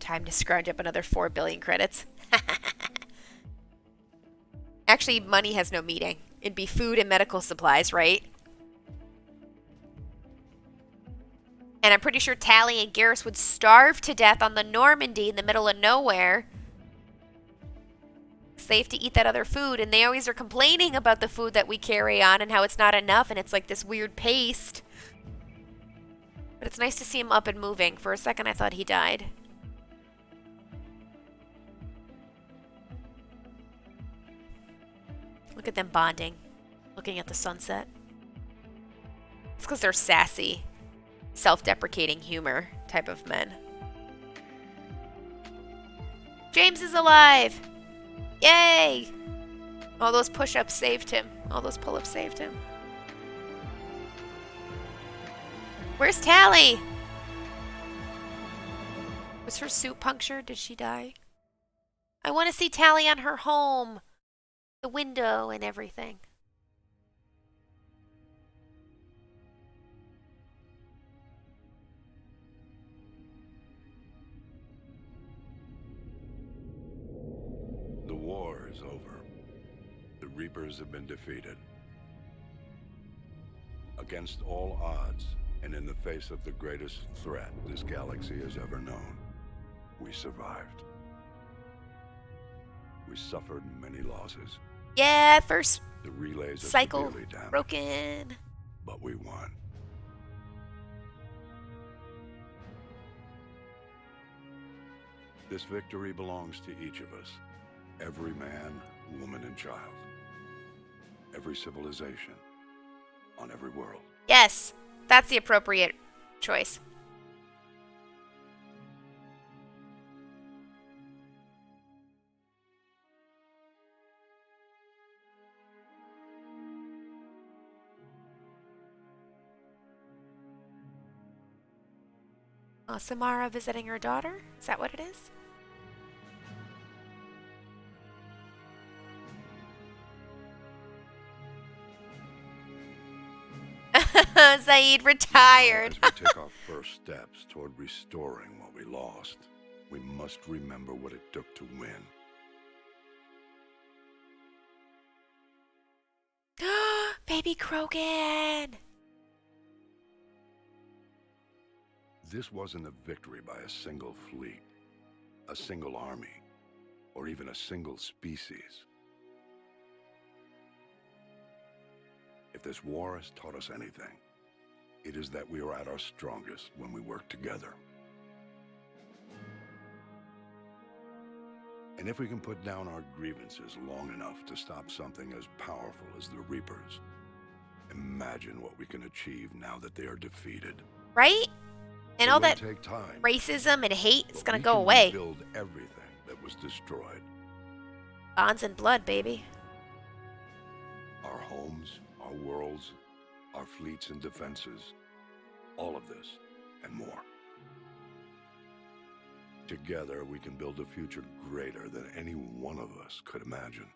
Time to scrounge up another 4 billion credits. Actually, money has no meaning. It'd be food and medical supplies, right? And I'm pretty sure Tally and Garrus would starve to death on the Normandy in the middle of nowhere. Because they have to eat that other food, and they always are complaining about the food that we carry on and how it's not enough, and it's like this weird paste. But it's nice to see him up and moving. For a second, I thought he died. Look at them bonding, looking at the sunset. It's because they're sassy, self-deprecating humor type of men. James is alive! Yay! All those push-ups saved him. All those pull-ups saved him. Where's Tally? Was her suit punctured? Did she die? I want to see Tally on her home. The window and everything. The war is over. The Reapers have been defeated. Against all odds, and in the face of the greatest threat this galaxy has ever known, we survived. We suffered many losses. Yeah, first The relays are cycle severely damaged, broken. but we won. This victory belongs to each of us. Every man, woman, and child. Every civilization. On every world. Yes, that's the appropriate choice. Samara visiting her daughter? Is that what it is? Zaid retired. As we take our first steps toward restoring what we lost, we must remember what it took to win. Baby Krogan! This wasn't a victory by a single fleet, a single army, or even a single species. If this war has taught us anything, it is that we are at our strongest when we work together. And if we can put down our grievances long enough to stop something as powerful as the Reapers, imagine what we can achieve now that they are defeated. Right? And It all will that take time, racism and hate is but gonna we go can away. rebuild everything that was destroyed. Bonds and blood, baby. Our homes, our worlds, our fleets and defenses. All of this and more. Together, we can build a future greater than any one of us could imagine.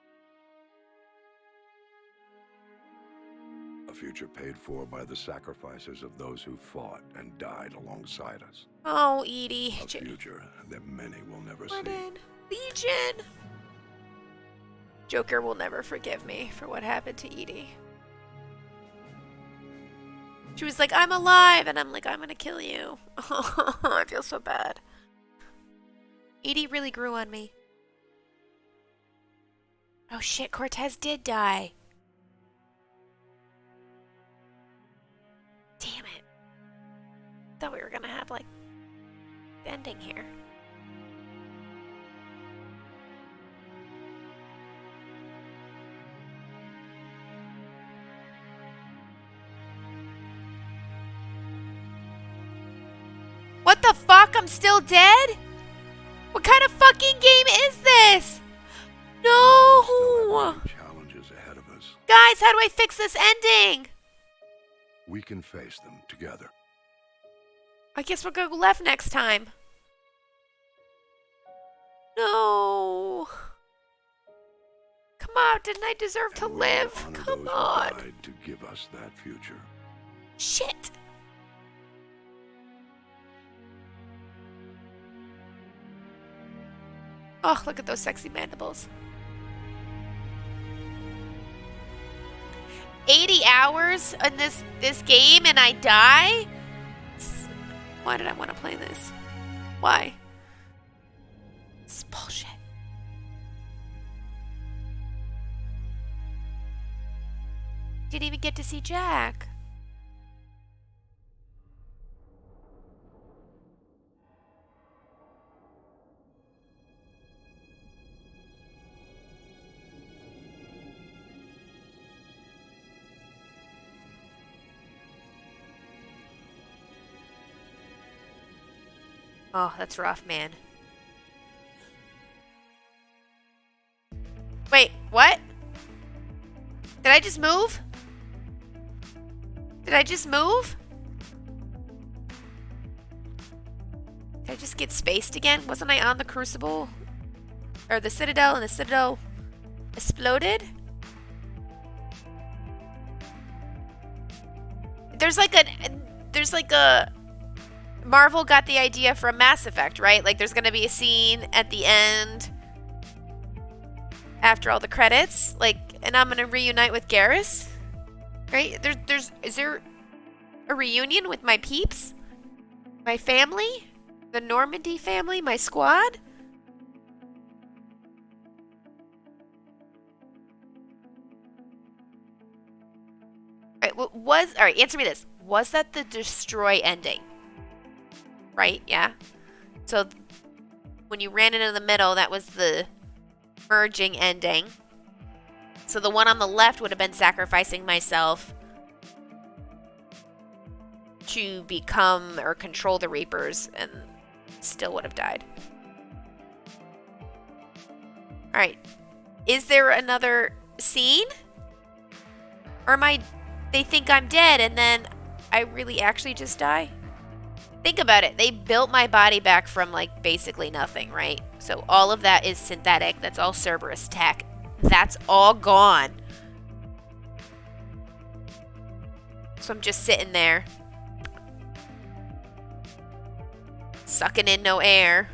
A future paid for by the sacrifices of those who fought and died alongside us. Oh, Edie. A future that many will never Jordan. Legion. Joker will never forgive me for what happened to Edie. She was like, I'm alive, and I'm like, I'm gonna kill you. I feel so bad. Edie really grew on me. Oh shit, Cortez did die. Damn it. Thought we were gonna have, like, ending here. What the fuck? I'm still dead? What kind of fucking game is this? No! Challenges ahead of us. Guys, how do I fix this ending? We can face them together. I guess we'll go left next time. No. Come on, didn't I deserve to live? Come on. Died to give us that future. Shit. Oh, look at those sexy mandibles. 80 hours in this game and I die? Why did I want to play this? Why? It's bullshit. Didn't even get to see Jack. Oh, that's rough, man. Wait, what? Did I just move? Did I just move? Did I just get spaced again? Wasn't I on the Crucible? Or the Citadel, and the Citadel exploded? There's like a Marvel got the idea from Mass Effect, right? Like there's gonna be a scene at the end after all the credits, like, and I'm gonna reunite with Garrus, right? Is there a reunion with my peeps, my family, the Normandy family, my squad? All right, answer me this. Was that the destroy ending? Right? Yeah. So when you ran into the middle, that was the merging ending. So the one on the left would have been sacrificing myself to become or control the Reapers and still would have died. All right. Is there another scene? Or they think I'm dead and then I really actually just die? Think about it. They built my body back from like basically nothing, right? So all of that is synthetic. That's all Cerberus tech. That's all gone. So I'm just sitting there, sucking in no air,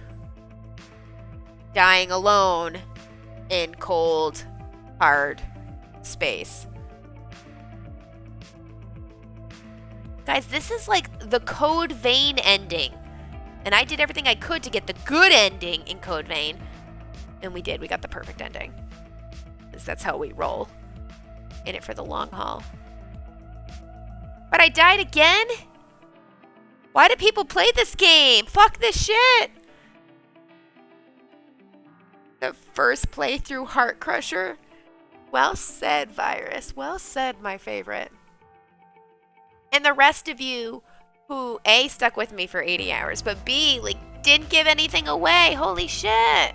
dying alone in cold, hard space. Guys, this is like the Code Vein ending. And I did everything I could to get the good ending in Code Vein. And we did. We got the perfect ending. Because that's how we roll. In it for the long haul. But I died again? Why do people play this game? Fuck this shit. The first playthrough Heart Crusher. Well said, Virus. Well said, my favorite. And the rest of you who A, stuck with me for 80 hours, but B, like, didn't give anything away. Holy shit.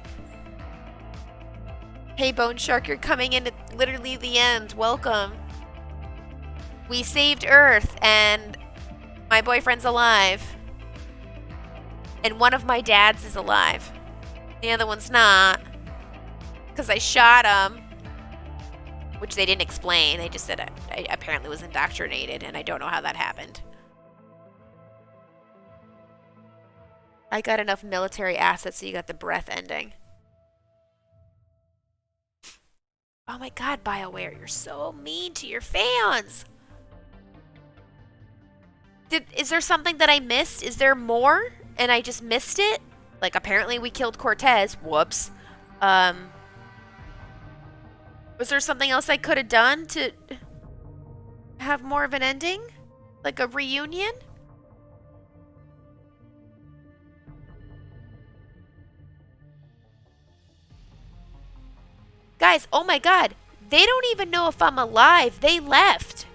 Hey, Bone Shark, you're coming in at literally the end. Welcome. We saved Earth, and my boyfriend's alive. And one of my dads is alive. The other one's not. Because I shot him. Which they didn't explain. They just said I apparently was indoctrinated, and I don't know how that happened. I got enough military assets, so you got the breath ending. Oh my god, BioWare, you're so mean to your fans. Is there something that I missed? Is there more, and I just missed it? Like, apparently we killed Cortez. Whoops. Was there something else I could have done to have more of an ending? Like a reunion? Guys, oh my god. They don't even know if I'm alive. They left.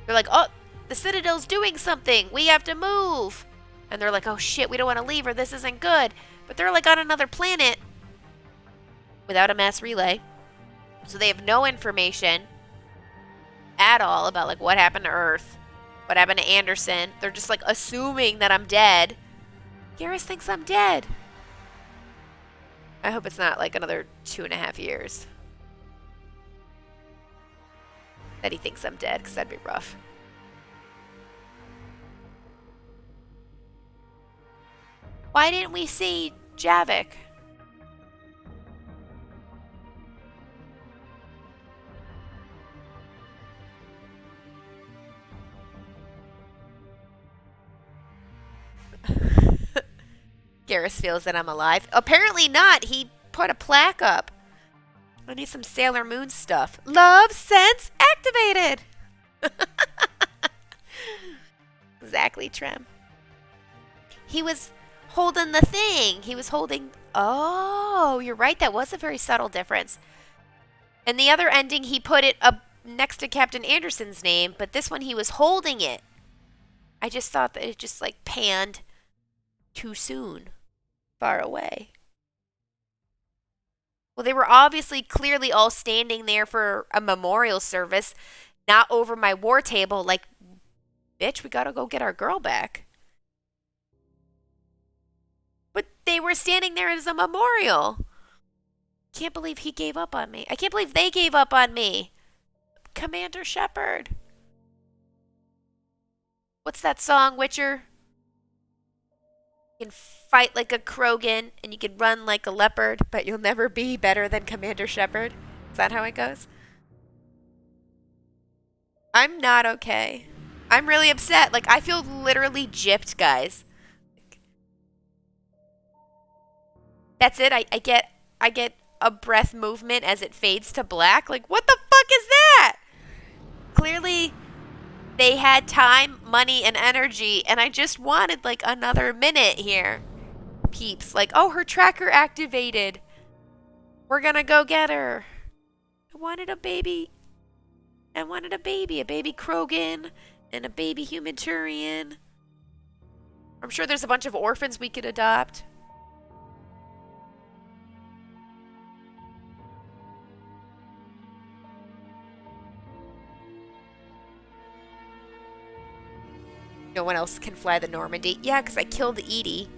They're like, oh, the Citadel's doing something. We have to move. And they're like, oh shit, we don't want to leave or this isn't good. But they're like on another planet without a mass relay. So they have no information at all about like what happened to Earth, what happened to Anderson. They're just like assuming that I'm dead. Garrus thinks I'm dead. I hope it's not like another 2.5 years that he thinks I'm dead, because that'd be rough. Why didn't we see Javik? Garrus feels that I'm alive. Apparently not. He put a plaque up. I need some Sailor Moon stuff. Love sense activated. Exactly, Trem. He was holding the thing. He was holding... Oh, you're right. That was a very subtle difference. In the other ending, he put it up next to Captain Anderson's name, but this one he was holding it. I just thought that it just like panned too soon, far away. Well, they were obviously clearly all standing there for a memorial service, not over my war table like, bitch, we gotta go get our girl back. But they were standing there as a memorial. Can't believe he gave up on me. I can't believe they gave up on me. Commander Shepard. What's that song, Witcher? You can fight like a Krogan and you can run like a leopard, but you'll never be better than Commander Shepard. Is that how it goes? I'm not okay. I'm really upset. Like, I feel literally gypped, guys. That's it. I get a breath movement as it fades to black. Like, what the fuck is that? Clearly, they had time, money, and energy, and I just wanted, like, another minute here. Peeps. Like, oh, her tracker activated. We're gonna go get her. I wanted a baby. I wanted a baby Krogan, and a baby Humanitarian. I'm sure there's a bunch of orphans we could adopt. No one else can fly the Normandy. Yeah, because I killed Edie.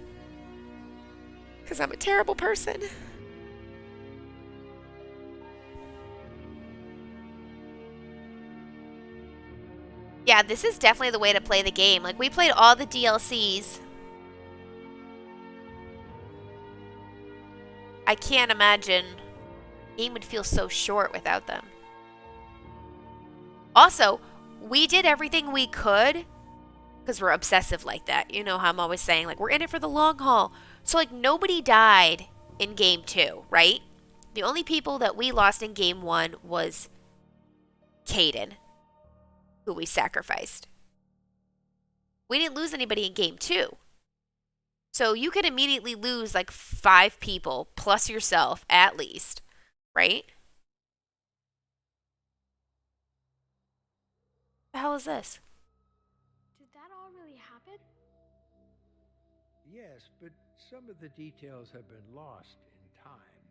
Because I'm a terrible person. Yeah, this is definitely the way to play the game. Like, we played all the DLCs. I can't imagine the game would feel so short without them. Also, we did everything we could because we're obsessive like that. You know how I'm always saying, like, we're in it for the long haul. So, like, nobody died in Game 2, right? The only people that we lost in Game 1 was Caden, who we sacrificed. We didn't lose anybody in Game 2. So you could immediately lose, like, 5 people, plus yourself, at least, right? The hell is this? Did that all really happen? Yes, but some of the details have been lost in time.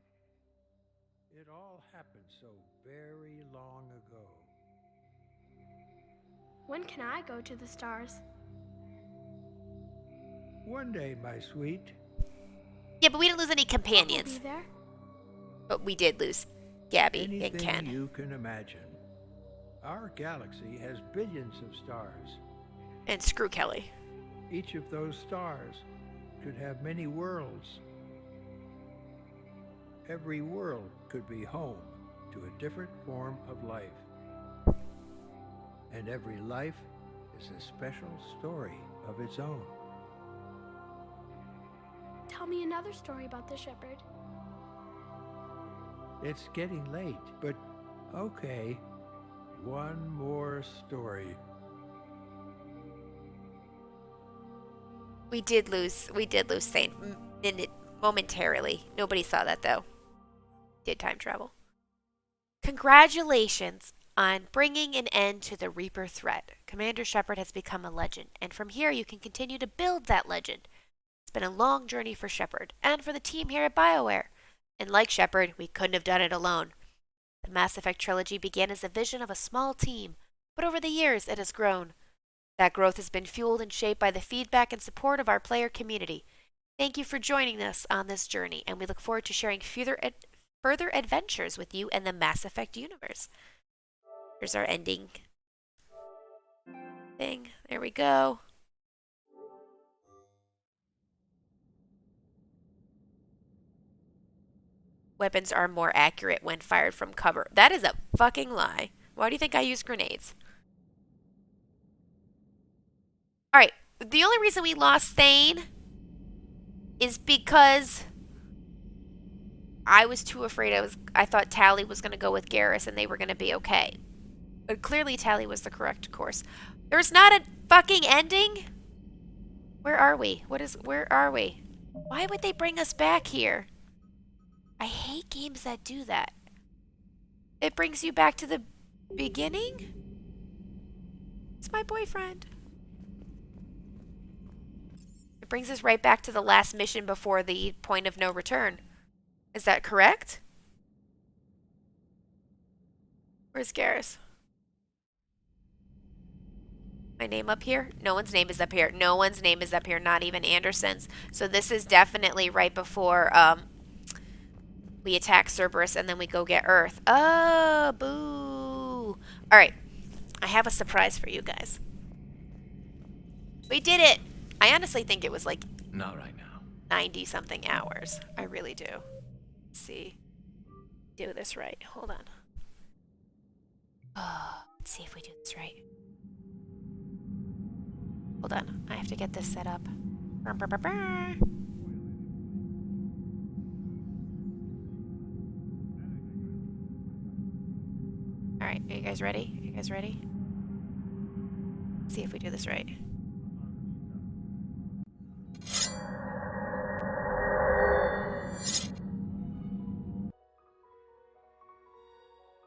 It all happened so very long ago. When can I go to the stars? One day, my sweet. Yeah, but we didn't lose any companions. I'll be there. But we did lose Gabby and Anything Ken. you can imagine. Our galaxy has billions of stars. And screw Kelly. Each of those stars could have many worlds. Every world could be home to a different form of life. And every life is a special story of its own. Tell me another story about the shepherd. It's getting late, but okay. One more story. We did lose Saint momentarily. Nobody saw that, though. Did time travel. Congratulations on bringing an end to the Reaper threat. Commander Shepard has become a legend, and from here you can continue to build that legend. It's been a long journey for Shepard, and for the team here at BioWare. And like Shepard, we couldn't have done it alone. The Mass Effect trilogy began as a vision of a small team, but over the years it has grown. That growth has been fueled and shaped by the feedback and support of our player community. Thank you for joining us on this journey, and we look forward to sharing further adventures with you in the Mass Effect universe. Here's our ending thing. There we go. Weapons are more accurate when fired from cover. That is a fucking lie. Why do you think I use grenades? Alright, the only reason we lost Thane is because I was too afraid. I thought Tally was going to go with Garrus and they were going to be okay. But clearly Tally was the correct course. There's not a fucking ending? Where are we? Where are we? Why would they bring us back here? I hate games that do that. It brings you back to the beginning? It's my boyfriend. It brings us right back to the last mission before the point of no return. Is that correct? Where's Garrus? My name up here? No one's name is up here. No one's name is up here, not even Anderson's. So this is definitely right before we attack Cerberus and then we go get Earth. Oh, boo. All right. I have a surprise for you guys. We did it. I honestly think it was like Not right now. 90 something hours. I really do. Let's see. Do this right. Hold on. Oh, let's see if we do this right. Hold on. I have to get this set up. Brr, brr, brr, brr. All right, are you guys ready? Are you guys ready? Let's see if we do this right.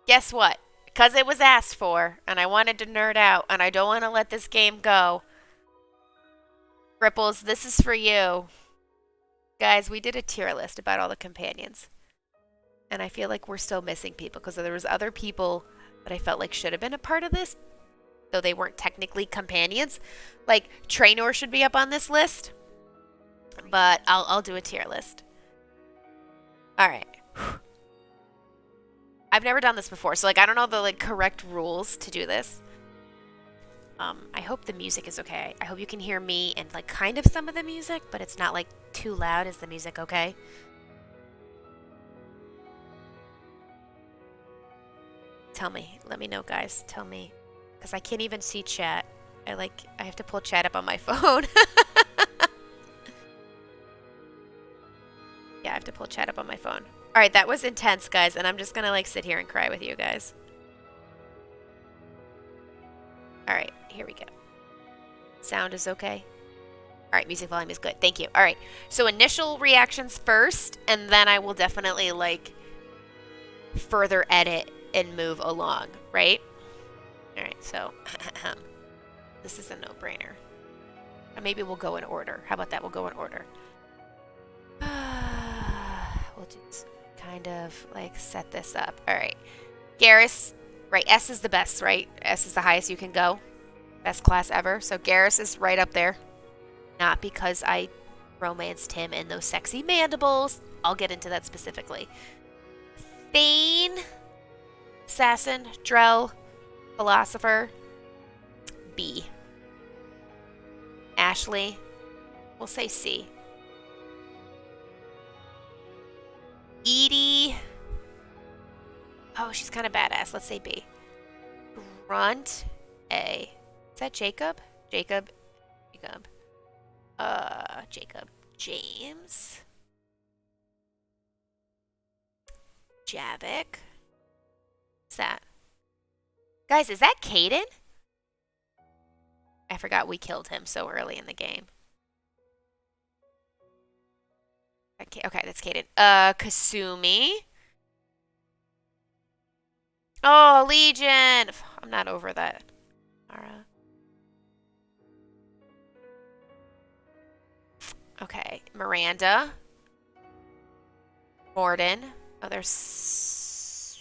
Guess what? Because it was asked for, and I wanted to nerd out, and I don't want to let this game go. Ripples, this is for you. Guys, we did a tier list about all the companions. And I feel like we're still missing people, because there was other people that I felt like should have been a part of this, though they weren't technically companions. Like, Trainor should be up on this list. But I'll do a tier list. Alright. I've never done this before, so like I don't know the like correct rules to do this. I hope the music is okay. I hope you can hear me and like kind of some of the music, but it's not like too loud. Is the music okay? Tell me. Let me know, guys. Tell me. Because I can't even see chat. I have to pull chat up on my phone. Yeah, I have to pull chat up on my phone. Alright, that was intense, guys, and I'm just gonna like sit here and cry with you guys. Alright, here we go. Sound is okay? Alright, music volume is good. Thank you. Alright, so initial reactions first, and then I will definitely like further edit and move along, right? Alright, so this is a no-brainer. Or maybe we'll go in order. How about that? We'll go in order. We'll just kind of like set this up. All right. Garrus, right? S is the best, right? S is the highest you can go. Best class ever. So Garrus is right up there. Not because I romanced him in those sexy mandibles. I'll get into that specifically. Thane, Assassin, Drell, Philosopher, B. Ashley, we'll say C. Edie. Oh, she's kind of badass. Let's say B. Grunt, A. Is that Jacob? Jacob. Jacob. James. Javik. What's that? Guys, is that Caden? I forgot we killed him so early in the game. Okay, that's Caden. Kasumi. Oh, Legion. I'm not over that. Mara. Okay, Miranda. Morden. Oh, there's...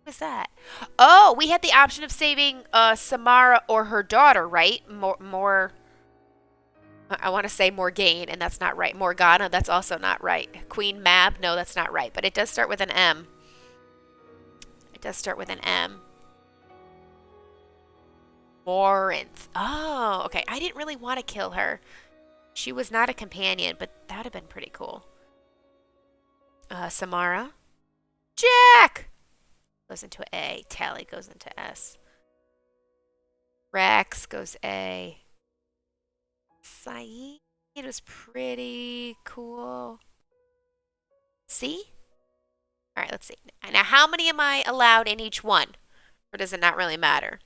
What is that? Oh, we had the option of saving Samara or her daughter, right? More... I want to say Morgaine, and that's not right. Morgana, that's also not right. Queen Mab, no, that's not right. But it does start with an M. It does start with an M. Morinth. Oh, okay. I didn't really want to kill her. She was not a companion, but that would have been pretty cool. Samara. Jack! Goes into A. Tally goes into S. Rex goes A. Saeed was pretty cool. See? All right, let's see. Now, how many am I allowed in each one? Or does it not really matter?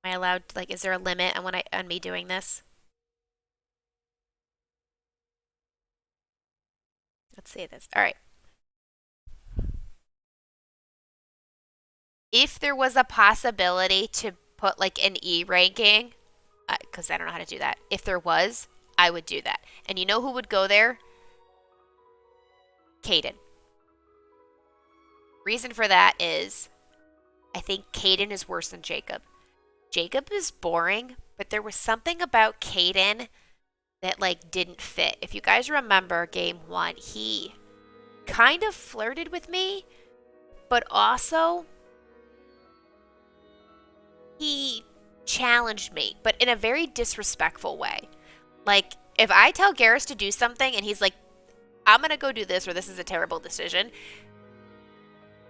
Am I allowed, like, is there a limit on me doing this? Let's see this. All right. If there was a possibility to put like an E ranking, because I don't know how to do that. If there was, I would do that. And you know who would go there? Caden. Reason for that is I think Caden is worse than Jacob. Jacob is boring, but there was something about Caden that like didn't fit. If you guys remember game 1, he kind of flirted with me, but also he challenged me, but in a very disrespectful way. Like, if I tell Garrus to do something and he's like, I'm going to go do this or this is a terrible decision,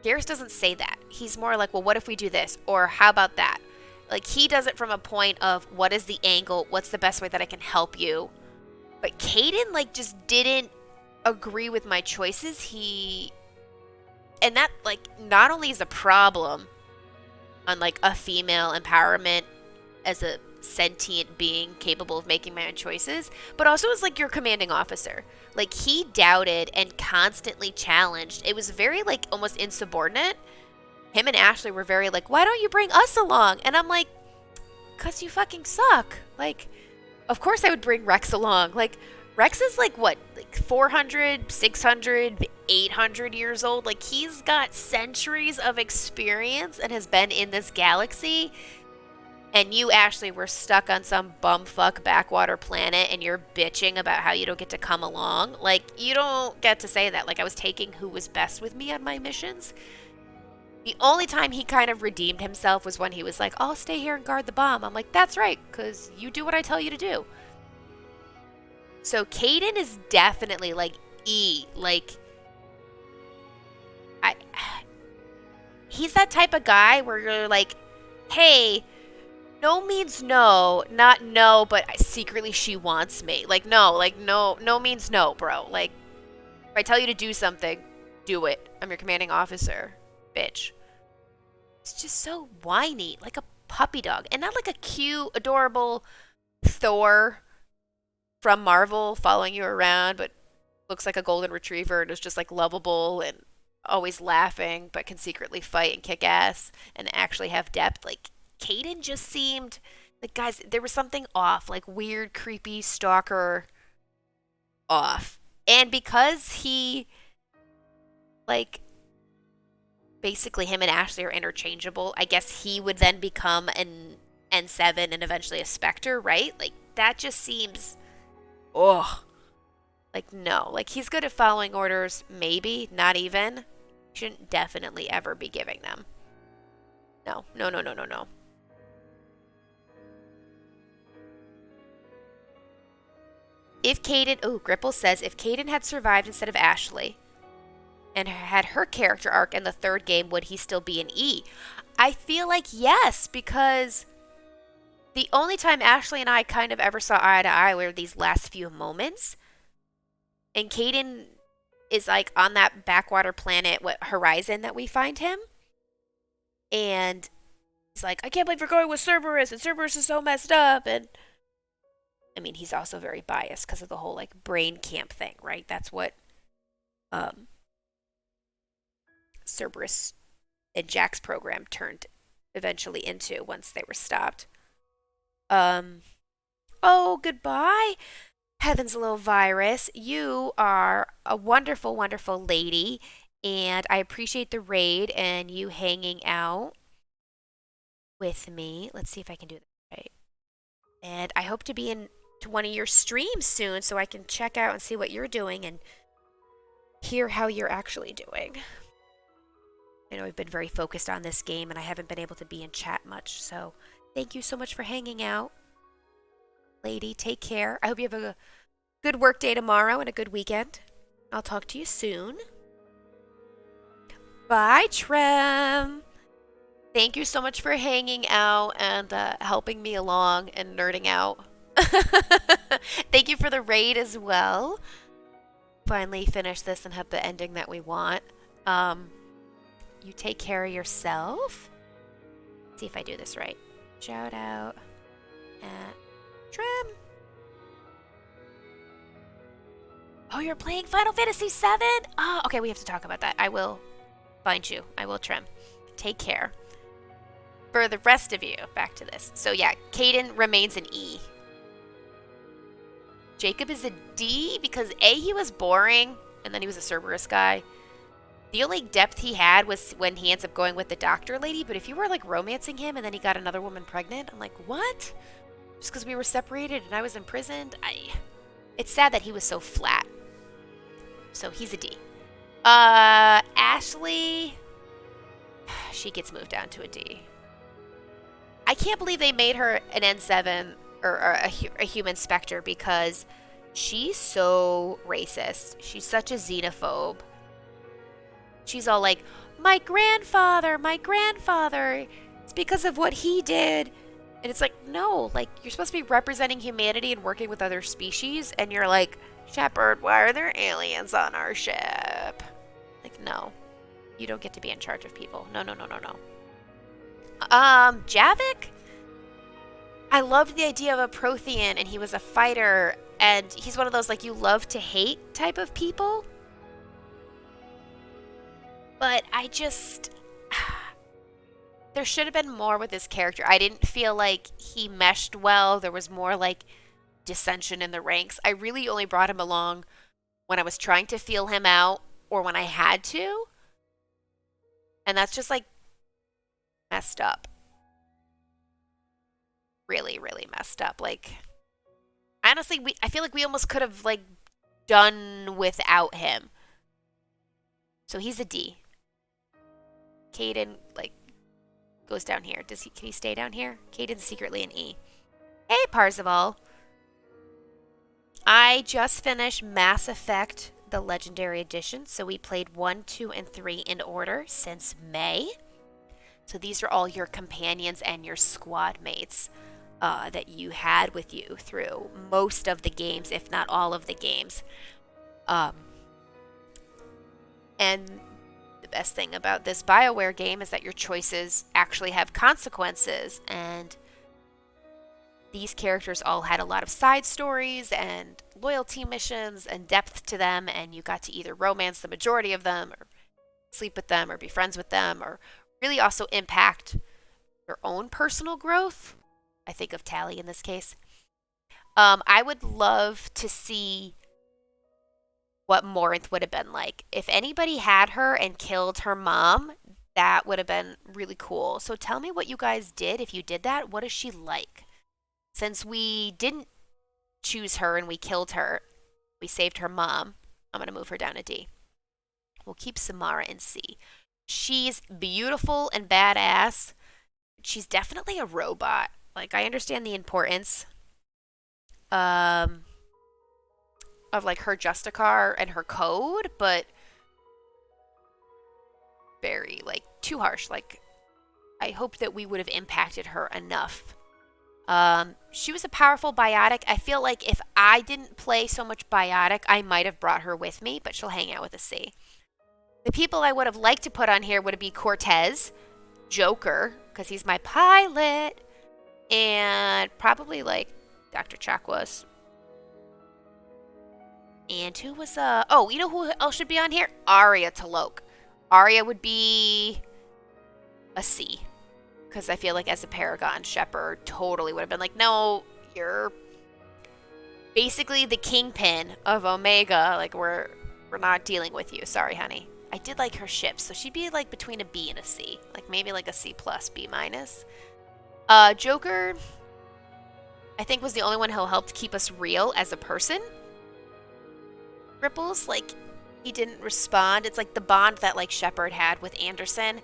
Garrus doesn't say that. He's more like, well, what if we do this? Or how about that? Like, he does it from a point of what is the angle? What's the best way that I can help you? But Caden, like, just didn't agree with my choices. And that, like, not only is a problem on, like, a female empowerment as a sentient being capable of making my own choices, but also as like your commanding officer. Like, he doubted and constantly challenged. It was very like almost insubordinate. Him and Ashley were very like, why don't you bring us along? And I'm like, cause you fucking suck. Like, of course I would bring Rex along. Like, Rex is like what, like 400, 600, 800 years old. Like, he's got centuries of experience and has been in this galaxy. And you, Ashley, were stuck on some bumfuck backwater planet and you're bitching about how you don't get to come along. Like, you don't get to say that. Like, I was taking who was best with me on my missions. The only time he kind of redeemed himself was when he was like, I'll stay here and guard the bomb. I'm like, that's right, because you do what I tell you to do. So Caden is definitely like E. Like, he's that type of guy where you're like, hey, no means no, not no, but secretly she wants me. Like, no means no, bro. Like, if I tell you to do something, do it. I'm your commanding officer, bitch. It's just so whiny, like a puppy dog. And not like a cute, adorable Thor from Marvel following you around, but looks like a golden retriever and is just like lovable and always laughing, but can secretly fight and kick ass and actually have depth. Like, Caden just seemed like, guys, there was something off, like weird, creepy, stalker off. And because he, like, basically him and Ashley are interchangeable, I guess he would then become an N7 and eventually a Spectre, right? Like, that just seems, ugh. Like, no. Like, he's good at following orders, maybe, not even. Shouldn't definitely ever be giving them. No. If Caden, Gripple says, if Caden had survived instead of Ashley and had her character arc in the third game, would he still be an E? I feel like yes, because the only time Ashley and I kind of ever saw eye to eye were these last few moments. And Caden is like on that backwater planet, what Horizon that we find him. And he's like, I can't believe you're going with Cerberus, and Cerberus is so messed up. And I mean, he's also very biased because of the whole like brain camp thing, right? That's what Cerberus and Jack's program turned eventually into once they were stopped. Oh, goodbye, Heaven's little virus. You are a wonderful, wonderful lady, and I appreciate the raid and you hanging out with me. Let's see if I can do that right. And I hope to be in one of your streams soon so I can check out and see what you're doing and hear how you're actually doing. I know I've been very focused on this game and I haven't been able to be in chat much, so thank you so much for hanging out. Lady, take care. I hope you have a good work day tomorrow and a good weekend. I'll talk to you soon. Bye, Trem. Thank you so much for hanging out and helping me along and nerding out. Thank you for the raid as well. Finally finished this and have the ending that we want. You take care of yourself. See if I do this right. Shout out at Trim. Oh, you're playing Final Fantasy VII? Oh, okay, we have to talk about that. I will find you. I will Trim. Take care. For the rest of you, back to this. So yeah, Caden remains an E. Jacob is a D because A, he was boring, and then he was a Cerberus guy. The only depth he had was when he ends up going with the doctor lady, but if you were like romancing him and then he got another woman pregnant, I'm like, what? Just because we were separated and I was imprisoned? It's sad that he was so flat. So he's a D. Ashley, she gets moved down to a D. I can't believe they made her an N7 or a human Spectre because she's so racist. She's such a xenophobe. She's all like, my grandfather, it's because of what he did. And it's like, no, like, you're supposed to be representing humanity and working with other species. And you're like, Shepard, why are there aliens on our ship? Like, no, you don't get to be in charge of people. No. Javik? I loved the idea of a Prothean, and he was a fighter, and he's one of those, like, you love to hate type of people. But I just... there should have been more with his character. I didn't feel like he meshed well. There was more, like, dissension in the ranks. I really only brought him along when I was trying to feel him out or when I had to. And that's just, like, messed up. Really, really messed up. Like, honestly, I feel like we almost could have, like, done without him. So he's a D. Caden, like, goes down here. Can he stay down here? Caden's secretly an E. Hey, Parzival. I just finished Mass Effect, the Legendary Edition. So we played 1, 2, and 3 in order since May. So these are all your companions and your squad mates that you had with you through most of the games, if not all of the games. And the best thing about this BioWare game is that your choices actually have consequences. And these characters all had a lot of side stories and loyalty missions and depth to them. And you got to either romance the majority of them or sleep with them or be friends with them or really also impact your own personal growth. I think of Tally in this case. I would love to see what Morinth would have been like. If anybody had her and killed her mom, that would have been really cool. So tell me what you guys did if you did that. What is she like? Since we didn't choose her and we killed her, we saved her mom. I'm going to move her down a D. We'll keep Samara in C. She's beautiful and badass. She's definitely a robot. Like, I understand the importance of, like, her Justicar and her code, but very, like, too harsh. Like, I hope that we would have impacted her enough. She was a powerful biotic. I feel like if I didn't play so much biotic, I might have brought her with me, but she'll hang out with a C. The people I would have liked to put on here would be Cortez, Joker, because he's my pilot, and probably, like, Dr. Chakwas. And who was, oh, you know who else should be on here? Arya Talok. Arya would be a C. Because I feel like as a Paragon, Shepard totally would have been like, no, you're basically the kingpin of Omega. Like, we're not dealing with you. Sorry, honey. I did like her ship, so she'd be like between a B and a C. Like maybe like a C plus, B minus. Joker, I think was the only one who helped keep us real as a person. Ripples, like, he didn't respond. It's like the bond that like Shepard had with Anderson,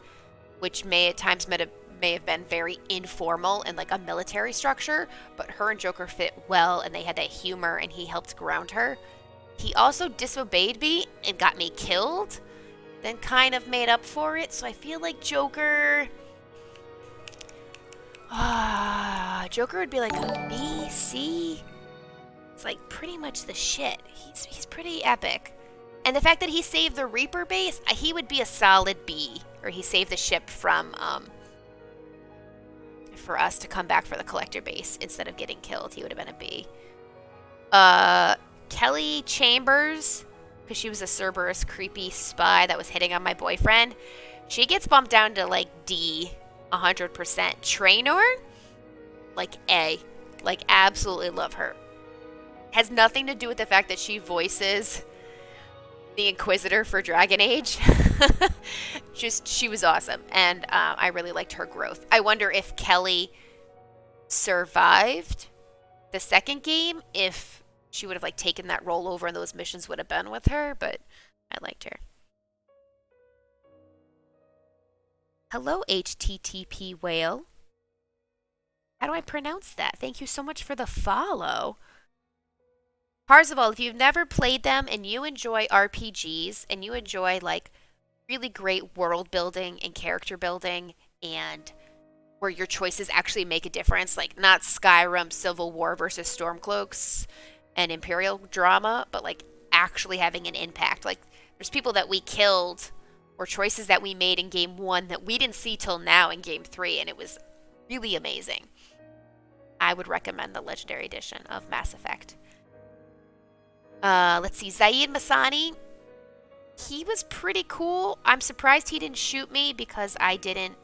which may at times may have been very informal and like a military structure, but her and Joker fit well and they had that humor and he helped ground her. He also disobeyed me and got me killed. then kind of made up for it. So I feel like Joker... Joker would be like a B, C. It's like pretty much the shit. He's pretty epic. And the fact that he saved the Reaper base, he would be a solid B. Or he saved the ship from, for us to come back for the Collector base instead of getting killed. He would have been a B. Kelly Chambers, because she was a Cerberus creepy spy that was hitting on my boyfriend. She gets bumped down to like D, 100%. Trainor, like A. Like absolutely love her. Has nothing to do with the fact that she voices the Inquisitor for Dragon Age. Just, she was awesome. And I really liked her growth. I wonder if Kelly survived the second game, if she would have like taken that role over and those missions would have been with her, but I liked her. Hello, HTTP whale. How do I pronounce that? Thank you so much for the follow. Parzival, if you've never played them and you enjoy RPGs and you enjoy like really great world building and character building and where your choices actually make a difference, like not Skyrim, Civil War versus Stormcloaks and Imperial drama, but like actually having an impact. Like there's people that we killed or choices that we made in game 1 that we didn't see till now in game 3, and it was really amazing. I would recommend the Legendary Edition of Mass Effect. Let's see, Zaid Masani. He was pretty cool. I'm surprised he didn't shoot me because I didn't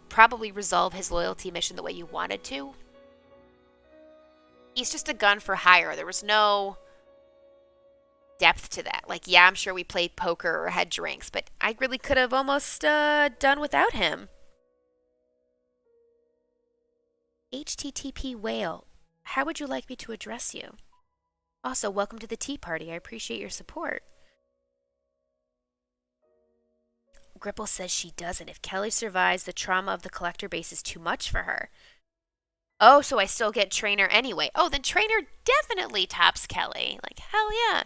probably resolve his loyalty mission the way you wanted to. He's just a gun for hire. There was no depth to that. Like, yeah, I'm sure we played poker or had drinks, but I really could have almost done without him. HTTP whale. How would you like me to address you? Also, welcome to the tea party. I appreciate your support. Gripple says she doesn't. If Kelly survives, the trauma of the Collector base is too much for her. Oh, so I still get Trainer anyway. Oh, then Trainer definitely tops Kelly. Like, hell yeah.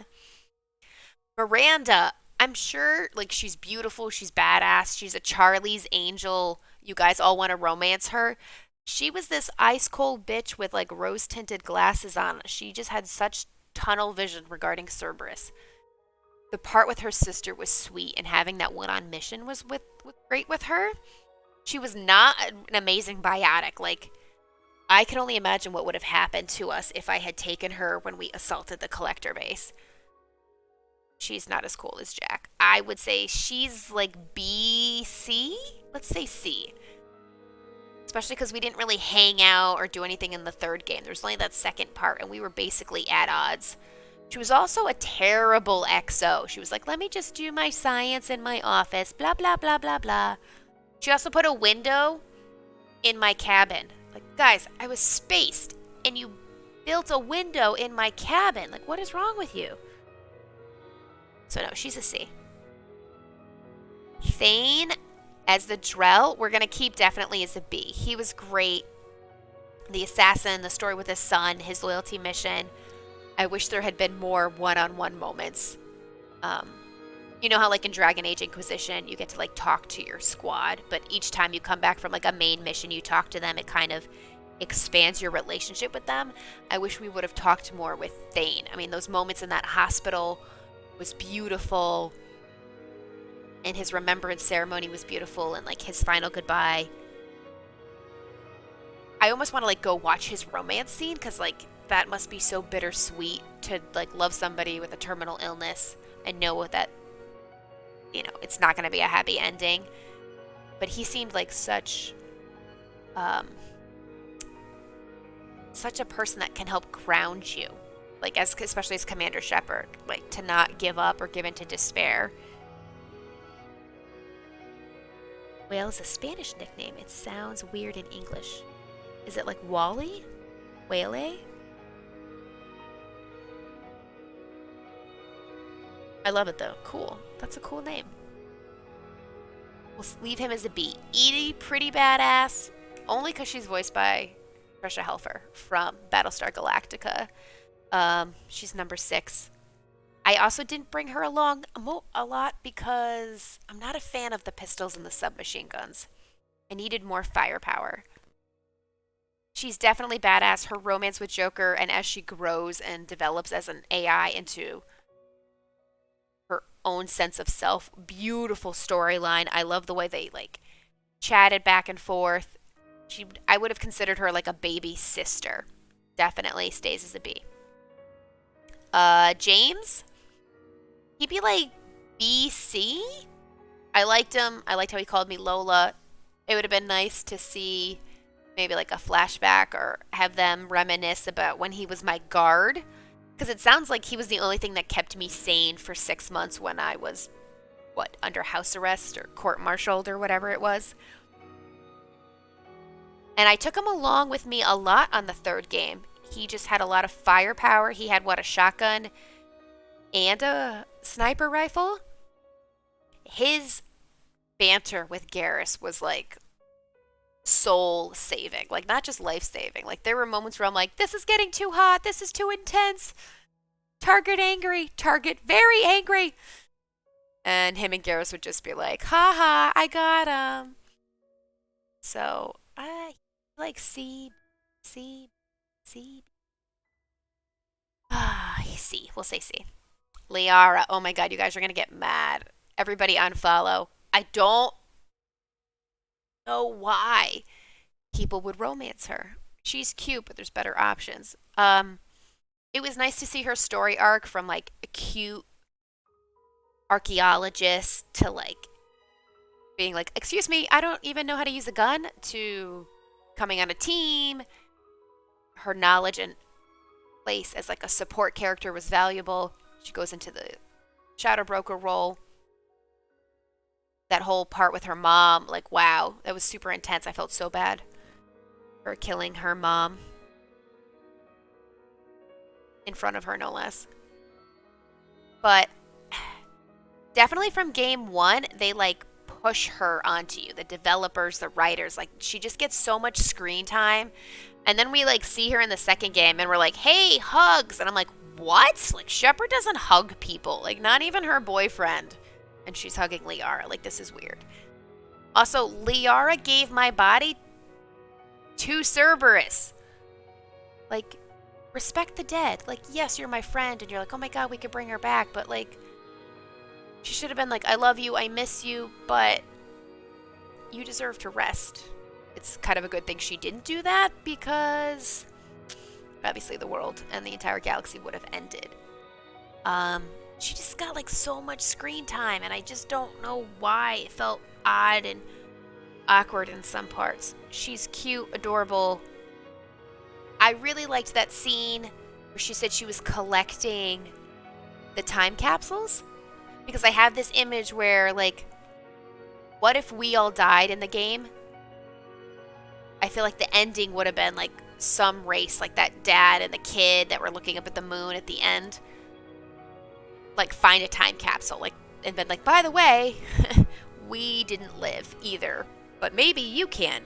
Miranda, I'm sure, like, she's beautiful. She's badass. She's a Charlie's Angel. You guys all want to romance her. She was this ice-cold bitch with, like, rose-tinted glasses on. She just had such tunnel vision regarding Cerberus. The part with her sister was sweet, and having that one-on mission was great with her. She was not an amazing biotic. Like, I can only imagine what would have happened to us if I had taken her when we assaulted the Collector base. She's not as cool as Jack. I would say she's like B, C? Let's say C. Especially because we didn't really hang out or do anything in the third game. There was only that second part, and we were basically at odds. She was also a terrible XO. She was like, let me just do my science in my office, blah, blah, blah, blah, blah. She also put a window in my cabin. Like, guys, I was spaced, and you built a window in my cabin. Like, what is wrong with you? So, no, she's a C. Thane, as the Drell, we're going to keep definitely as a B. He was great. The assassin, the story with his son, his loyalty mission. I wish there had been more one-on-one moments. You know how, like, in Dragon Age Inquisition, you get to, like, talk to your squad, but each time you come back from, like, a main mission, you talk to them, it kind of expands your relationship with them. I wish we would have talked more with Thane. I mean, those moments in that hospital was beautiful, and his remembrance ceremony was beautiful, and, like, his final goodbye. I almost want to, like, go watch his romance scene, because, like, that must be so bittersweet to, like, love somebody with a terminal illness and know that, you know, it's not going to be a happy ending. But he seemed like such a person that can help ground you, like, especially as Commander Shepard, like, to not give up or give in to despair. Whale is a Spanish nickname. It sounds weird in English. Is it like Wally? Whale? I love it though. Cool. That's a cool name. We'll leave him as a B. Edie, pretty badass. Only because she's voiced by Trisha Helfer from Battlestar Galactica. She's number 6. I also didn't bring her along a lot because I'm not a fan of the pistols and the submachine guns. I needed more firepower. She's definitely badass. Her romance with Joker, and as she grows and develops as an AI into her own sense of self, beautiful storyline. I love the way they like chatted back and forth. I would have considered her like a baby sister. Definitely stays as a B. James, he'd be like BC. I liked him. I liked how he called me Lola. It would have been nice to see maybe like a flashback or have them reminisce about when he was my guard. Because it sounds like he was the only thing that kept me sane for 6 months when I was, under house arrest or court-martialed or whatever it was. And I took him along with me a lot on the third game. He just had a lot of firepower. He had, a shotgun and a sniper rifle. His banter with Garrus was, soul-saving. Not just life-saving. There were moments where I'm like, this is getting too hot. This is too intense. Target angry. Target very angry. And him and Garrus would just be like, haha, I got him. So, I C. C. We'll say C. Liara. Oh my god, you guys are going to get mad. Everybody unfollow. I don't know why people would romance her. She's cute, but there's better options. It was nice to see her story arc from a cute archaeologist to being like, excuse me, I don't even know how to use a gun, to coming on a team. Her knowledge and place as a support character was valuable. She goes into the shadow broker role. That whole part with her mom, wow, that was super intense. I felt so bad for killing her mom in front of her, no less. But definitely from game one, they push her onto you. The developers, the writers, she just gets so much screen time. And then we see her in the second game and we're like, hey, hugs. And I'm like, what? Shepard doesn't hug people. Not even her boyfriend. And she's hugging Liara. This is weird. Also, Liara gave my body to Cerberus. Respect the dead. Yes, you're my friend. And you're like, oh my god, we could bring her back. But she should have been like, I love you, I miss you, but you deserve to rest. It's kind of a good thing she didn't do that, because obviously the world and the entire galaxy would have ended. She just got so much screen time, and I just don't know why. It felt odd and awkward in some parts. She's cute, adorable. I really liked that scene where she said she was collecting the time capsules, because I have this image where what if we all died in the game? I feel like the ending would have been some race, that dad and the kid that were looking up at the moon at the end. Find a time capsule, and been by the way, we didn't live either, but maybe you can.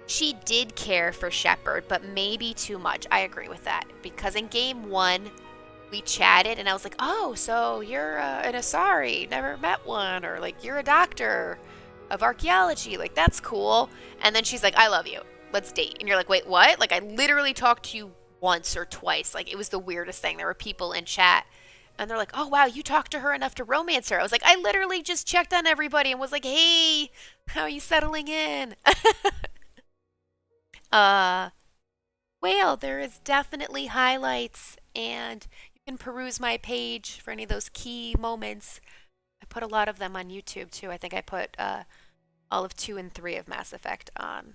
She did care for Shepard, but maybe too much. I agree with that, because in game one, we chatted, and I was like, oh, so you're an Asari, never met one, or you're a doctor of archaeology, that's cool. And then she's like, I love you, let's date. And you're like, wait, what? I literally talked to you once or twice. It was the weirdest thing. There were people in chat, and they're like, oh wow, you talked to her enough to romance her. I was like, I literally just checked on everybody and was like, hey, how are you settling in? Well, there is definitely highlights, and you can peruse my page for any of those key moments. I put a lot of them on YouTube too. I think I put all of 2 and 3 of Mass Effect on.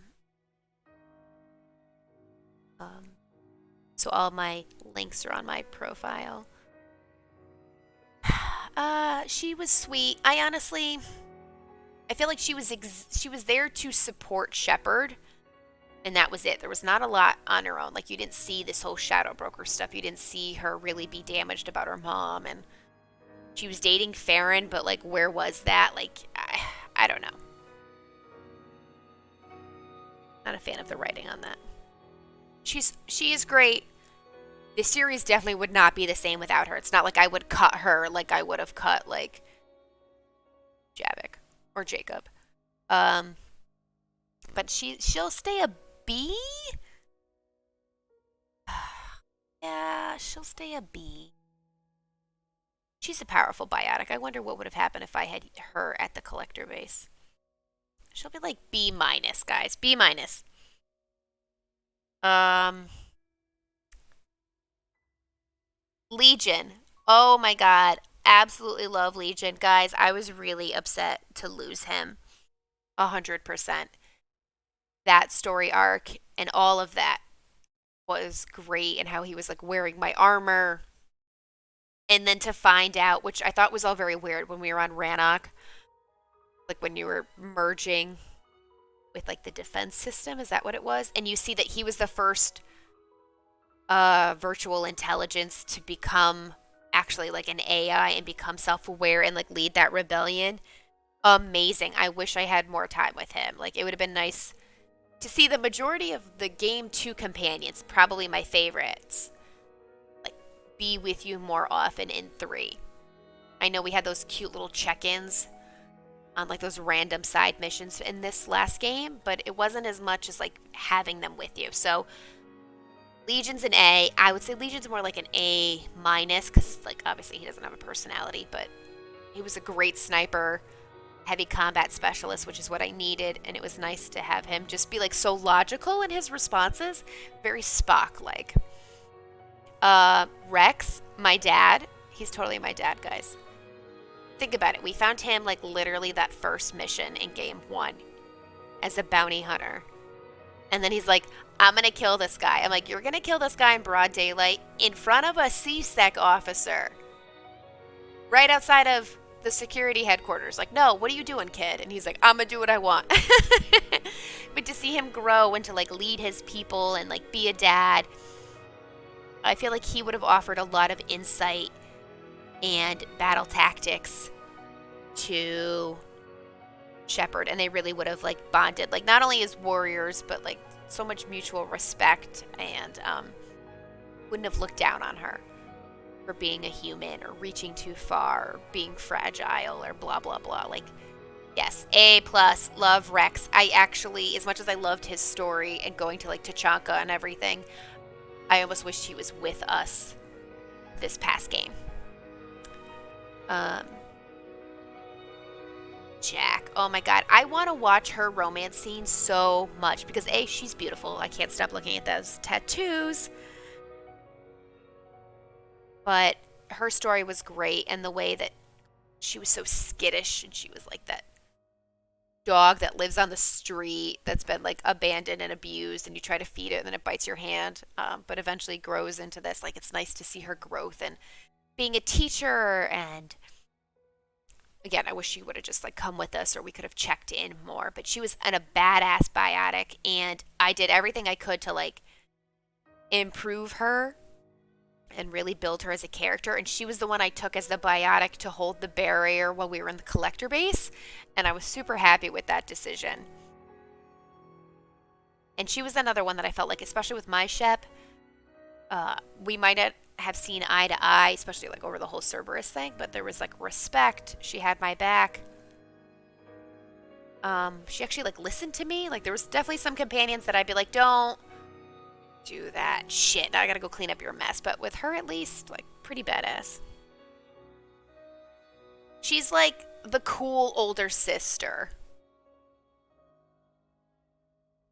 So all my links are on my profile. She was sweet. I feel like she was there to support Shepard, and that was it. There was not a lot on her own. You didn't see this whole Shadow Broker stuff. You didn't see her really be damaged about her mom, and she was dating Farron, but where was that? I don't know. Not a fan of the writing on that. She is great. the series definitely would not be the same without her. It's not like I would cut her like I would have cut like Javik or Jacob. Um, but she'll stay a B. Yeah, she'll stay a B. She's a powerful biotic. I wonder what would have happened if I had her at the collector base. She'll be like B minus, guys. B minus. Legion. Oh my god. Absolutely love Legion. Guys, I was really upset to lose him. 100%. That story arc and all of that was great, and how he was like wearing my armor. And then to find out, which I thought was all very weird when we were on Rannoch, like when you were merging with like the defense system, is that what it was? And you see that he was the first virtual intelligence to become actually like an AI and become self-aware and like lead that rebellion. Amazing. I wish I had more time with him. Like it would have been nice to see the majority of the game 2 companions, probably my favorites, like be with you more often in 3. I know we had those cute little check-ins on like those random side missions in this last game, but it wasn't as much as like having them with you. So Legion's an A. I would say Legion's more like an A minus because like obviously he doesn't have a personality, but he was a great sniper, heavy combat specialist, which is what I needed, and it was nice to have him just be like so logical in his responses, very Spock-like. Rex, my dad, he's totally my dad, guys. Think about it. We found him like literally that first mission in game 1 as a bounty hunter. And then he's like, I'm going to kill this guy. I'm like, you're going to kill this guy in broad daylight in front of a C-Sec officer right outside of the security headquarters. Like, no, what are you doing, kid? And he's like, I'm going to do what I want. But to see him grow and to like lead his people and like be a dad, I feel like he would have offered a lot of insight and battle tactics to Shepard, and they really would have like bonded, like not only as warriors, but like so much mutual respect, and wouldn't have looked down on her for being a human or reaching too far or being fragile or blah blah blah. Like, yes, A plus. Love Rex. I actually, as much as I loved his story and going to like Tachanka and everything, I almost wished he was with us this past game. Jack. Oh my god. I want to watch her romance scene so much because A, she's beautiful. I can't stop looking at those tattoos. But her story was great, and the way that she was so skittish, and she was like that dog that lives on the street that's been like abandoned and abused, and you try to feed it and then it bites your hand, but eventually grows into this. Like, it's nice to see her growth and being a teacher. And again, I wish she would have just like come with us, or we could have checked in more. But she was a badass biotic, and I did everything I could to like improve her and really build her as a character. And she was the one I took as the biotic to hold the barrier while we were in the collector base, and I was super happy with that decision. And she was another one that I felt like, especially with my Shep, we might have seen eye to eye, especially like over the whole Cerberus thing, but there was like respect. She had my back. She actually like listened to me. Like, there was definitely some companions that I'd be like, don't do that shit, now I gotta go clean up your mess. But with her, at least, like, pretty badass. She's like the cool older sister.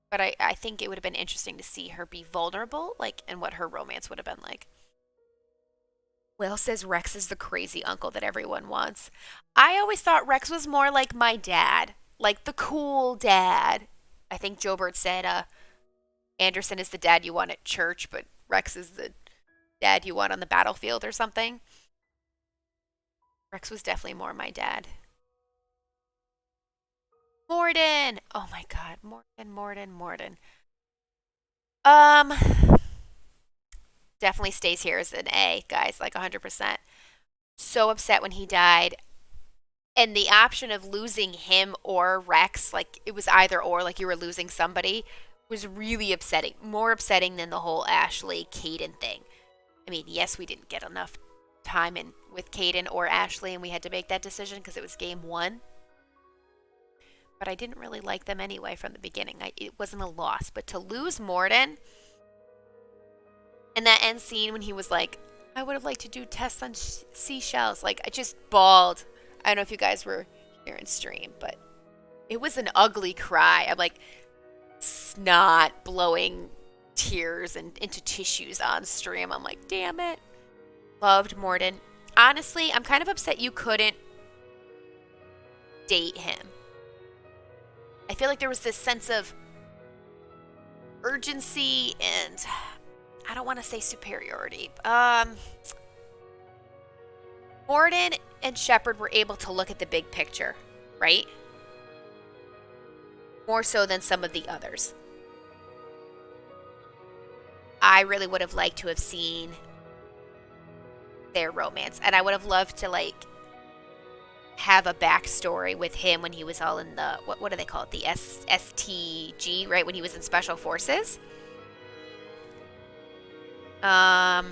But I think it would have been interesting to see her be vulnerable, like, and what her romance would have been like. Will says Rex is the crazy uncle that everyone wants. I always thought Rex was more like my dad, like the cool dad. I think Joebert said Anderson is the dad you want at church, but Rex is the dad you want on the battlefield or something. Rex was definitely more my dad. Morden! Oh my god, Morden. Definitely stays here as an A, guys, like 100%. So upset when he died. And the option of losing him or Rex, like it was either or, like you were losing somebody, was really upsetting. More upsetting than the whole Ashley Caden thing. I mean, yes, we didn't get enough time in with Caden or Ashley, and we had to make that decision because it was game 1. But I didn't really like them anyway from the beginning. It wasn't a loss. But to lose Morden, and that end scene when he was like, I would have liked to do tests on seashells. Like, I just bawled. I don't know if you guys were here in stream, but it was an ugly cry. I'm like, snot blowing tears and into tissues on stream. I'm like, damn it. Loved Morden. Honestly, I'm kind of upset you couldn't date him. I feel like there was this sense of urgency and I don't want to say superiority. Morden and Shepard were able to look at the big picture, right? More so than some of the others. I really would have liked to have seen their romance. And I would have loved to, like, have a backstory with him when he was all in the, what do they call it? The STG, right? When he was in Special Forces. Yeah.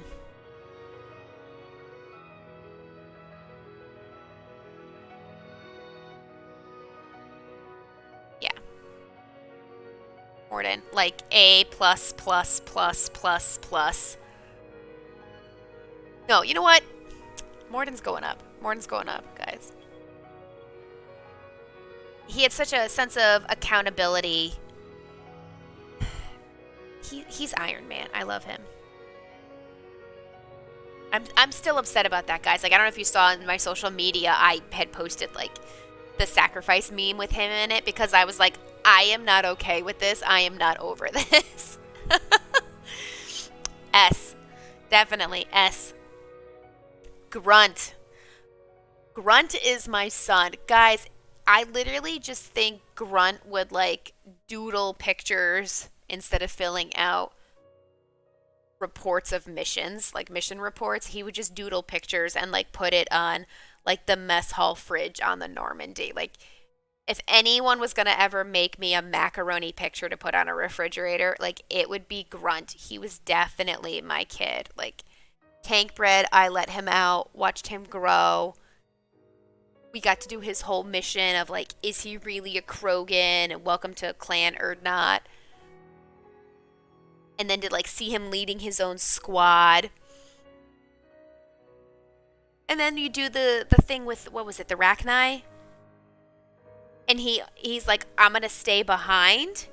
Morden, like A+++++. No, you know what? Morden's going up. Morden's going up, guys. He had such a sense of accountability. He's Iron Man. I love him. I'm still upset about that, guys. Like, I don't know if you saw in my social media, I had posted, like, the sacrifice meme with him in it because I was like, I am not okay with this. I am not over this. S. Definitely S. Grunt. Grunt is my son. Guys, I literally just think Grunt would, like, doodle pictures instead of filling out reports of missions, like mission reports. He would just doodle pictures and, like, put it on, like, the mess hall fridge on the Normandy. Like, if anyone was going to ever make me a macaroni picture to put on a refrigerator, like, it would be Grunt. He was definitely my kid. Like, tank bred, I let him out, watched him grow. We got to do his whole mission of, like, is he really a Krogan and welcome to a clan or not? And then to, like, see him leading his own squad. And then you do the thing with, what was it, the Rachni? And he's like, I'm going to stay behind.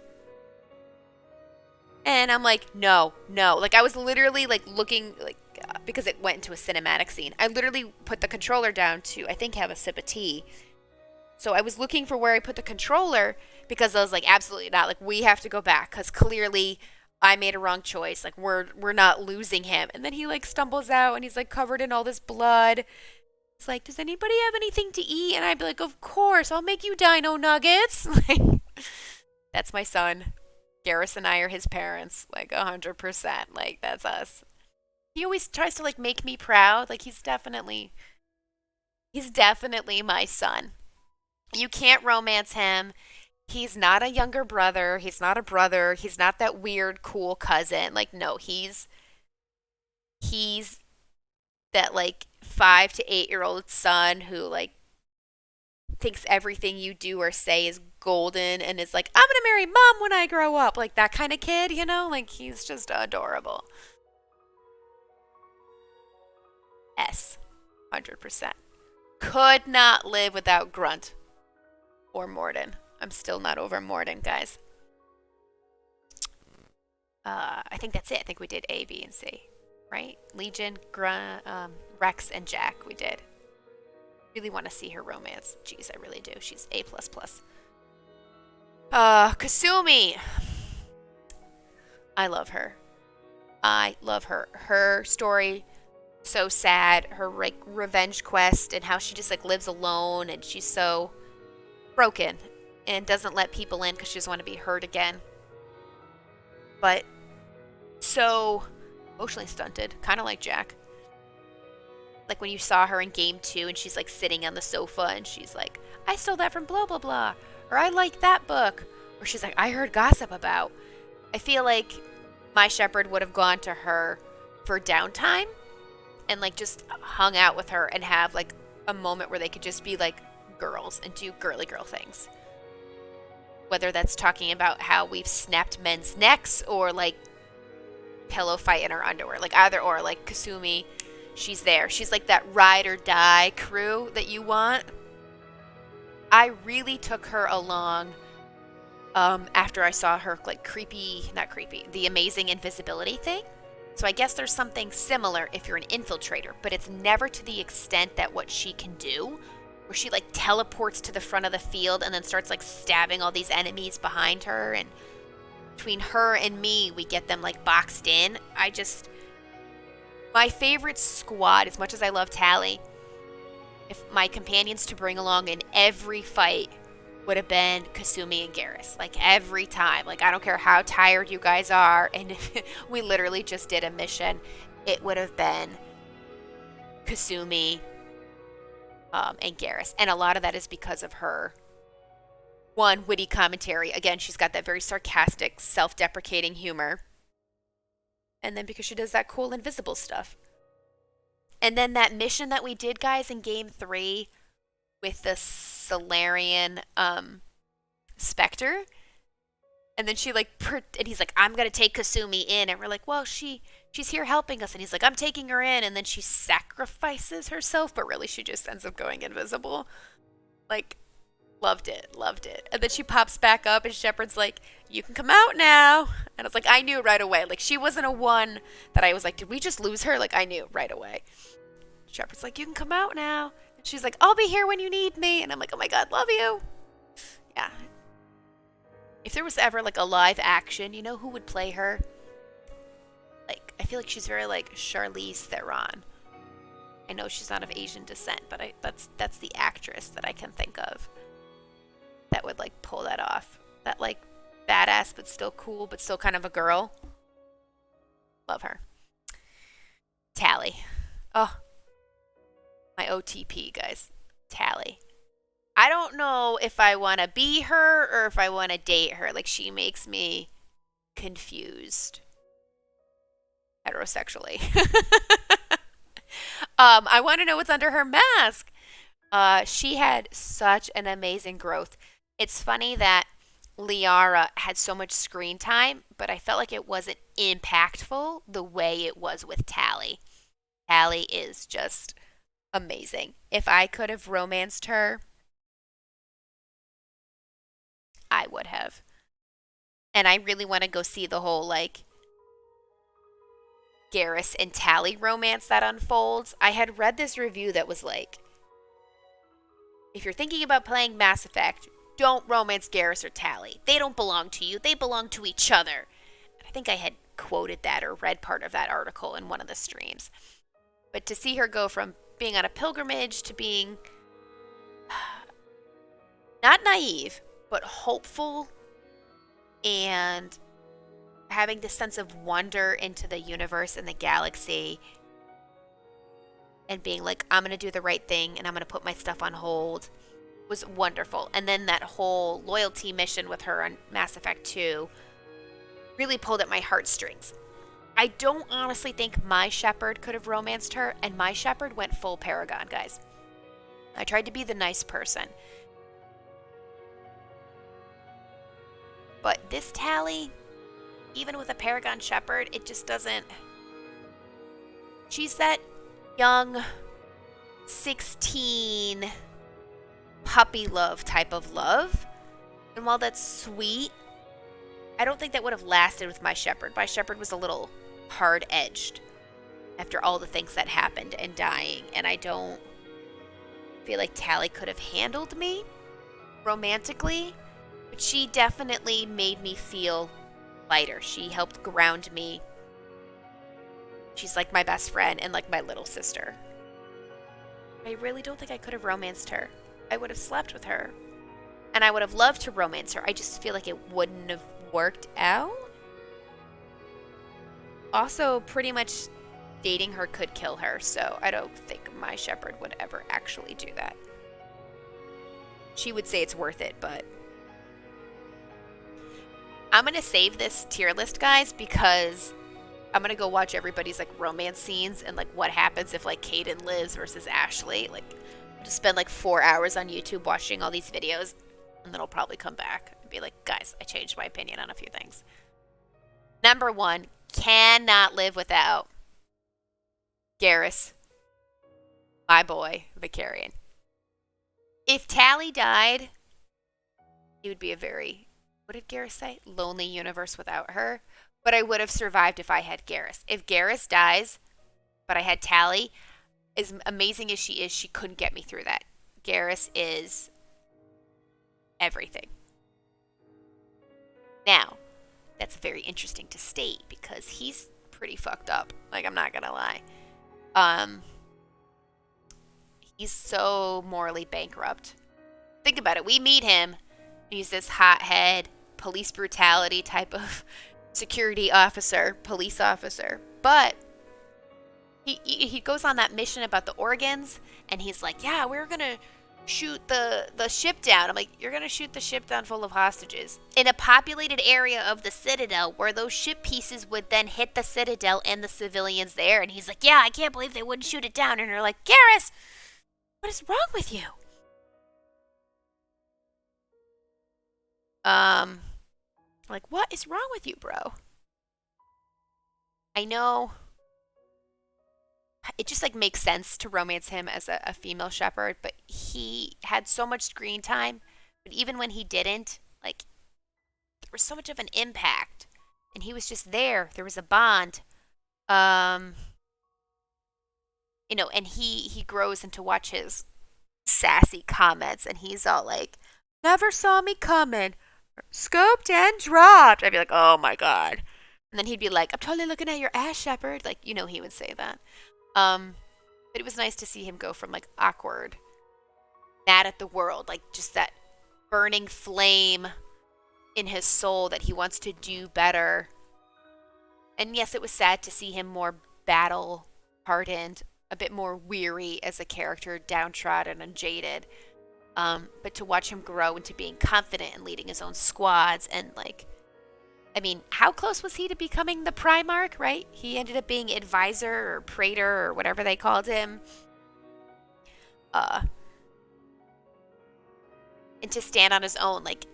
And I'm like, no. Like, I was literally, like, looking, like, because it went into a cinematic scene. I literally put the controller down to, I think, have a sip of tea. So I was looking for where I put the controller because I was like, absolutely not. Like, we have to go back because clearly I made a wrong choice. Like, we're not losing him. And then he, like, stumbles out and he's, like, covered in all this blood. It's like, does anybody have anything to eat? And I'd be like, of course, I'll make you dino nuggets. Like, that's my son. Garrus and I are his parents. Like, 100%. Like, that's us. He always tries to, like, make me proud. Like, he's definitely my son. You can't romance him. He's not a younger brother. He's not a brother. He's not that weird, cool cousin. Like, no, he's that, like, 5 to 8-year-old son who, like, thinks everything you do or say is golden and is like, I'm gonna marry mom when I grow up. Like, that kind of kid, you know? Like, he's just adorable. S. 100%. Could not live without Grunt or Morden. I'm still not over Morden, guys. I think that's it. I think we did A, B, and C. Right? Legion, Rex, and Jack. We did. Really want to see her romance. Jeez, I really do. She's A++. Kasumi. I love her. Her story, so sad. Her, like, revenge quest and how she just, like, lives alone and she's so broken and doesn't let people in because she doesn't want to be hurt again. But so emotionally stunted, kind of like Jack. Like when you saw her in game 2 and she's, like, sitting on the sofa and she's like, I stole that from blah blah blah, or I like that book, or she's like, I heard gossip about. I feel like my Shepard would have gone to her for downtime and like just hung out with her and have like a moment where they could just be like girls and do girly girl things. Whether that's talking about how we've snapped men's necks or like pillow fight in our underwear, like either or. Like Kasumi, she's there. She's like that ride or die crew that you want. I really took her along after I saw her like the amazing invisibility thing. So I guess there's something similar if you're an infiltrator, but it's never to the extent that what she can do, where she like teleports to the front of the field and then starts like stabbing all these enemies behind her, and between her and me, we get them like boxed in. My favorite squad, as much as I love Tally, if my companions to bring along in every fight would have been Kasumi and Garrus. Like every time. Like I don't care how tired you guys are, and if we literally just did a mission, it would have been Kasumi and Garrus. And a lot of that is because of her witty commentary. Again, she's got that very sarcastic, self-deprecating humor. And then because she does that cool invisible stuff. And then that mission that we did, guys, in Game 3 with the Solarian Spectre. And then she like, and he's like, I'm going to take Kasumi in. And we're like, well, she's here helping us. And he's like, I'm taking her in. And then she sacrifices herself, but really she just ends up going invisible. Like, loved it. And then she pops back up and Shepard's like, you can come out now. And I was like, I knew right away. Like, she wasn't a one that I was like, did we just lose her? Like, I knew right away. Shepard's like, you can come out now. And she's like, I'll be here when you need me. And I'm like, oh my God, love you. Yeah. If there was ever like a live action, you know who would play her? Like, I feel like she's very like Charlize Theron. I know she's not of Asian descent, but that's the actress that I can think of that would like pull that off. That like badass but still cool but still kind of a girl. Love her. Tally. Oh, my OTP, guys. Tally. I don't know if I want to be her or if I want to date her. Like, she makes me confused heterosexually. I want to know what's under her mask. She had such an amazing growth. It's funny that Liara had so much screen time, but I felt like it wasn't impactful the way it was with Tally. Tally is just amazing. If I could have romanced her, I would have. And I really want to go see the whole, like, Garrus and Tally romance that unfolds. I had read this review that was like, if you're thinking about playing Mass Effect, don't romance Garrus or Tally. They don't belong to you. They belong to each other. I think I had quoted that or read part of that article in one of the streams. But to see her go from being on a pilgrimage to being not naive, but hopeful and having this sense of wonder into the universe and the galaxy and being like, I'm going to do the right thing and I'm going to put my stuff on hold was wonderful. And then that whole loyalty mission with her on Mass Effect 2 really pulled at my heartstrings. I don't honestly think my Shepard could have romanced her, and my Shepard went full Paragon, guys. I tried to be the nice person. But this Tally, even with a Paragon Shepard, it just doesn't... She's that young, 16, puppy love type of love. And while that's sweet, I don't think that would have lasted with my Shepard. My Shepard was a little hard-edged after all the things that happened and dying. And I don't feel like Tally could have handled me romantically. But she definitely made me feel lighter. She helped ground me. She's like my best friend and like my little sister. I really don't think I could have romanced her. I would have slept with her. And I would have loved to romance her. I just feel like it wouldn't have worked out. Also, pretty much dating her could kill her. So I don't think my Shepard would ever actually do that. She would say it's worth it, but... I'm going to save this tier list, guys, because I'm gonna go watch everybody's like romance scenes and like what happens if like Caden lives versus Ashley. Like, I'll just spend like 4 hours on YouTube watching all these videos, and then I'll probably come back and be like, guys, I changed my opinion on a few things. Number one, cannot live without Garrus, my boy, Vicarian. If Tally died, it would be a very, what did Garrus say? Lonely universe without her. But I would have survived if I had Garrus. If Garrus dies, but I had Tally, as amazing as she is, she couldn't get me through that. Garrus is everything. Now, that's very interesting to state because he's pretty fucked up. Like, I'm not gonna lie. He's so morally bankrupt. Think about it. We meet him. He's this hothead, police brutality type of security officer, police officer. But he goes on that mission about the organs, and he's like, yeah, we're going to shoot the ship down. I'm like, you're going to shoot the ship down full of hostages in a populated area of the Citadel where those ship pieces would then hit the Citadel and the civilians there. And he's like, yeah, I can't believe they wouldn't shoot it down. And you're like, Garrus, what is wrong with you? Like, what is wrong with you, bro? I know it just like makes sense to romance him as a female shepherd, but he had so much screen time. But even when he didn't, like, there was so much of an impact, and he was just there. There was a bond, and he grows and to watch his sassy comments, and he's all like, "Never saw me coming, scoped and dropped." I'd be like, "Oh my god." And then he'd be like, "I'm totally looking at your ass, Shepherd." Like, he would say that. But it was nice to see him go from like awkward, mad at the world, like just that burning flame in his soul that he wants to do better. And yes, it was sad to see him more battle hardened, a bit more weary as a character, downtrodden and jaded. But to watch him grow into being confident and leading his own squads and like, I mean, how close was he to becoming the Primarch, right? He ended up being advisor or praetor or whatever they called him. And to stand on his own, like,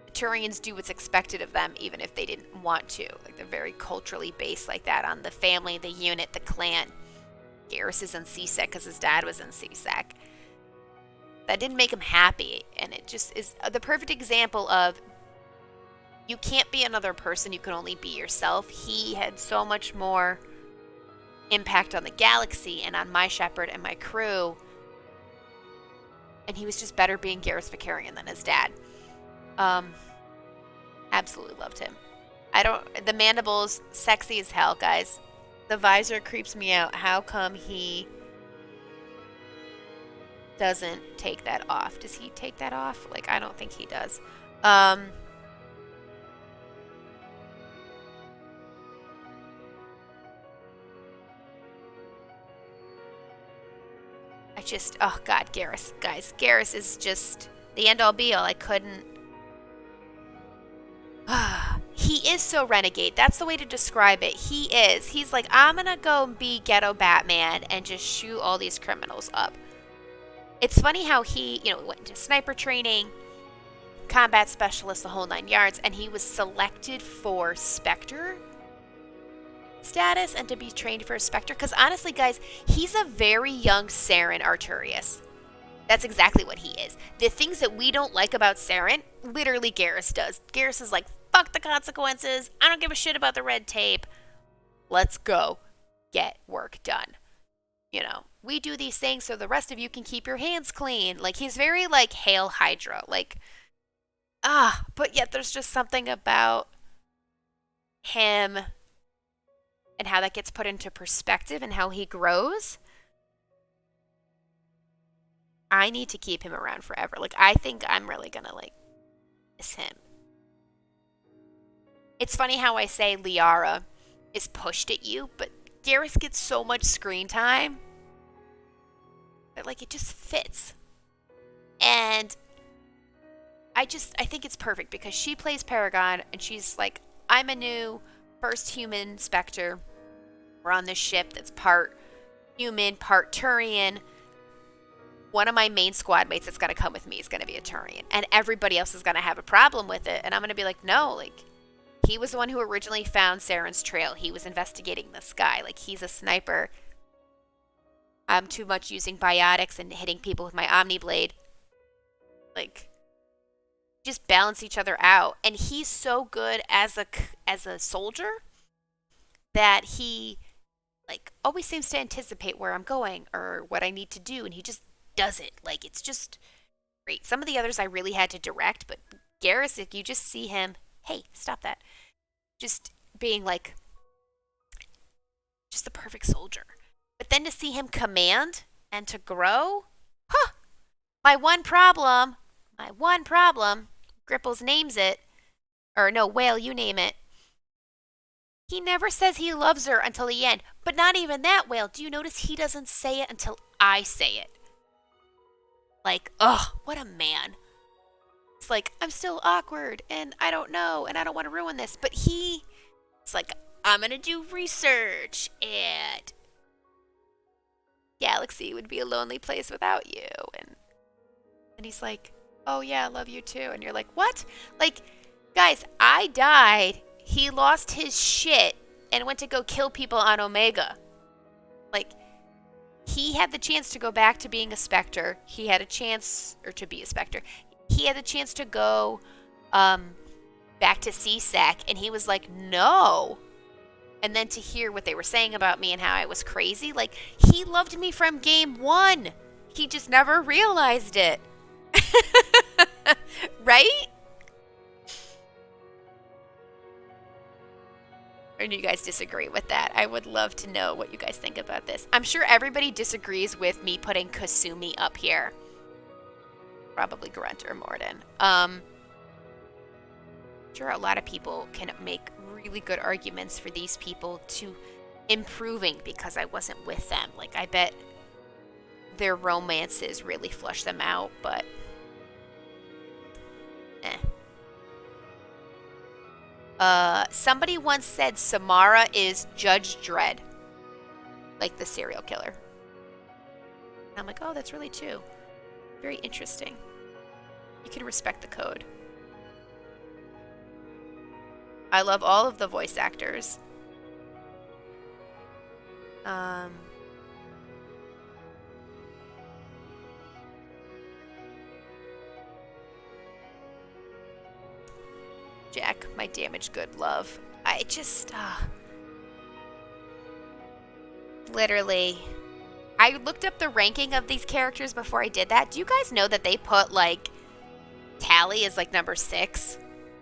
the Turians do what's expected of them even if they didn't want to. Like, they're very culturally based like that on the family, the unit, the clan. Garrus is in CSEC because his dad was in CSEC. That didn't make him happy, and it just is the perfect example of you can't be another person, you can only be yourself. He had so much more impact on the galaxy and on my shepherd and my crew, and he was just better being Garrus Vicarian than his dad. Absolutely loved him. The mandibles, sexy as hell, guys. The visor creeps me out. How come he doesn't take that off? Does he take that off? Like, I don't think he does. Oh god, Garrus. Guys, Garrus is just the end-all be-all. I couldn't... He is so renegade. That's the way to describe it. He is. He's like, I'm gonna go be ghetto Batman and just shoot all these criminals up. It's funny how he, went into sniper training, combat specialist, the whole 9 yards, and he was selected for Spectre status and to be trained for a Spectre. Because honestly, guys, he's a very young Saren Arturius. That's exactly what he is. The things that we don't like about Saren, literally Garrus does. Garrus is like, fuck the consequences. I don't give a shit about the red tape. Let's go get work done. We do these things so the rest of you can keep your hands clean. Like, he's very like Hail Hydra. Like, but yet there's just something about him and how that gets put into perspective and how he grows. I need to keep him around forever. Like, I think I'm really gonna like miss him. It's funny how I say Liara is pushed at you, but Garrus gets so much screen time that like it just fits. And I think it's perfect because she plays Paragon and she's like, I'm a new first human Spectre. We're on this ship that's part human, part Turian. One of my main squad mates that's going to come with me is going to be a Turian. And everybody else is going to have a problem with it. And I'm going to be like, no, like, he was the one who originally found Saren's trail. He was investigating this guy. Like, he's a sniper. I'm too much using biotics and hitting people with my Omni Blade. Like, just balance each other out. And he's so good as a soldier that he, like, always seems to anticipate where I'm going or what I need to do. And he just does it. Like, it's just great. Some of the others I really had to direct, but Garrus, if you just see him, hey, stop that. Just being like, just the perfect soldier. But then to see him command and to grow, huh? My one problem, Gripples names it, or no, Whale, you name it. He never says he loves her until the end. But not even that, Whale. Do you notice he doesn't say it until I say it? Like, ugh, what a man. It's like, I'm still awkward, and I don't know, and I don't want to ruin this. But it's like, I'm going to do research, and Galaxy would be a lonely place without you. And he's like, oh yeah, I love you too. And you're like, what? Like, guys, I died. He lost his shit and went to go kill people on Omega. Like, he had the chance to go back to being a Spectre. He had a chance, or to be a Spectre. He had the chance to go back to CSAC, and he was like, no. And then to hear what they were saying about me and how I was crazy, like, he loved me from game one. He just never realized it. Right? Or do you guys disagree with that? I would love to know what you guys think about this. I'm sure everybody disagrees with me putting Kasumi up here. Probably Grunt or Morden. Sure, a lot of people can make really good arguments for these people to improving because I wasn't with them. Like, I bet their romances really flush them out, but somebody once said Samara is Judge Dredd, like the serial killer. And I'm like, oh, that's really true. Very interesting. You can respect the code. I love all of the voice actors. Jack, my damaged good love. I just, literally, I looked up the ranking of these characters before I did that. Do you guys know that they put, like, Tally as, like, number 6?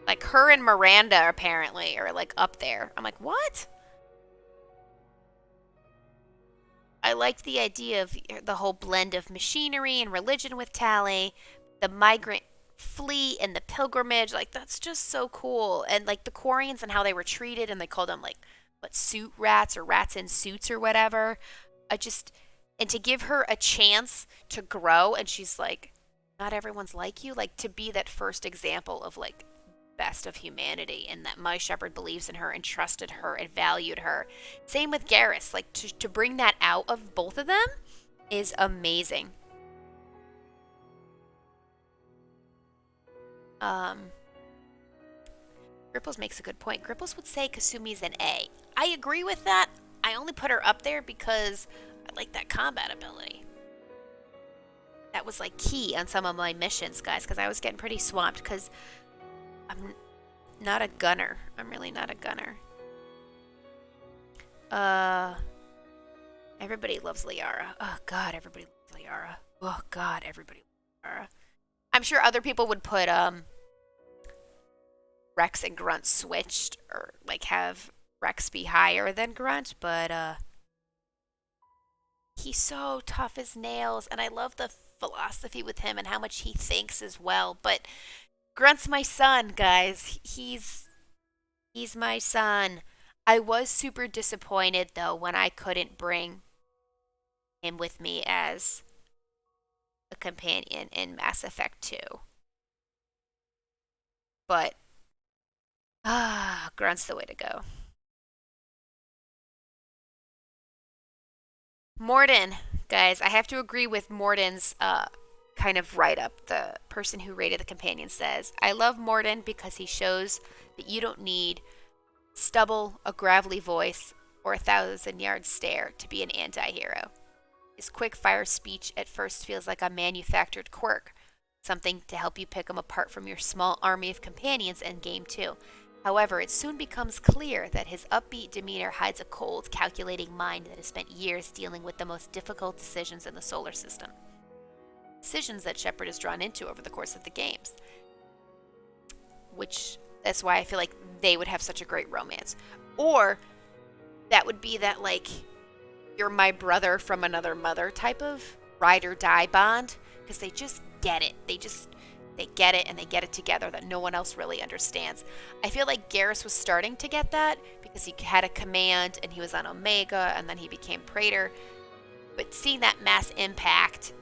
Like, her and Miranda, apparently, are, like, up there. I'm like, what? I liked the idea of the whole blend of machinery and religion with Tally. The migrant fleet and the pilgrimage. Like, that's just so cool. And, like, the Quarians and how they were treated. And they called them, like, what, suit rats or rats in suits or whatever. And to give her a chance to grow. And she's like, not everyone's like you. Like, to be that first example of, like, best of humanity, and that my shepherd believes in her and trusted her and valued her. Same with Garrus. Like, to bring that out of both of them is amazing. Gripples makes a good point. Gripples would say Kasumi's an A. I agree with that. I only put her up there because I like that combat ability. That was, like, key on some of my missions, guys, because I was getting pretty swamped because I'm not a gunner. I'm really not a gunner. Everybody loves Liara. Oh, God, everybody loves Liara. Oh, God, everybody loves Liara. I'm sure other people would put, Rex and Grunt switched, or, like, have Rex be higher than Grunt, but, he's so tough as nails, and I love the philosophy with him and how much he thinks as well, but Grunt's my son, guys. He's my son. I was super disappointed, though, when I couldn't bring him with me as a companion in Mass Effect 2. But, Grunt's the way to go. Morden, guys, I have to agree with Morden's kind of write-up. The person who rated the companion says, I love Morden because he shows that you don't need stubble, a gravelly voice, or a thousand-yard stare to be an anti-hero. His quick-fire speech at first feels like a manufactured quirk, something to help you pick him apart from your small army of companions in Game 2. However, it soon becomes clear that his upbeat demeanor hides a cold, calculating mind that has spent years dealing with the most difficult decisions in the solar system. Decisions that Shepard is drawn into over the course of the games. Which, that's why I feel like they would have such a great romance. Or, that would be that, like, you're my brother from another mother type of ride or die bond. Because they just get it. They get it and they get it together that no one else really understands. I feel like Garrus was starting to get that because he had a command and he was on Omega and then he became Praetor. But seeing that mass impact,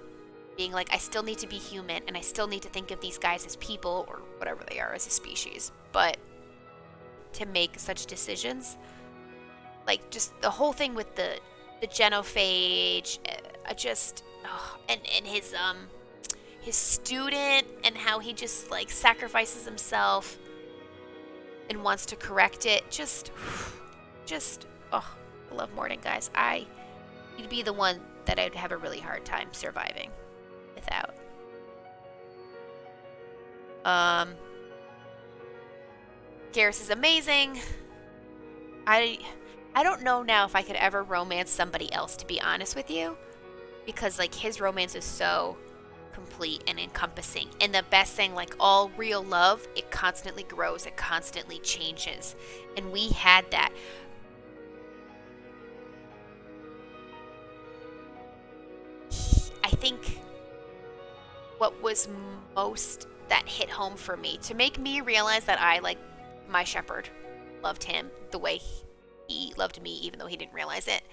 being like, I still need to be human and I still need to think of these guys as people or whatever they are as a species. But to make such decisions, like just the whole thing with the genophage, and his student and how he just like sacrifices himself and wants to correct it. I love Morden, guys. He'd be the one that I'd have a really hard time surviving without. Garrus is amazing. I don't know now if I could ever romance somebody else, to be honest with you, because like his romance is so complete and encompassing. And the best thing, like all real love, it constantly grows, it constantly changes. And we had that. I think what was most that hit home for me to make me realize that I, like my Shepard, loved him the way he loved me, even though he didn't realize it,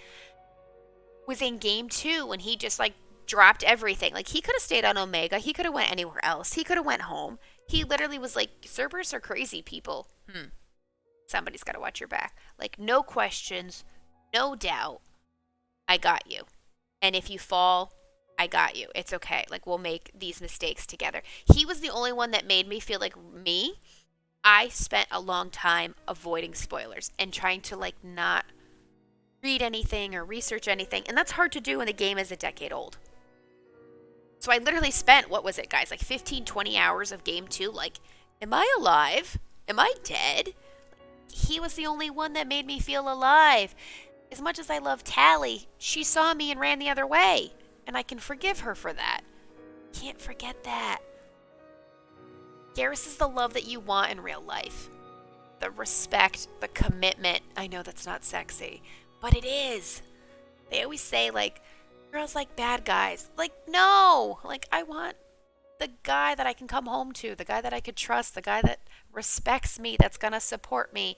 was in Game 2 when he just like dropped everything. Like he could have stayed on Omega, he could have went anywhere else, he could have went home. He literally was like, Cerberus are crazy people. Somebody's got to watch your back. Like no questions, no doubt. I got you. And if you fall, I got you. It's okay. Like we'll make these mistakes together. He was the only one that made me feel like me. I spent a long time avoiding spoilers and trying to like not read anything or research anything. And that's hard to do when the game is a decade old. So I literally spent, what was it, guys? Like 15, 20 hours of Game 2. Like, am I alive? Am I dead? He was the only one that made me feel alive. As much as I love Tally, she saw me and ran the other way. And I can forgive her for that. Can't forget that. Garrus is the love that you want in real life. The respect, the commitment. I know that's not sexy, but it is. They always say, like, girls like bad guys. Like, no. Like, I want the guy that I can come home to, the guy that I could trust, the guy that respects me, that's going to support me,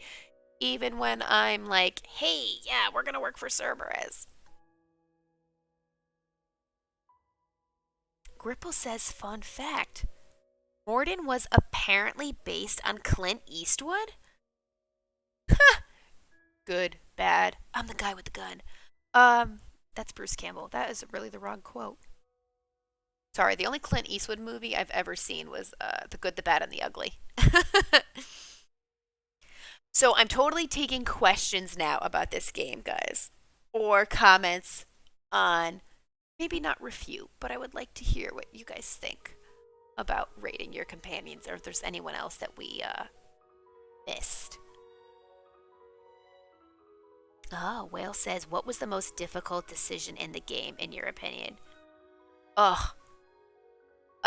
even when I'm like, hey, yeah, we're going to work for Cerberus. Gripple says, fun fact, Morden was apparently based on Clint Eastwood? Good, bad. I'm the guy with the gun. That's Bruce Campbell. That is really the wrong quote. Sorry, the only Clint Eastwood movie I've ever seen was The Good, the Bad, and the Ugly. So I'm totally taking questions now about this game, guys. Or comments on, maybe not refute, but I would like to hear what you guys think about rating your companions, or if there's anyone else that we missed. Whale says, what was the most difficult decision in the game, in your opinion?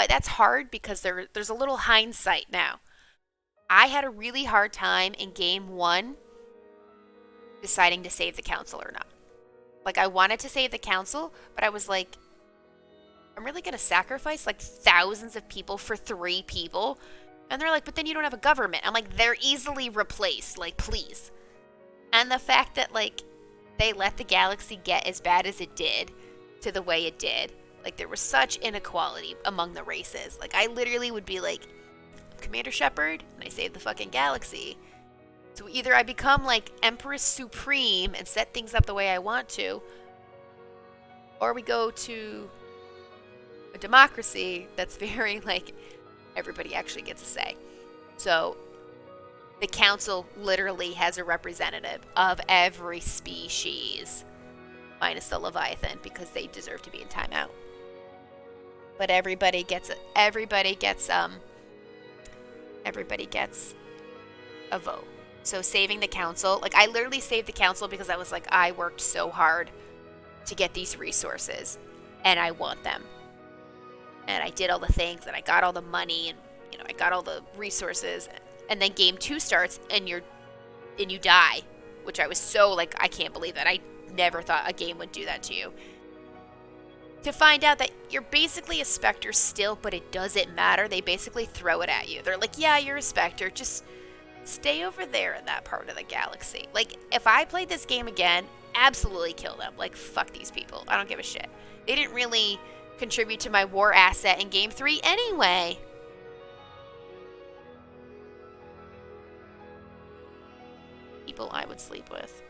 That's hard because there's a little hindsight now. I had a really hard time in Game 1 deciding to save the council or not. Like, I wanted to save the council, but I was like, I'm really going to sacrifice like thousands of people for 3 people? And they're like, but then you don't have a government. I'm like, they're easily replaced. Like, please. And the fact that, like, they let the galaxy get as bad as it did to the way it did. Like, there was such inequality among the races. Like, I literally would be like, Commander Shepard, and I save the fucking galaxy. So either I become, like, Empress Supreme and set things up the way I want to, or we go to a democracy that's very like everybody actually gets a say. So the council literally has a representative of every species, minus the Leviathan, because they deserve to be in timeout. But everybody gets a vote. So saving the council, like I literally saved the council because I was like, I worked so hard to get these resources and I want them. And I did all the things and I got all the money and I got all the resources, and then game 2 starts and you die, which I was so like, I can't believe that. I never thought a game would do that to you. To find out that you're basically a Spectre still, but it doesn't matter. They basically throw it at you. They're like, yeah, you're a Spectre, just stay over there in that part of the galaxy. Like, if I played this game again, absolutely kill them. Like, fuck these people. I don't give a shit. They didn't really contribute to my war asset in game 3 anyway. People I would sleep with.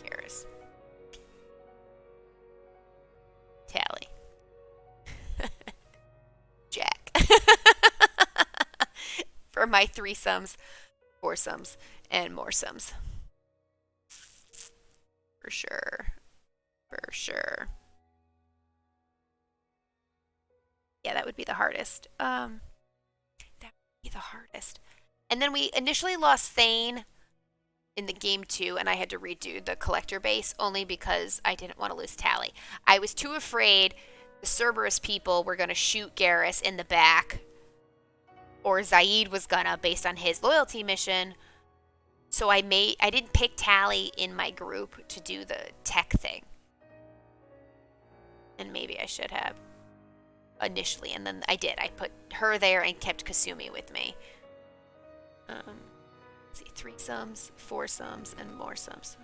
Garrus. Tally. Jack. For my threesomes, foursomes, and moresomes. For sure. For sure. Yeah, that would be the hardest. That would be the hardest. And then we initially lost Thane in the game 2, and I had to redo the collector base only because I didn't want to lose Tally. I was too afraid the Cerberus people were going to shoot Garrus in the back, or Zaid was gonna, based on his loyalty mission. So I didn't pick Tally in my group to do the tech thing. And maybe I should have initially, and then I did. I put her there and kept Kasumi with me. Let's see, threesomes, foursomes, and moresomes.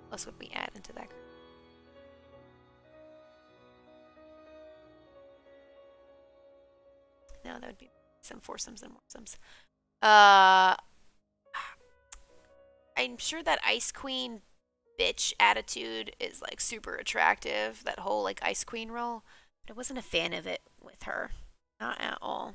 What else would we add into that group? No, that would be some foursomes and moresomes. I'm sure that Ice Queen bitch attitude is like super attractive. That whole like Ice Queen role. But I wasn't a fan of it with her. Not at all.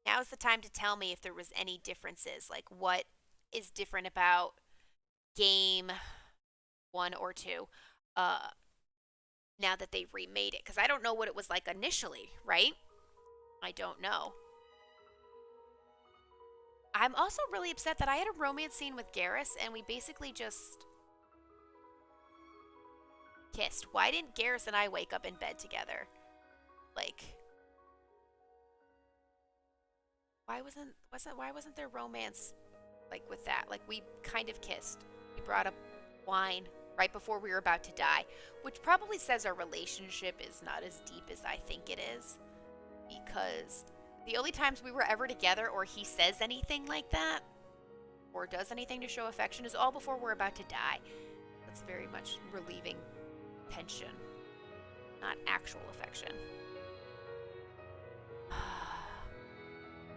Now is the time to tell me if there was any differences. Like, what is different about game 1 or 2 now that they remade it? Because I don't know what it was like initially, right? I don't know. I'm also really upset that I had a romance scene with Garrus and we basically just kissed. Why didn't Garrus and I wake up in bed together? Like, why wasn't there romance like with that? Like, we kind of kissed. We brought up wine right before we were about to die, which probably says our relationship is not as deep as I think it is, because the only times we were ever together or he says anything like that or does anything to show affection is all before we're about to die. That's very much relieving tension, not actual affection.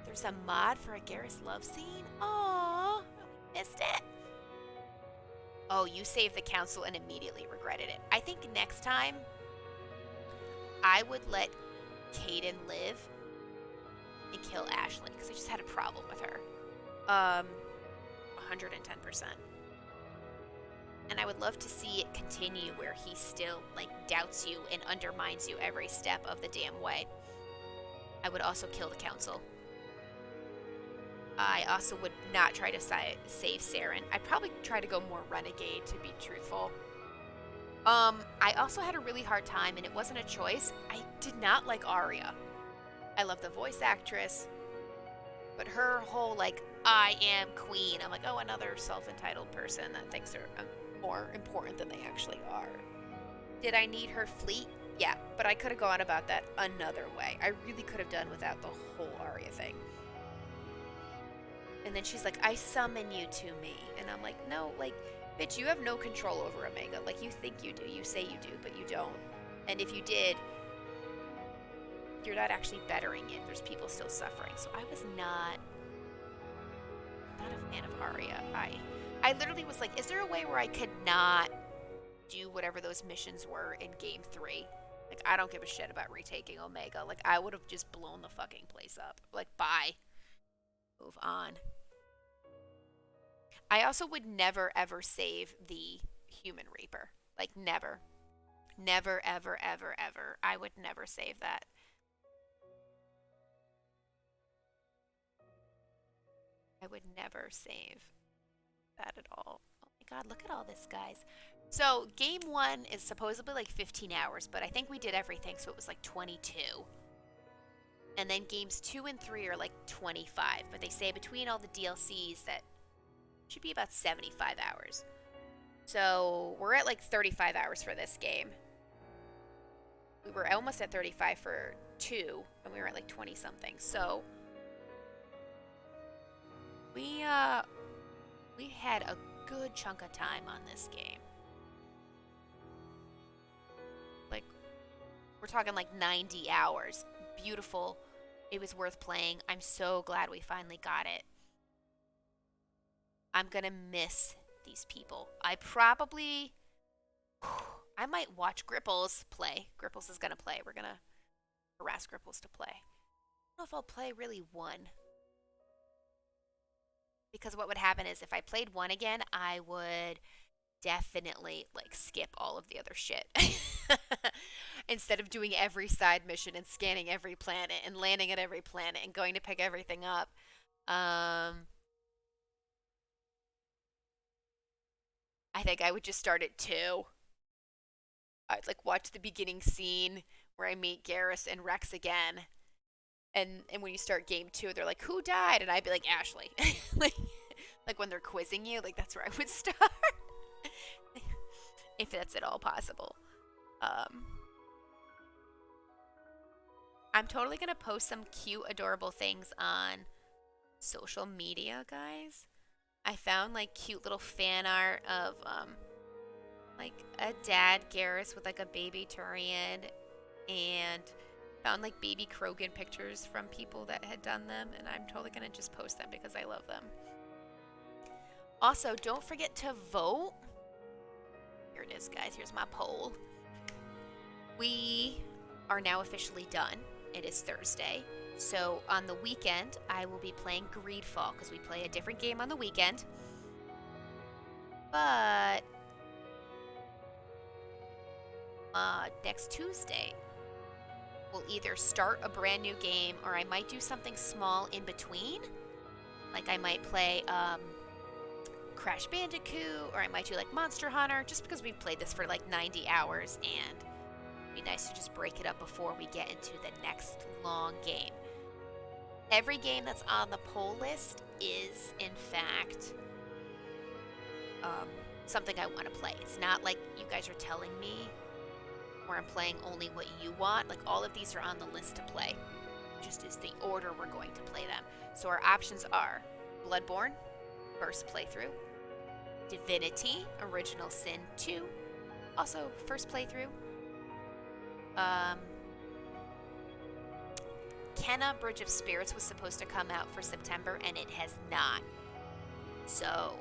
There's a mod for a Garrus love scene? Aww, we missed it. Oh, you saved the council and immediately regretted it. I think next time I would let Caden live and kill Ashley because I just had a problem with her. 110%. And I would love to see it continue where he still like doubts you and undermines you every step of the damn way. I would also kill the council. I also would not try to save Saren. I'd probably try to go more renegade, to be truthful. I also had a really hard time, and it wasn't a choice. I did not like Arya. I love the voice actress, but her whole, like, I am queen. I'm like, oh, another self-entitled person that thinks they're more important than they actually are. Did I need her fleet? Yeah, but I could have gone about that another way. I really could have done without the whole Arya thing. And then she's like, I summon you to me. And I'm like, no, like, Bitch, you have no control over Omega. Like, you think you do. You say you do, but you don't. And if you did, you're not actually bettering it. There's people still suffering. So I was not a fan of Arya. I literally was like, is there a way where I could not do whatever those missions were in Game 3? Like, I don't give a shit about retaking Omega. Like, I would have just blown the fucking place up. Like, bye. Move on. I also would never, ever save the Human Reaper. Like, never. Never, ever, ever, ever. I would never save that. I would never save that at all. Oh my god, look at all this, guys. So, game 1 is supposedly like 15 hours, but I think we did everything, so it was like 22. And then games 2 and 3 are like 25, but they say between all the DLCs that should be about 75 hours. So, we're at like 35 hours for this game. We were almost at 35 for 2, and we were at like 20 something. So, we had a good chunk of time on this game. Like, we're talking like 90 hours. Beautiful. It was worth playing. I'm so glad we finally got it. I'm gonna miss these people. I might watch Gripples play. Gripples is gonna play. We're gonna harass Gripples to play. I don't know if I'll play really 1. Because what would happen is if I played 1 again, I would definitely like skip all of the other shit. Instead of doing every side mission and scanning every planet and landing at every planet and going to pick everything up. I think I would just start at 2. I'd like watch the beginning scene where I meet Garrus and Rex again. And when you start game 2, they're like, who died? And I'd be like, Ashley. like when they're quizzing you, like that's where I would start. If that's at all possible. I'm totally going to post some cute, adorable things on social media, guys. I found like cute little fan art of like a dad Garrus with like a baby Turian, and found like baby Krogan pictures from people that had done them, and I'm totally gonna just post them because I love them. Also, don't forget to vote. Here it is, guys. Here's my poll. We are now officially done. It is Thursday. So on the weekend, I will be playing Greedfall because we play a different game on the weekend. But next Tuesday, we'll either start a brand new game or I might do something small in between. Like I might play Crash Bandicoot, or I might do like Monster Hunter, just because we've played this for like 90 hours and it'd be nice to just break it up before we get into the next long game. Every game that's on the poll list is, in fact, something I want to play. It's not like you guys are telling me where I'm playing only what you want. Like, all of these are on the list to play. Just is the order we're going to play them. So our options are Bloodborne, first playthrough. Divinity, Original Sin 2, also first playthrough. Kenna Bridge of Spirits was supposed to come out for September, and it has not. So,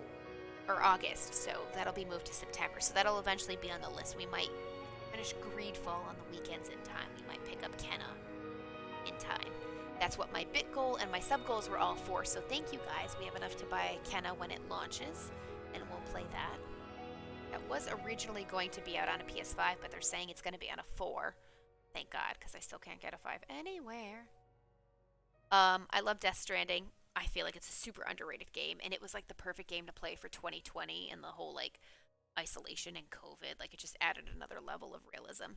or August, so that'll be moved to September. So that'll eventually be on the list. We might finish Greedfall on the weekends in time. We might pick up Kenna in time. That's what my bit goal and my sub goals were all for. So thank you guys. We have enough to buy Kenna when it launches, and we'll play that. That was originally going to be out on a PS5, but they're saying it's going to be on a 4. Thank God, because I still can't get a 5 anywhere. I love Death Stranding. I feel like it's a super underrated game, and it was like the perfect game to play for 2020 and the whole like isolation and COVID. Like, it just added another level of realism.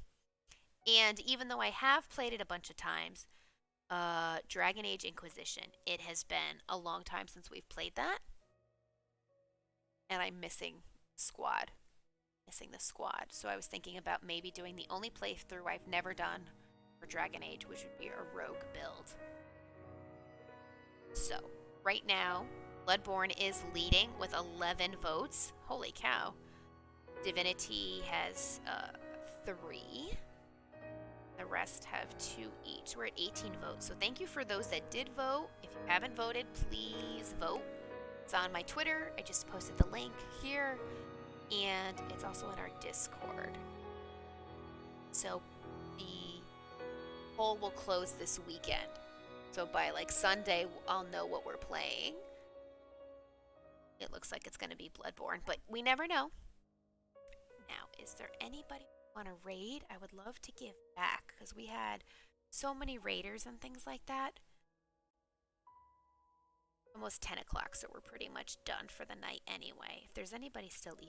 And even though I have played it a bunch of times, Dragon Age Inquisition, it has been a long time since we've played that, and I'm missing the squad. So I was thinking about maybe doing the only playthrough I've never done for Dragon Age, which would be a rogue build. So right now, Bloodborne is leading with 11 votes. Holy cow. Divinity has 3. The rest have 2 each. We're at 18 votes. So thank you for those that did vote. If you haven't voted, please vote. It's on my Twitter. I just posted the link here. And it's also in our Discord. So the poll will close this weekend. So by like Sunday, I'll know what we're playing. It looks like it's going to be Bloodborne, but we never know. Now, is there anybody who want to raid? I would love to give back because we had so many raiders and things like that. Almost 10 o'clock, so we're pretty much done for the night anyway. If there's anybody still